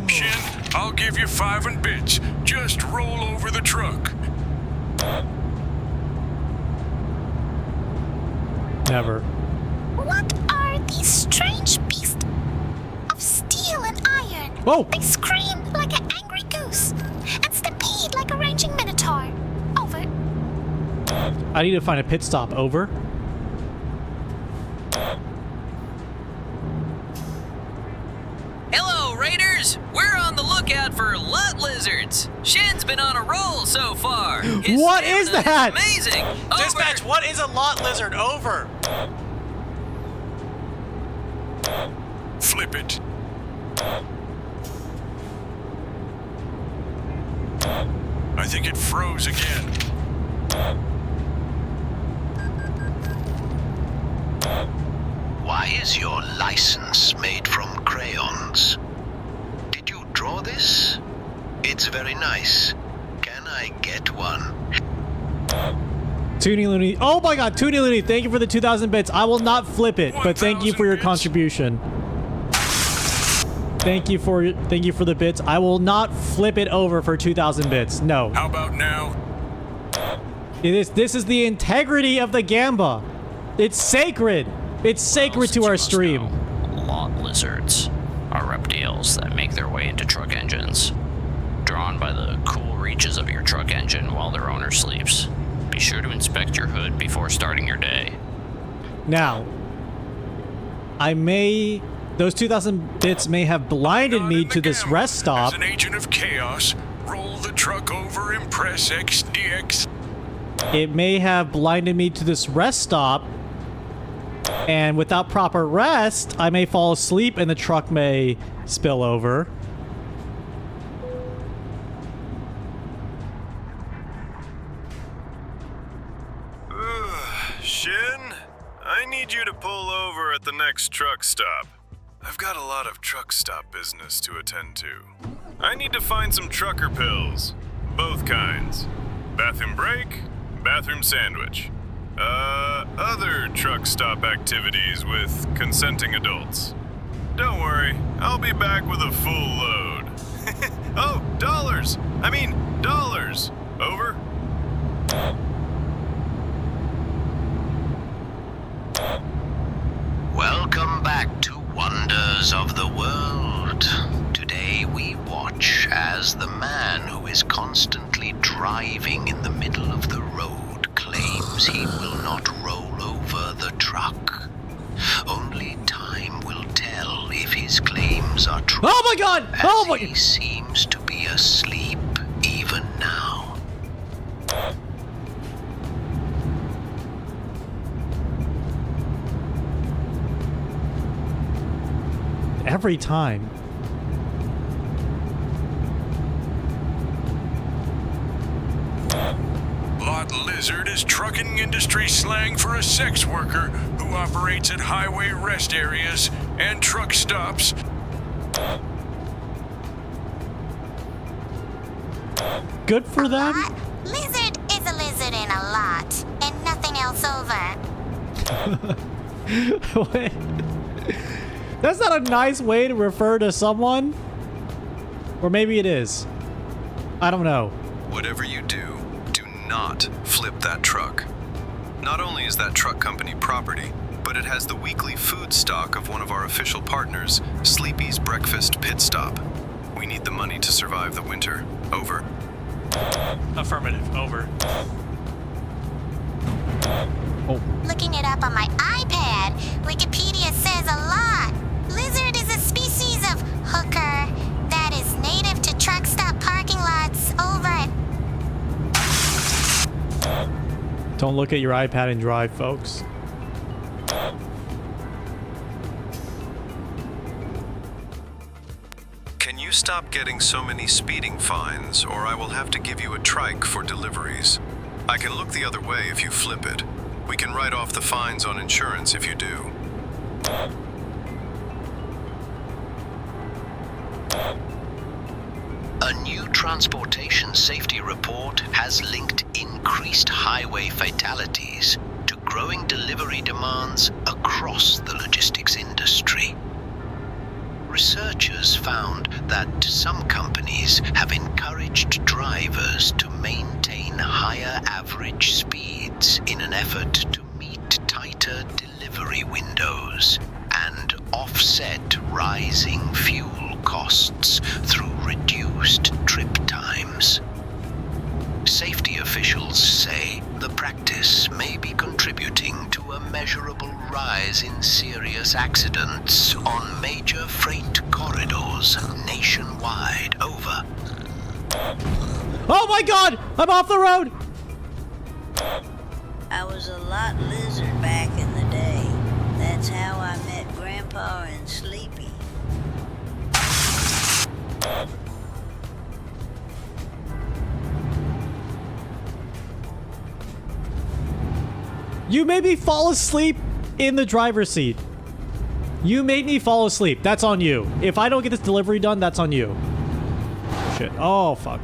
Shin, I'll give you 5 bits. Just roll over the truck. Never. What are these strange beasts of steel and iron? Whoa! They scream like an angry goose and stampede like a raging minotaur. Over. I need to find a pit stop. Over. Hello, Raiders! We're on the lookout for lot lizards. Shin's been on a roll so far. His What is that? Amazing. Dispatch, what is a lot lizard? Over. Flip it. I think it froze again. Why is your license made from crayons? Did you draw this? It's very nice. Can I get one? Toonie Looney. Oh my god, Toonie Looney, thank you for the 2,000 bits. I will not flip it, but thank you for your contribution. Thank you for the bits. I will not flip it over for 2,000 bits. No. How about now? This is the integrity of the Gamba. It's sacred. It's sacred to our stream. Lot lizards are reptiles that make their way into truck engines, drawn by the cool reaches of your truck engine while their owner sleeps. Be sure to inspect your hood before starting your day. Now, those 2,000 bits may have blinded me to this rest stop. As an agent of chaos, roll the truck over and press XDX. It may have blinded me to this rest stop, and without proper rest, I may fall asleep and the truck may spill over. Shin, I need you to pull over at the next truck stop. I've got a lot of truck stop business to attend to. I need to find some trucker pills. Both kinds. Bathroom break, bathroom sandwich. Other truck stop activities with consenting adults. Don't worry, I'll be back with a full load. Oh, dollars! I mean, dollars! Over. Welcome back to Wonders of the World. Today we watch as the man who is constantly driving in the middle of the road claims he will not roll over the truck. Only time will tell if his claims are true. Oh my god! Oh my god! He seems to be asleep even now. Every time. Lot lizard is trucking industry slang for a sex worker who operates at highway rest areas and truck stops. Good for them. Lizard is a lizard in a lot, and nothing else over. Wait. That's not a nice way to refer to someone. Or maybe it is. I don't know. Whatever you do, do not flip that truck. Not only is that truck company property, but it has the weekly food stock of one of our official partners, Sleepy's Breakfast Pit Stop. We need the money to survive the winter. Over. Affirmative. Over. Oh. Looking it up on my iPad, Wikipedia says a lot. Lizard is a species of hooker that is native to truck stop parking lots over at... Don't look at your iPad and drive, folks. Can you stop getting so many speeding fines, or I will have to give you a trike for deliveries? I can look the other way if you flip it. We can write off the fines on insurance if you do. A new transportation safety report has linked increased highway fatalities to growing delivery demands across the logistics industry. Researchers found that some companies have encouraged drivers to maintain higher average speeds in an effort to meet tighter delivery windows and offset rising fuel costs through reduced trip times. Safety officials say the practice may be contributing to a measurable rise in serious accidents on major freight corridors nationwide. Over. Oh my god! I'm off the road! I was a lot lizard back in the day. That's how I met Grandpa and Sleepy. You made me fall asleep in the driver's seat. You made me fall asleep. That's on you. If I don't get this delivery done, that's on you. Shit. Oh, fuck.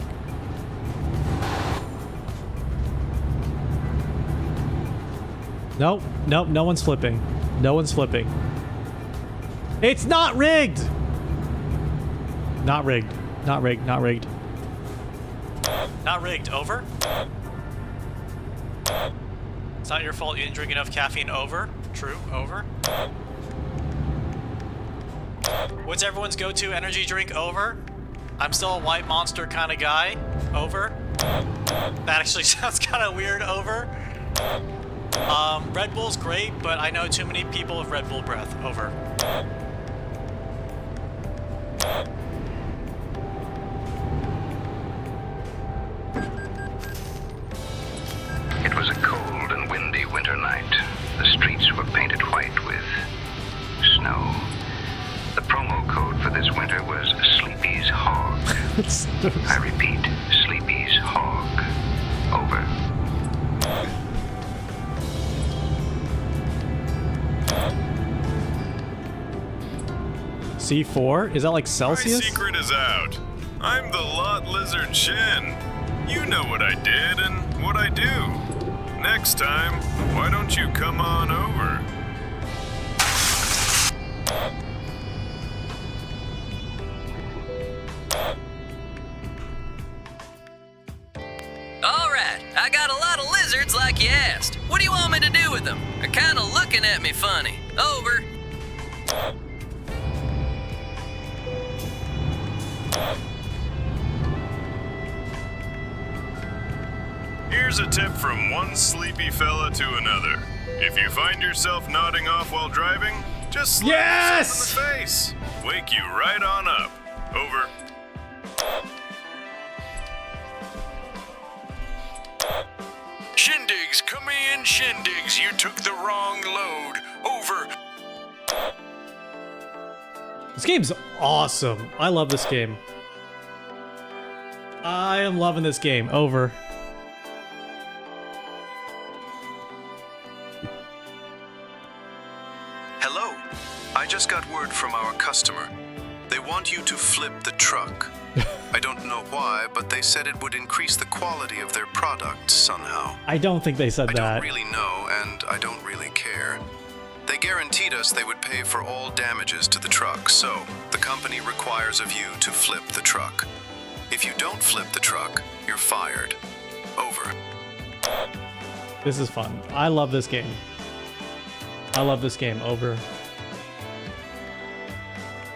Nope. Nope. No one's flipping. No one's flipping. It's not rigged. Not rigged. Not rigged. Not rigged. Not rigged. Over. It's not your fault you didn't drink enough caffeine. Over. True. Over. What's everyone's go-to energy drink? Over. I'm still a white monster kind of guy. Over. That actually sounds kind of weird. Over. Red Bull's great, but I know too many people with Red Bull breath. Over. It was a cold and windy winter night. The streets were painted white with snow. The promo code for this winter was Sleepy's Hog. I repeat, Sleepy's Hog. Over. C4? Is that like Celsius? My secret is out. I'm the Lot Lizard Shin. You know what I did and what I do. Next time, why don't you come on over? Alright, I got a lot of lizards like you asked. What do you want me to do with them? They're kinda looking at me funny. Over. Here's a tip from one sleepy fella to another. If you find yourself nodding off while driving, just slap yourself in the face. Wake you right on up. Over. Shindigs, come in, Shindigs. You took the wrong load. Over. This game's awesome. I love this game. I am loving this game. Over. Hello. I just got word from our customer. They want you to flip the truck. I don't know why, but they said it would increase the quality of their product somehow. I don't think they said that. I don't really know, and I don't really care. They guaranteed us they would pay for all damages to the truck, so the company requires of you to flip the truck. If you don't flip the truck, you're fired. Over. This is fun. I love this game. I love this game. Over.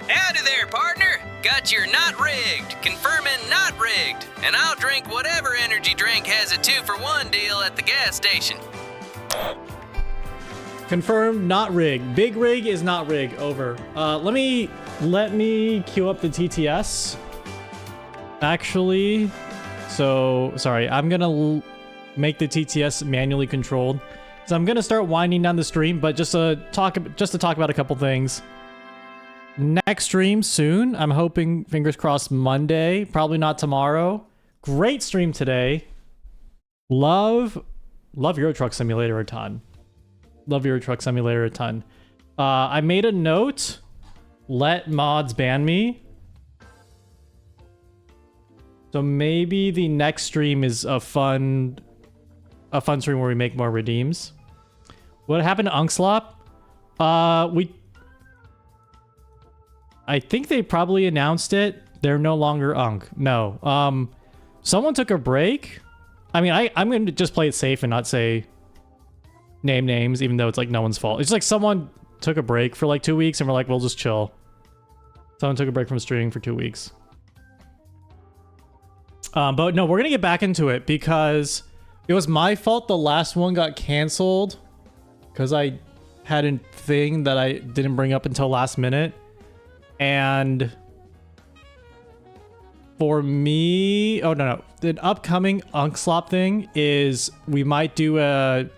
Howdy there, partner. Got your not rigged. Confirming not rigged. And I'll drink whatever energy drink has a 2-for-1 deal at the gas station. Confirmed, not rig. Big rig is not rig. Over. Let me queue up the TTS. Actually, so sorry. I'm gonna make the TTS manually controlled. So I'm gonna start winding down the stream, but just to talk about a couple things. Next stream soon. I'm hoping, fingers crossed, Monday. Probably not tomorrow. Great stream today. Love Euro Truck Simulator a ton. Love Euro Truck Simulator a ton. I made a note. Let mods ban me. So maybe the next stream is a fun stream where we make more redeems. What happened to Unkslop? I think they probably announced it. They're no longer Unk. No. Someone took a break. I mean, I'm going to just play it safe and not say name names, even though it's like no one's fault. It's like someone took a break for like 2 weeks and we're like, we'll just chill. Someone took a break from streaming for 2 weeks. But no, we're going to get back into it because it was my fault the last one got canceled because I had a thing that I didn't bring up until last minute. And for me, oh no, the upcoming Unkslop thing is we might do a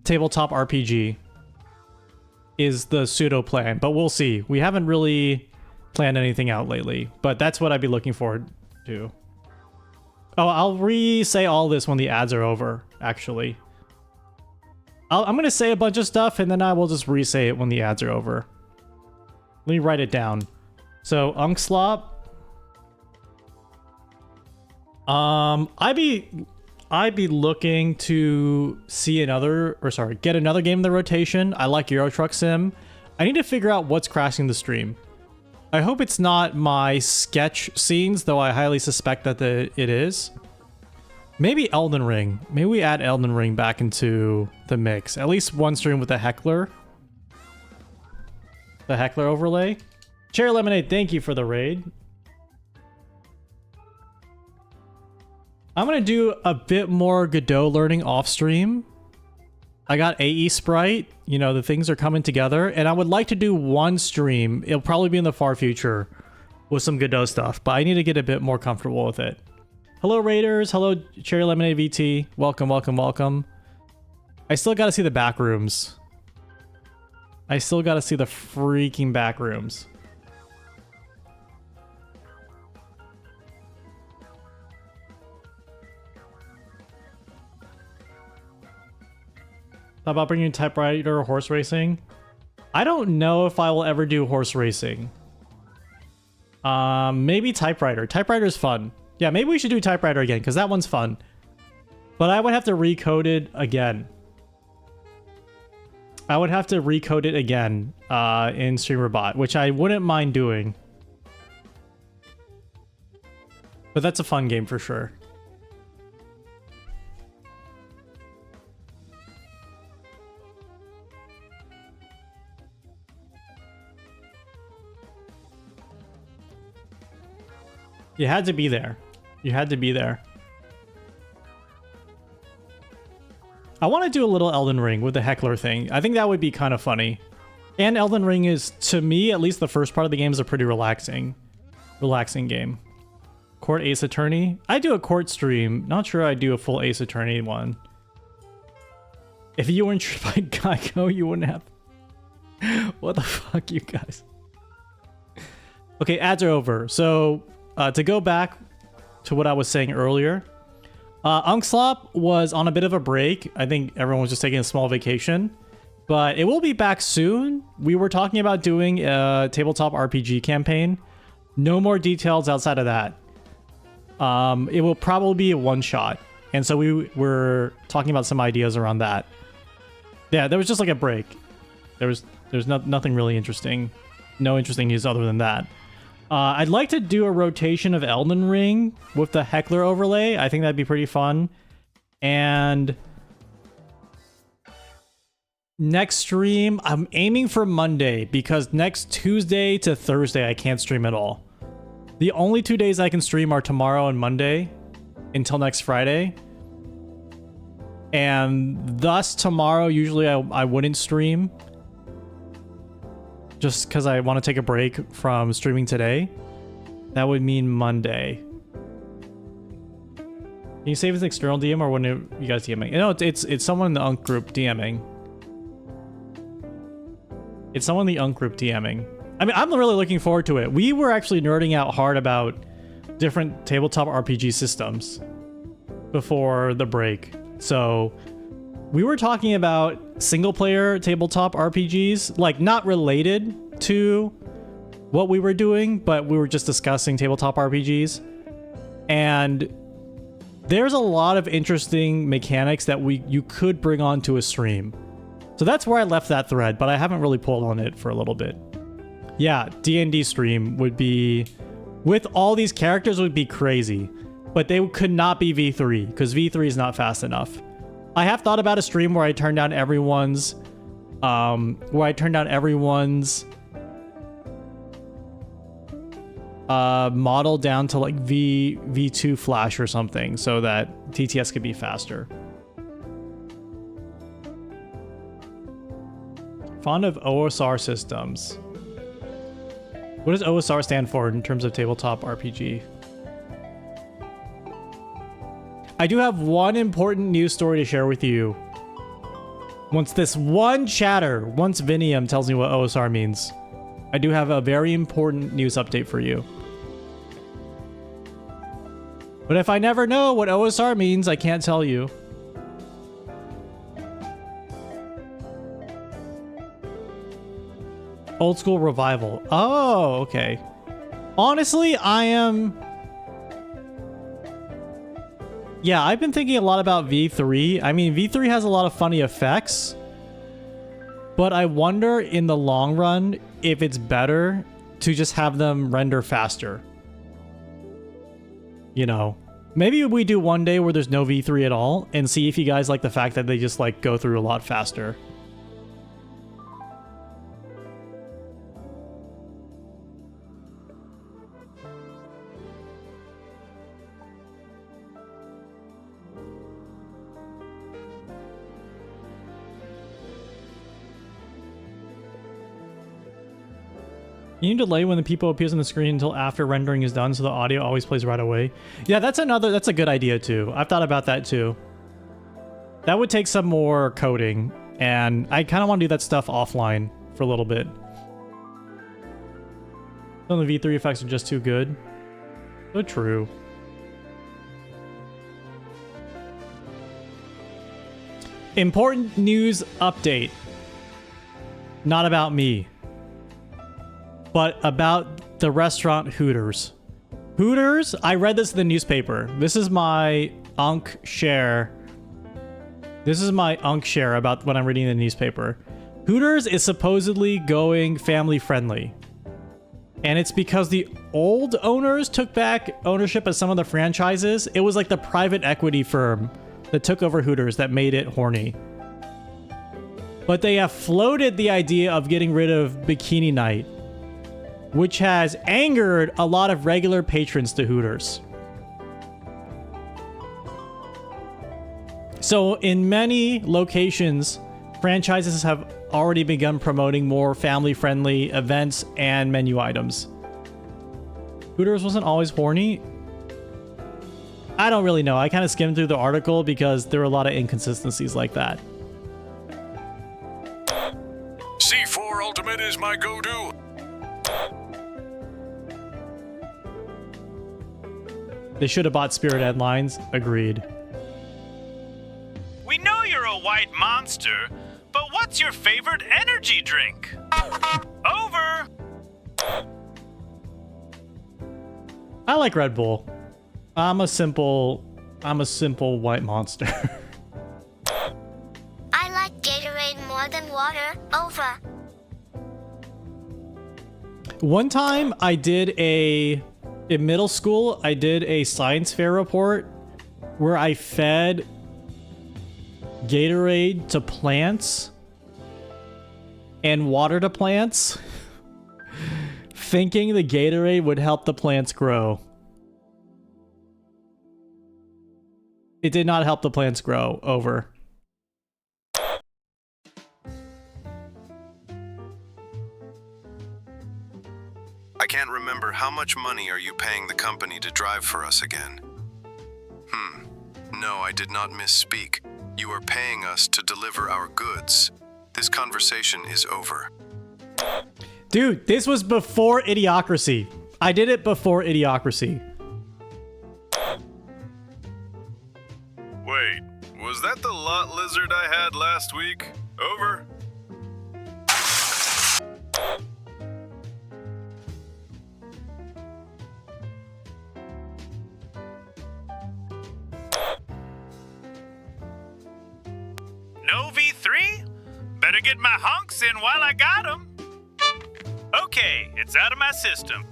tabletop RPG is the pseudo plan, but we'll see. We haven't really planned anything out lately, but that's what I'd be looking forward to. Oh, I'll re-say all this when the ads are over, actually. I'm going to say a bunch of stuff and then I will just re-say it when the ads are over. Let me write it down. So, Unkslop. I'd be looking to see get another game in the rotation. I like Euro Truck Sim. I need to figure out what's crashing the stream. I hope it's not my sketch scenes, though I highly suspect that it is. Maybe Elden Ring. Maybe we add Elden Ring back into the mix. At least one stream with a heckler. The heckler overlay. Cherry Lemonade, thank you for the raid. I'm going to do a bit more Godot learning off stream. I got AE Sprite. You know, the things are coming together. And I would like to do one stream. It'll probably be in the far future with some Godot stuff. But I need to get a bit more comfortable with it. Hello, Raiders. Hello, Cherry Lemonade VT. Welcome, welcome, welcome. I still got to see the back rooms. I still got to see the freaking back rooms. How about bringing typewriter or horse racing? I don't know if I will ever do horse racing. Maybe typewriter. Typewriter's fun. Yeah, maybe we should do typewriter again because that one's fun. But I would have to recode it again. I would have to recode it again in StreamerBot, which I wouldn't mind doing. But that's a fun game for sure. You had to be there. You had to be there. I want to do a little Elden Ring with the heckler thing. I think that would be kind of funny. And Elden Ring is, to me, at least the first part of the game is a pretty relaxing game. Court Ace Attorney. I do a court stream. Not sure I do a full Ace Attorney one. If you weren't by Geico, you wouldn't have. What the fuck, you guys? Okay, ads are over. So, to go back to what I was saying earlier, Unkslop was on a bit of a break. I think everyone was just taking a small vacation, but it will be back soon. We were talking about doing a tabletop RPG campaign. No more details outside of that. It will probably be a one-shot, and so we were talking about some ideas around that. Yeah, there was just like a break. There's nothing really interesting. No interesting news other than that. I'd like to do a rotation of Elden Ring with the Heckler overlay. I think that'd be pretty fun. And next stream, I'm aiming for Monday because next Tuesday to Thursday I can't stream at all. The only 2 days I can stream are tomorrow and Monday until next Friday. And thus tomorrow, usually I wouldn't stream. Just because I want to take a break from streaming today. That would mean Monday. Can you save as an external DM or when you guys DMing? You know, it's someone in the Unk group DMing. It's someone in the Unk group DMing. I mean, I'm really looking forward to it. We were actually nerding out hard about different tabletop RPG systems before the break. So we were talking about single-player tabletop RPGs, like not related to what we were doing, but we were just discussing tabletop RPGs. And there's a lot of interesting mechanics that you could bring onto a stream. So that's where I left that thread, but I haven't really pulled on it for a little bit. Yeah, D&D stream would be, with all these characters, would be crazy. But they could not be V3, because V3 is not fast enough. I have thought about a stream where I turn down everyone's model down to like V2 flash or something so that TTS could be faster. Fond of OSR systems. What does OSR stand for in terms of tabletop RPG? I do have one important news story to share with you. Once Vinium tells me what OSR means, I do have a very important news update for you. But if I never know what OSR means, I can't tell you. Old school revival. Oh, okay. Honestly, yeah, I've been thinking a lot about V3. I mean, V3 has a lot of funny effects, but I wonder in the long run if it's better to just have them render faster. You know, maybe we do one day where there's no V3 at all and see if you guys like the fact that they just like go through a lot faster. You need to delay when the people appears on the screen until after rendering is done so the audio always plays right away. Yeah, that's a good idea too. I've thought about that too. That would take some more coding, and I kind of want to do that stuff offline for a little bit. Some of the V3 effects are just too good. So true. Important news update. Not about me, but about the restaurant Hooters. Hooters, I read this in the newspaper. This is my Unk share. This is my Unk share about what I'm reading in the newspaper. Hooters is supposedly going family friendly. And it's because the old owners took back ownership of some of the franchises. It was like the private equity firm that took over Hooters that made it horny. But they have floated the idea of getting rid of Bikini Night, which has angered a lot of regular patrons to Hooters. So in many locations, franchises have already begun promoting more family-friendly events and menu items. Hooters wasn't always horny. I don't really know. I kind of skimmed through the article because there were a lot of inconsistencies like that. C4 Ultimate is my go-to. They should have bought Spirit Headlines. Agreed. We know you're a white monster, but what's your favorite energy drink? Over! I like Red Bull. I'm a simple white monster. I like Gatorade more than water. Over. One time I did in middle school, I did a science fair report where I fed Gatorade to plants and water to plants, thinking the Gatorade would help the plants grow. It did not help the plants grow. Over. I can't remember how much money are you paying the company to drive for us again? No, I did not misspeak. You are paying us to deliver our goods. This conversation is over. Dude, this was before Idiocracy. I did it before Idiocracy. Wait, was that the lot lizard I had last week? Over. No V3? Better get my honks in while I got them. Okay, it's out of my system.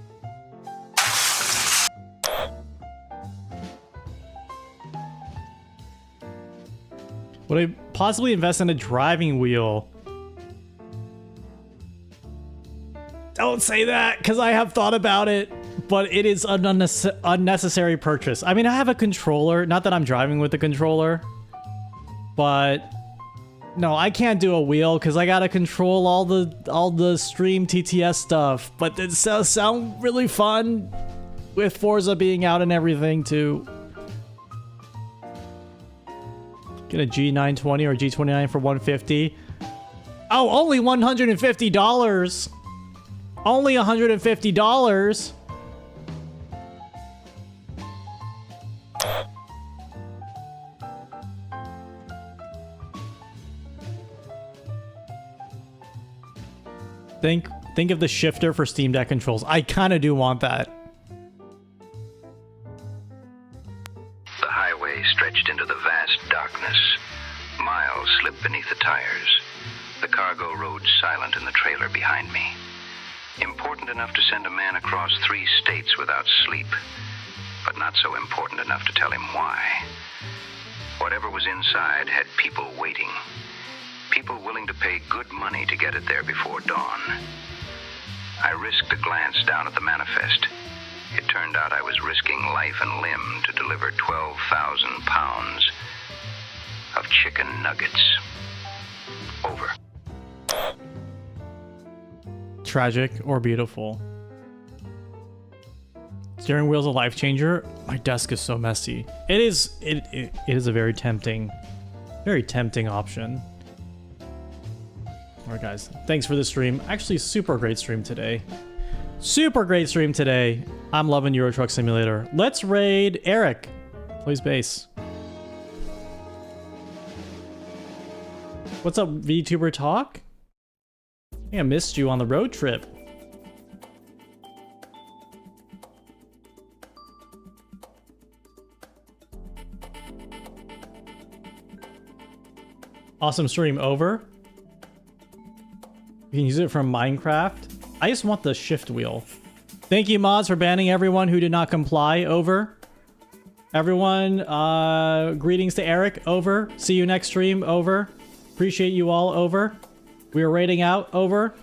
Would I possibly invest in a driving wheel? Don't say that, because I have thought about it, but it is an unnecessary purchase. I mean, I have a controller. Not that I'm driving with the controller, but no, I can't do a wheel because I gotta control all the stream TTS stuff. But it does sound really fun with Forza being out and everything too. Get a G920 or G29 for $150. Oh, only $150. Only $150. Think of the shifter for Steam Deck controls. I kind of do want that. The highway stretched into the vast darkness. Miles slipped beneath the tires. The cargo rode silent in the trailer behind me. Important enough to send a man across 3 states without sleep, but not so important enough to tell him why. Whatever was inside had people waiting. People willing to pay good money to get it there before dawn. I risked a glance down at the manifest. It turned out I was risking life and limb to deliver 12,000 pounds of chicken nuggets. Over. Tragic or beautiful. Steering wheel's a life changer. My desk is so messy. It is a very tempting option. Alright guys, thanks for the stream. Actually, super great stream today. Super great stream today. I'm loving Euro Truck Simulator. Let's raid Eric. Plays bass. What's up, VTuber Talk? Hey, I missed you on the road trip. Awesome stream. Over. You can use it from Minecraft. I just want the shift wheel. Thank you, mods, for banning everyone who did not comply. Over. Everyone, greetings to Eric. Over. See you next stream. Over. Appreciate you all. Over. We are raiding out. Over.